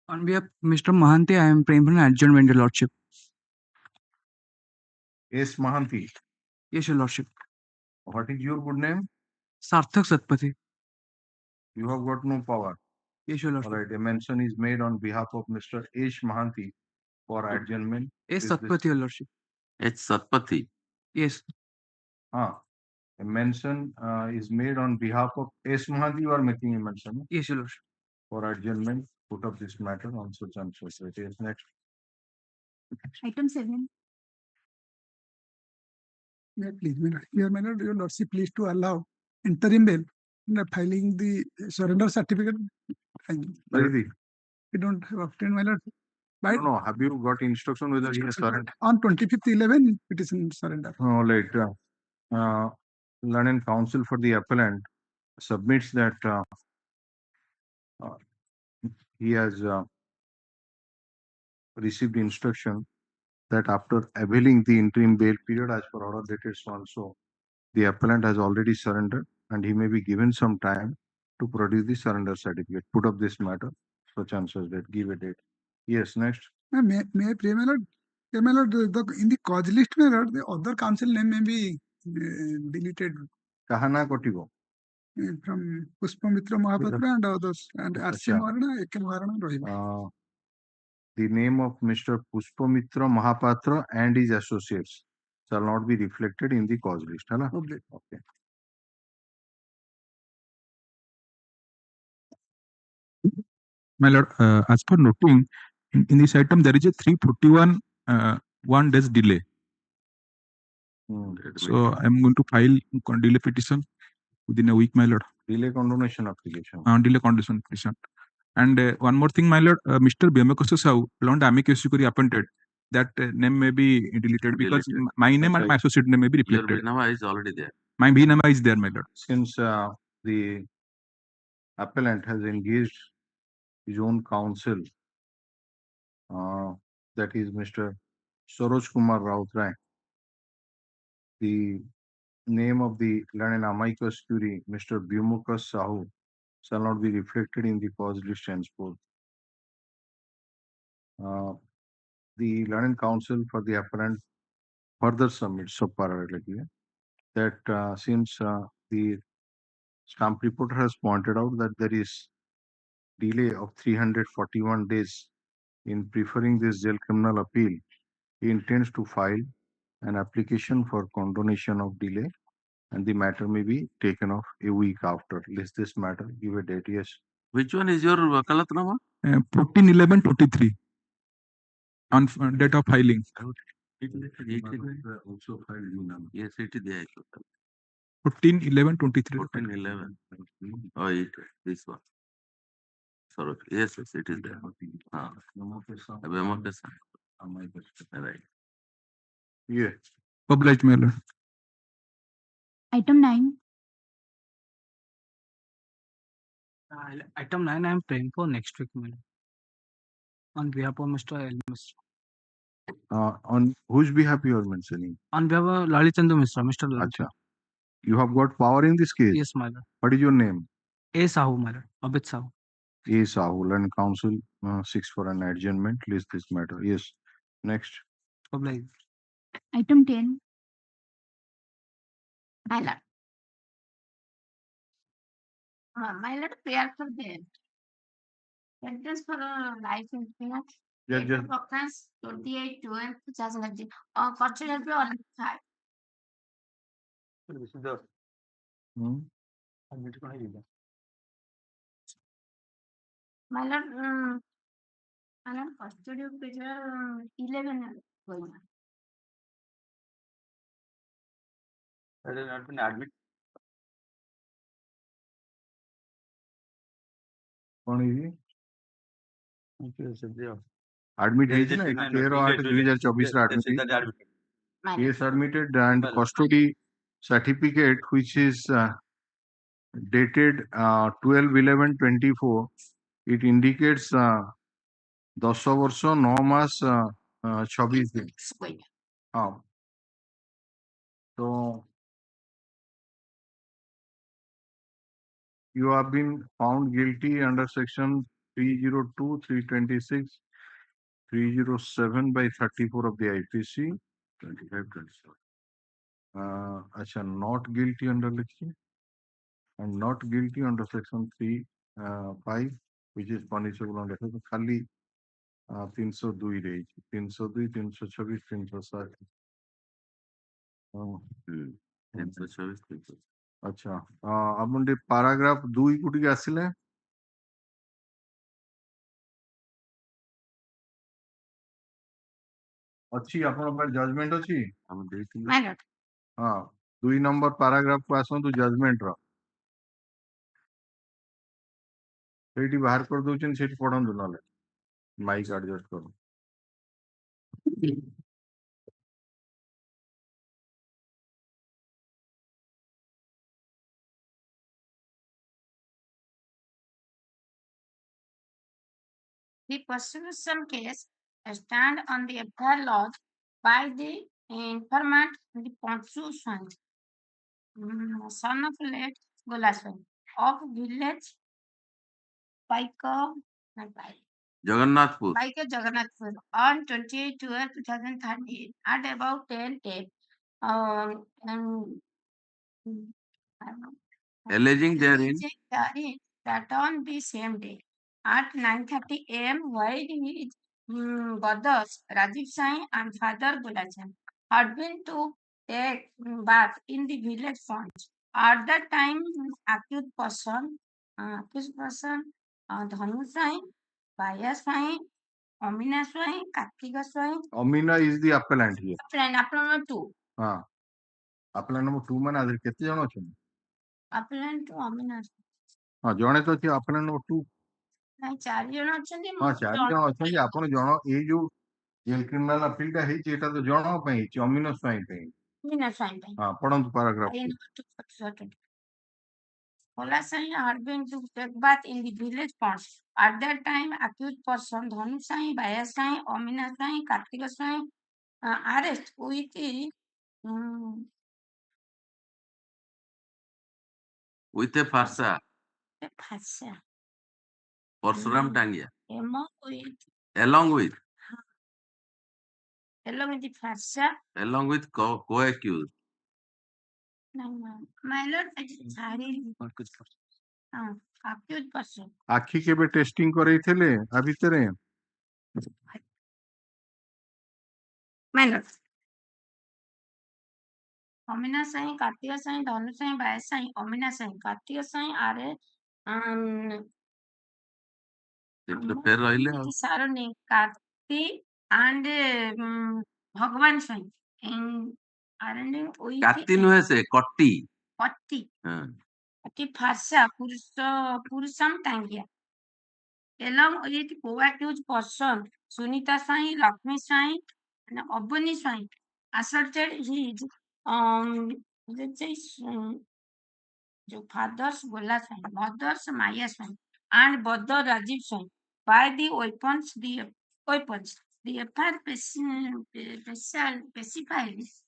On behalf of Mr. Mahanti, I am praying for an adjournment, Your Lordship. S. Mahanti. Yes, Your Lordship. What is your good name? Sarthak Satpathy. You have got no power. Yes, Your All Lordship. right. A mention is made on behalf of Mr. H. Mahanti for adjournment. Yes, Satpathy, Your Lordship. It's Satpathy. Yes. A mention is made on behalf of S. Mahanti. You are making a mention. Yes, Your Lordship. For adjournment, put up this matter on such and such. It is next. Item 7. Please, Your Lordship, please to allow interim bail filing the surrender certificate. Paridi, We don't have obtained, my lord. no, have you got instruction whether he has surrendered? On 25th 11, it is in surrender. All right. Learned counsel for the appellant submits that he has received instruction that after availing the interim bail period as per order dated so and so, the appellant has already surrendered and he may be given some time to produce the surrender certificate. Put up this matter, such and such date, give a date. Yes, next. May I pray, my lord? Yeah, my lord, in the cause list, my lord, the other council name may be deleted Kahana Kotigo. from Puspamitra Mahapatra and others, and R.C. Maharana, A.K. Maharana, Rohima. The name of Mr. Puspamitra Mahapatra and his associates shall not be reflected in the cause list. Hala? Okay. My lord, as per noting, in this item, there is a 341 1 days delay. So I'm going to file delay petition within a week, my lord. Delay condonation application. Delay condonation petition. And one more thing, my lord, Mr. C.Sahoo Hon'Ble amicus curiae appointed. That name may be deleted because my name and my associate name may be reflected. Your Vinama is already there. My Vinama is there, my lord. Since the appellant has engaged his own counsel, that is Mr. Saroj Kumar Rautrai, the name of the learned amicus curiae, Mr. C.Sahoo, shall not be reflected in the cause list henceforth. The learned counsel for the appellant further submits that since the stamp reporter has pointed out that there is delay of 341 days in preferring this jail criminal appeal, he intends to file an application for condonation of delay and the matter may be taken off a week after. List this matter, give a date. Yes. Which one is your Wakalatnama? 14/11/23 on date of filing. Also filed. Yes, it is there. 14/11/23. 14/11. Oh, this one. Sorry. Yes, it is there. Right. Yeah. Published, my lord. Item 9. Item 9, I am praying for next week, my lord. On behalf of Mr. Elmis. On whose behalf you are mentioning? On behalf of Lalichandu Mishra, Mr. Acha. You have got power in this case? Yes, my lord. What is your name? A. Sahoo, my lord. Abid Sahoo. A. Sahoo, and counsel 6 for an adjournment. List this matter. Yes. Next. Item 10. My lord. My lord, prayer for them. Sentence for life insurance. Date of occurrence 28/12/2019. Considered to all 5. My lord, custody of picture 11 going on. That has not been admitted. Admit ହେଇଛି 13/8/2024 Case admitted and custody certificate which is dated 12/11/24. It indicates 10 ବର୍ଷ 9 ମାସ 26 ଦିନ. So you have been found guilty under section 302, 326, 307 by 34 of the IPC. 25, 27. Acha, not guilty under लिखिए and not guilty under section 3(5), which is punishable under तो खाली 302 रहेगी 302, 326, 307. 326. अच्छा आपण paragraph 2 कोटिके आसिले अच्छी आपण जजमेंट अच्छी My lord. हाँ 2 नंबर paragraph को आसतु जजमेंट रो सेठी बाहर कर दोचन सेठी पढंदु नले माइक एडजस्ट करो The prosecution case stand on the FIR lodged by the informant the Ponchu son of late Golaswan of village Paika Jagannathpur. Jagannathpur on 28/12/2013 at about 10 10. And Alleging therein that on the same day at 9:30 a.m. while his brothers Rajiv Sai and father Gulachan had been to take bath in the village pond. At that time, accused person Dhanu Sai, Baya Sai, Amina Sai, Kartika Sai. Amina is the appellant here. Appellant 2. हाँ appellant number 2 माने आधर केते जण अछन Appellant 2 Amina. हाँ जणे तो अछि appellant number 2 ନାଇଁ 4 ଜଣ ଅଛନ୍ତି हाँ 4 जण अछन आपण जण ए जो ये क्रिमिनल अपील टा हेछि एटा तो जण पई हेछि अमीन स्वाई पई Amina Sai ପାଇଁ. हाँ पढंतु paragraph Golasai had been to take bath in the village pond. At that time, accused person Dhanu Sai, Baya Sai, Amina Sai, Kartika Sai arrest with with a farsa. Phasa. Parsuram Tangia. Along Along with with the Phasa. along with co-accused. My lord, accused person. आखी केबे testing करैथिले आ भितरे My lord. Amina Sai, Kartika Sai, Dhanu Sai, Baya Sai, Amina Sai, Kartika Sai are फेर रहिले Saroni, Karti and Bhagwan Sai. काटी नुहे से कट्टी Katti. Katti Phasa, Purusam Tangia. Along with co-accused person, Sunita Sai, Lakshmi Sai, and Abani Sai asserted his father's Gola Sai, mother's Maya Sai, and brother Rajiv Sai by the weapons. The FIR specifies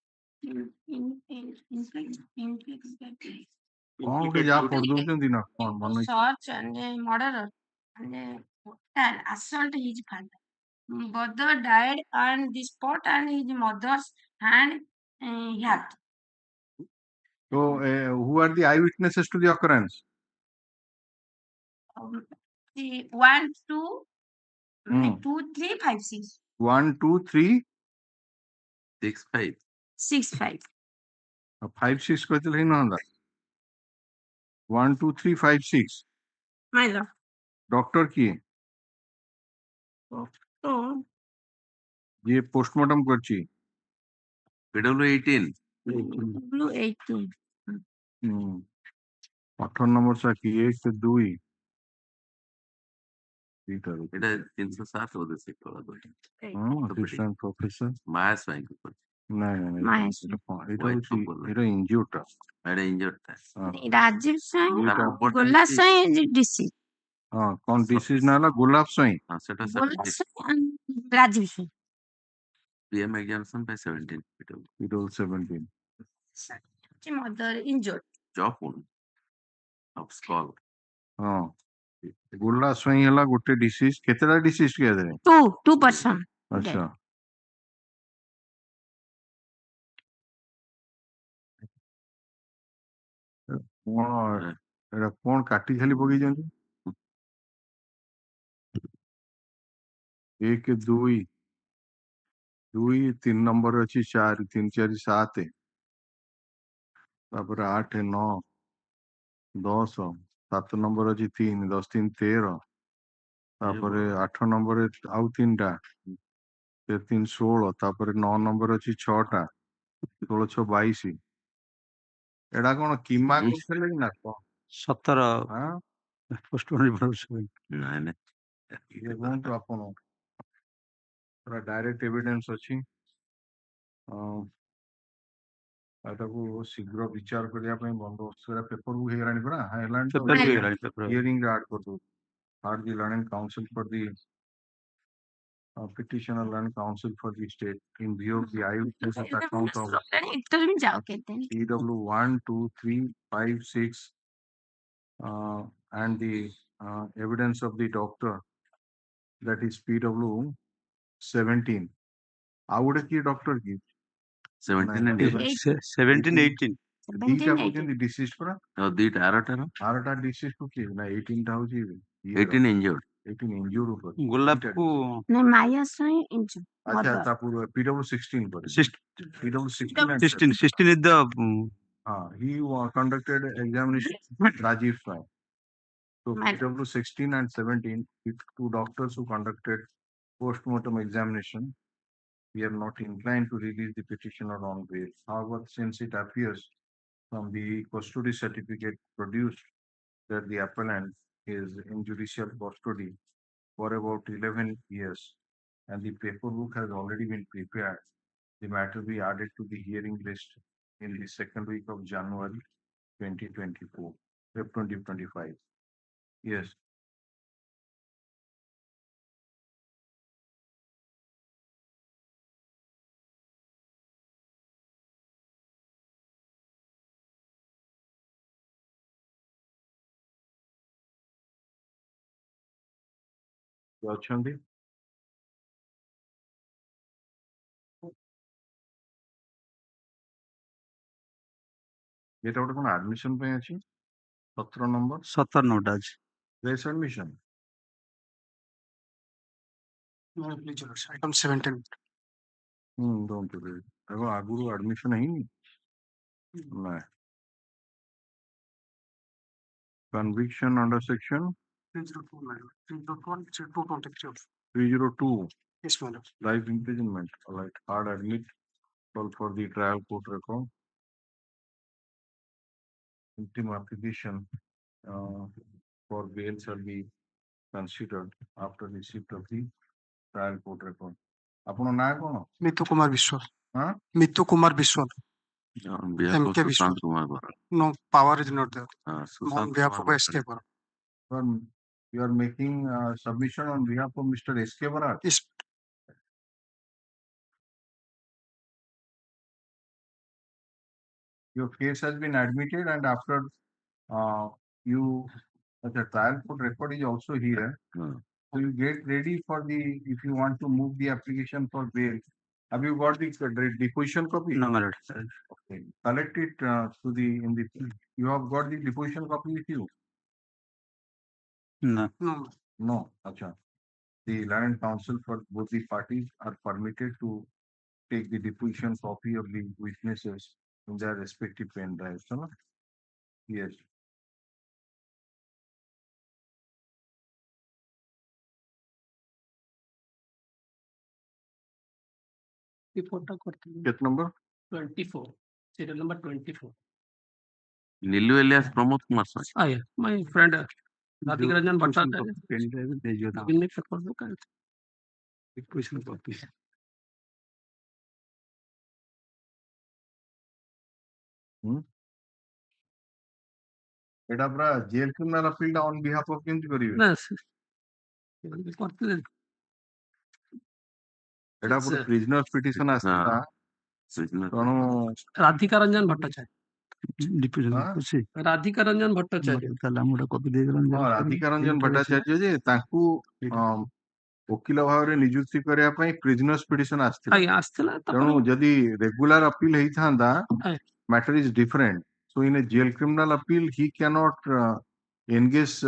कौन के जा पढ़ दोचन दिना कौन माने search and murder and total assault his father. Brother died on the spot and his mother's hand hacked. so who are the eyewitnesses to the occurrence The 1 2 2 3 5 6 1 2 3 6 5 6 5 5 6 कहते ना 1 2 3 5 6 My lord. Doctor किए ये पोस्टमार्टम करची PW18 PW18 18 number सा की 1 से 2 এটা 307 ওদের চেক করা দরকার असिस्टेंट प्रोफेसर মায়া সাইন করতে नहीं এটা হচ্ছে এটা ইনজিউরটা এটা ইনজিউরটা Rajiv Sai Gola Sai DC हां कौन डिसीज ना ला गुलाब साई हां সেটা Gola Sai and Rajiv Sai PM examination by 17 PW17 mother injured job on of skull हां गोल्ला स्वाई हला गोटे डिसीज केतेटा डिसीज के दे 2%. अच्छा कोन एटा कोन काटी खाली पगी जंती 1 2 2 3 नंबर अछि 4 3 4 7 तापर 8 9 10 7 नंबर अछि 3 10 3 13 तापर 8 नंबर आउ 3टा 3 16 तापर 9 नंबर अछि 6टा 16 6 22 एडा कोन कीमा करथले ना को 17 हां पोस्टपोन रिप्रोडक्शन ନାଇଁ ନାଇଁ ये कोन तो आपण पूरा डायरेक्ट एविडेंस अछि ताकू शीघ्र विचार करिया ପାଇଁ बंदोबस्त पेपर को हेरानी परा हेलानी तो हियरिंग ऐड कर दो hard the learning council for the petitioner learning council for the state in view of the eyewitness account of CW 1 2 3 5 6 and the evidence of the doctor that is PW 17 I would की doctor की 17 and 17 18 दीटा कहते disease परा और दीटा आरटा disease को की ना 18 टा होची 18 इंजर्ड 18 इंजूर ऊपर गोलाप को No, Maya Sai injured. अच्छा ता पूरा PW 16 पर PW 16 and 16 is the he conducted examination Rajiv Sai so PW 16 and 17 two doctors who conducted post-mortem examination we are not inclined to release the petitioner on bail. However, since it appears from the custody certificate produced that the appellant is in judicial custody for about 11 years and the paperwork has already been prepared, the matter be added to the hearing list in the second week of January 2024, 2025. Yes. ଅଛନ୍ତି এটা ওটা কোন admission ପାଇଁ ଅଛି 17 number 17 note ଅଛି fresh admission No, please, Your Worship. Item 17. don't worry ଏବେ ଆଗରୁ admission ହେଇନି ନା conviction under section 302, madam. 301, 223. 302 Yes, madam. life imprisonment all right hard admit call for the trial court record ultimate application for bail shall be considered after receipt of the trial court record ଆପଣ ନାଁ କଣ Mitu Kumar Biswal. Huh? Mitu Kumar Biswal. on behalf of MK Biswal. Sushant Kumar Bharat. No, power is not there. On Sushant behalf Kumar of S.K. Bharat. you are making submission on behalf of Mr. S.K. Bharat Yes. your case has been admitted and after you the trial court record is also here so you get ready for the if you want to move the application for bail have you got the deposition copy No, my lord. okay collect it to the in the you have got the deposition copy with you No. No. no acha the land counsel for both the parties are permitted to take the deposition copy of the witnesses in their respective pen drives no? Yes Report करते Get number 24. Serial number 24. Nilu alias Pramod Kumar Sai. Ah, yeah. My friend Radhika Ranjan Bhatta. pen drive भेजियो ना Give me paper book and deposition copy. এটা পুরা jail criminal আপিলটা on behalf of কেমতি করিবে না করতে এটা পুরো প্রিজনার পিটিশন আসছে তেଣୁ ରାଧିକା ରଞ୍ଜନ ଭଟ୍ଟାଚାର୍ଯ୍ୟ diffusion हाँ? ଅଛି ରାଧିକା ରଞ୍ଜନ ଭଟ୍ଟାଚାର୍ଯ୍ୟ ତାହେଲେ ଆମେ ଗୋଟେ କପି ଦେଇଦେଲା ହଁ ରାଧିକା ରଞ୍ଜନ ଭଟ୍ଟାଚାର୍ଯ୍ୟ ଯେ ତାଙ୍କୁ ଓକିଲ ଭାବରେ ନିଯୁକ୍ତି କରିବା ପାଇଁ ପ୍ରିଜନର୍ସ ପିଟିସନ ଆସିଥିଲା ଆଜ୍ଞା ଆସିଥିଲା ତେଣୁ ତାପରେ ଯଦି ରେଗୁଲାର ଅପିଲ ହେଇଥାନ୍ତା matter is different. So in a jail criminal appeal, he cannot engage,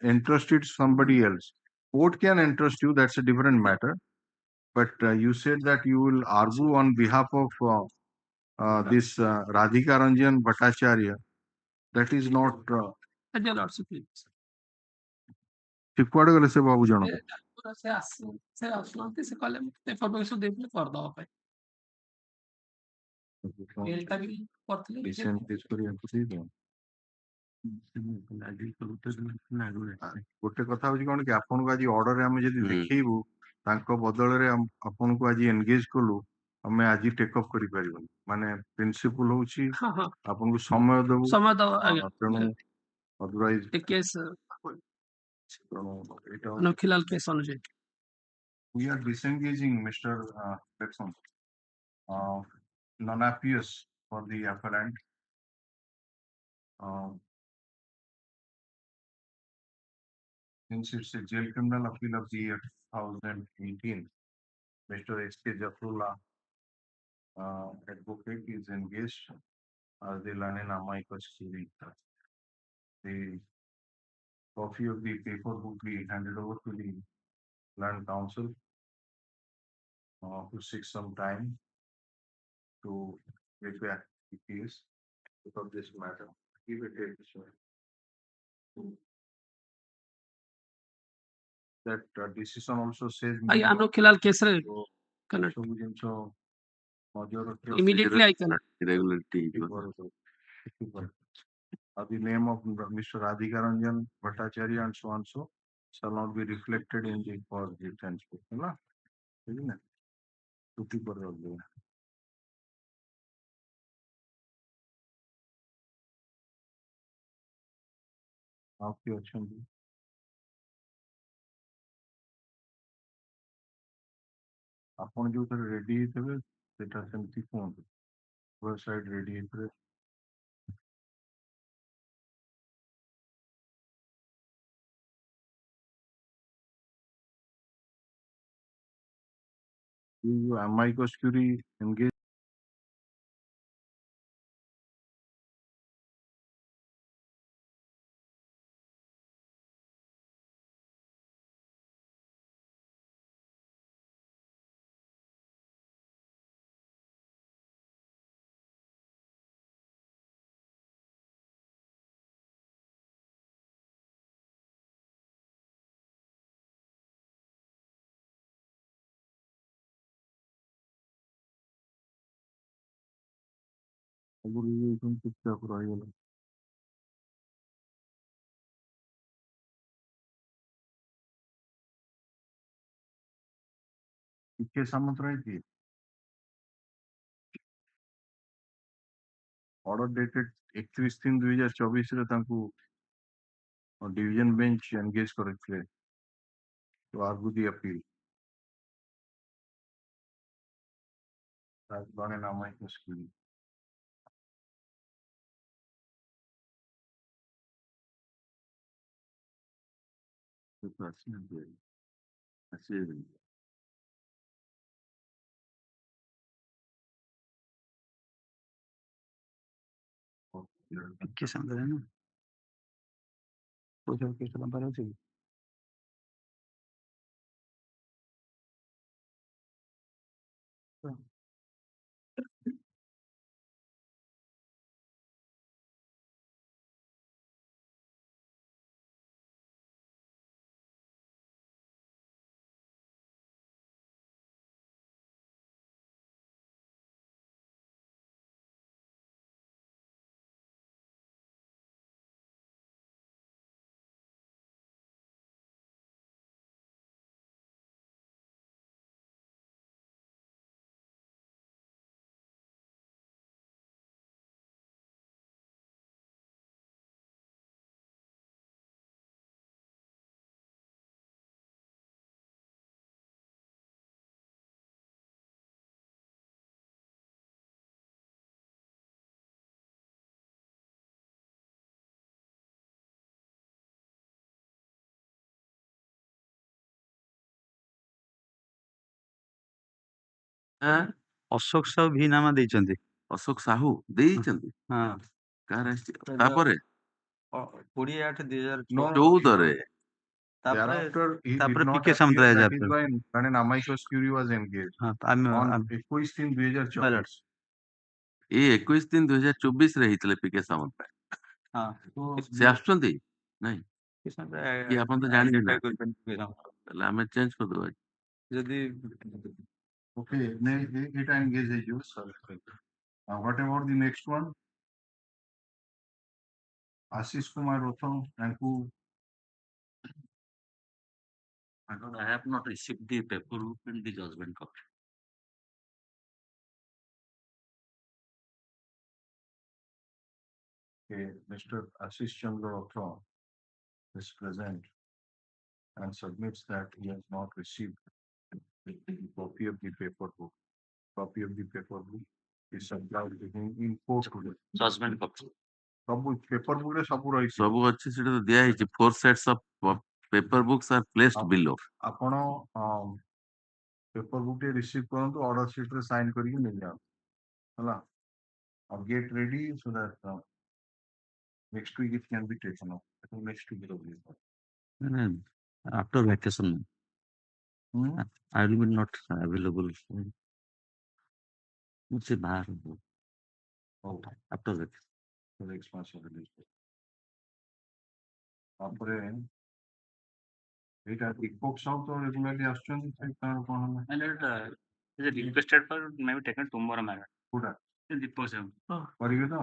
entrust it to somebody else. Court can entrust you, that's a different matter. But you said that you will argue on behalf of this Radhika Ranjan Bhattacharya. That is not. ସେ କୁଆଡେ ଗଲେ ସେ ବାବୁ ଜଣକ? ସେ ଆସୁନାହାନ୍ତି ସେ କହିଲେ information ଦେଇଥିଲେ କରିଦବା ପାଇଁ ମେଲଟା ବି କରିଥିଲେ ଗୋଟେ କଥା ହଉଛି କଣ କି ଆପଣଙ୍କୁ ଆଜି ଅର୍ଡରରେ ଆମେ ଯଦି ଦେଖେଇବୁ ତାଙ୍କ ବଦଳରେ ଆପଣଙ୍କୁ ଆଜି ଏନଗେଜ କଲୁ ଆମେ ଆଜି ଟେକ୍ ଅଫ୍ କରିପାରିବୁନି ମାନେ ପ୍ରିନ୍ସିପଲ ହଉଛି ଆପଣଙ୍କୁ ସମୟ ଦବୁ ତେଣୁ ଅଦରୱାଇଜ ନଖିଲାଲ କେସ୍ ଅନୁଯାୟୀ we are disengaging Mr. Petson, non-appeals for the appellant. Since it's a jail criminal appeal of the year 2018, Mr. S.K.Sahoo advocate is engaged as the learned amicus curiae. The copy of the paper will be handed over to the learned counsel to seek some time to prepare the case of this matter. Give it a sir. That decision also says ନଖିଲାଲ କେସରେ immediately I cannot. Irregularity. The name of Mr. Radhika Ranjan Bhattacharya and so and so shall not be reflected in the positive transcript. ना? ठीक है ना? छुट्टी पर रख दो। आपकी ऑप्शन भी ଆପଣ ଯୋଉଥିରେ ରେଡି ହେଇଥିବେ ସେଟା ସେମିତି କୁହନ୍ତୁ ୱେବସାଇଟ୍ ରେଡି ହେଇଥିବେ amicus curiae engage ଆଗରୁ ଚୁପଚାପ ରହିଗଲେ ଟିକେ ସାମନ୍ତରାୟ କିଏ ଅର୍ଡର ଡେଟେଡ 31/3/2024 ରେ ତାଙ୍କୁ डिवीजन बेंच एंगेज କରିଥିଲେ to argue the appeal. That's one in amicus curiae. ଟିକେ ସାଙ୍ଗରେ ନା ପଇସା କେତେ ନମ୍ବର ଅଛି ଅଶୋକ ସାହୁ ଭି ନାମା ଦେଇଛନ୍ତି। ଅଶୋକ ସାହୁ ଦେଇଛନ୍ତି? ହଁ କାହାର ଆସିଛି ତାପରେ 28/8/2014 ତାପରେ Thereafter, he did ତାପରେ not ପିକେ appear. ସାମନ୍ତରାୟ That is ଯାତ୍ରା। why an amicus curiae was engaged ହଁ on 21/3/2024. ଏଇ 21/3/2024 ରେ ହେଇଥିଲେ ପିକେ ସାମନ୍ତରାୟ। ହଁ ସେ ଆସୁଛନ୍ତି? ନାଇଁ କି ଆପଣ ତ ଜାଣିବେ ନା, ତାହେଲେ ଆମେ ଚେଞ୍ଜ କରିଦବା। ଯଦି Okay, it engaged you. Sorry. What about the next one? Ashish Kumar Rotham and who? I have not received the paperwork and the judgment copy. Okay, Mr. Ashish Chandra Rotham is present and submits that he has not received the copy of the paper book. Copy of the paper book is supplied to him in court today. Judgment copy. ସବୁ paper book ରେ ସବୁ ରହିଛି। ସବୁ ଅଛି, ସେଟା ତ ଦିଆ ହେଇଛି। 4 sets of paper books are placed below. ଆପଣ paper book ଟେ receive କରନ୍ତୁ, order sheet ରେ sign କରିକି ନେଇଯାଆନ୍ତୁ, ହେଲା? Or get ready so that next week it can be taken up. I think next week it will be. After vacation, I will be not available. मुझसे बाहर हूँ। After vacation. Next month will release. ତାପରେ ଏଇଟା ଇକୋକ୍ south ତ regularly ଆସୁଛନ୍ତି, ତାର କଣ ହେଲା? Requested for maybe taken tomorrow, madam. କୋଉଟା Deepak sir. କରିବେ ତ?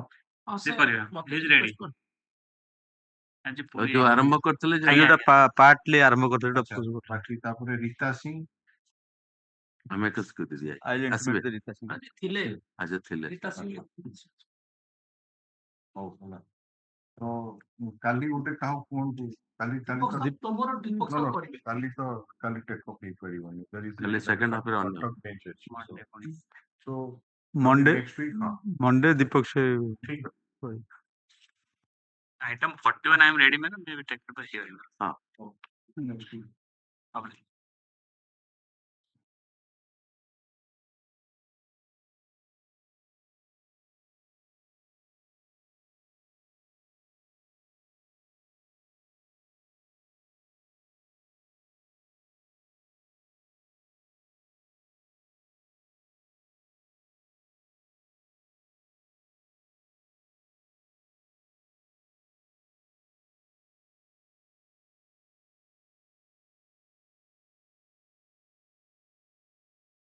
ସେ କରିବେ. He is ready. ଯୋଉ ଆରମ୍ଭ କରିଥିଲେ ଯୋଉଟା ପାର୍ଟଲି ଆରମ୍ଭ କରିଥିଲେ ବାକି ତାପରେ ରୀତା ସିଂ ଆମେ ଆସିବେ ଥିଲେ ଆଜି ଥିଲେ। ହଉ ହେଲା, ତ କାଲି ଗୋଟେ କାହାକୁ କୁହନ୍ତୁ, କାଲି କାଲି ତ କାଲି ଟେକ୍ ଅଫ୍ ହେଇପାରିବନି। କାଲି second half ରେ ଅନ୍ୟ। So Monday next week, Monday दीपक से ठीक है। Item 41 I am ready, madam. Maybe take it by hearing. Next week.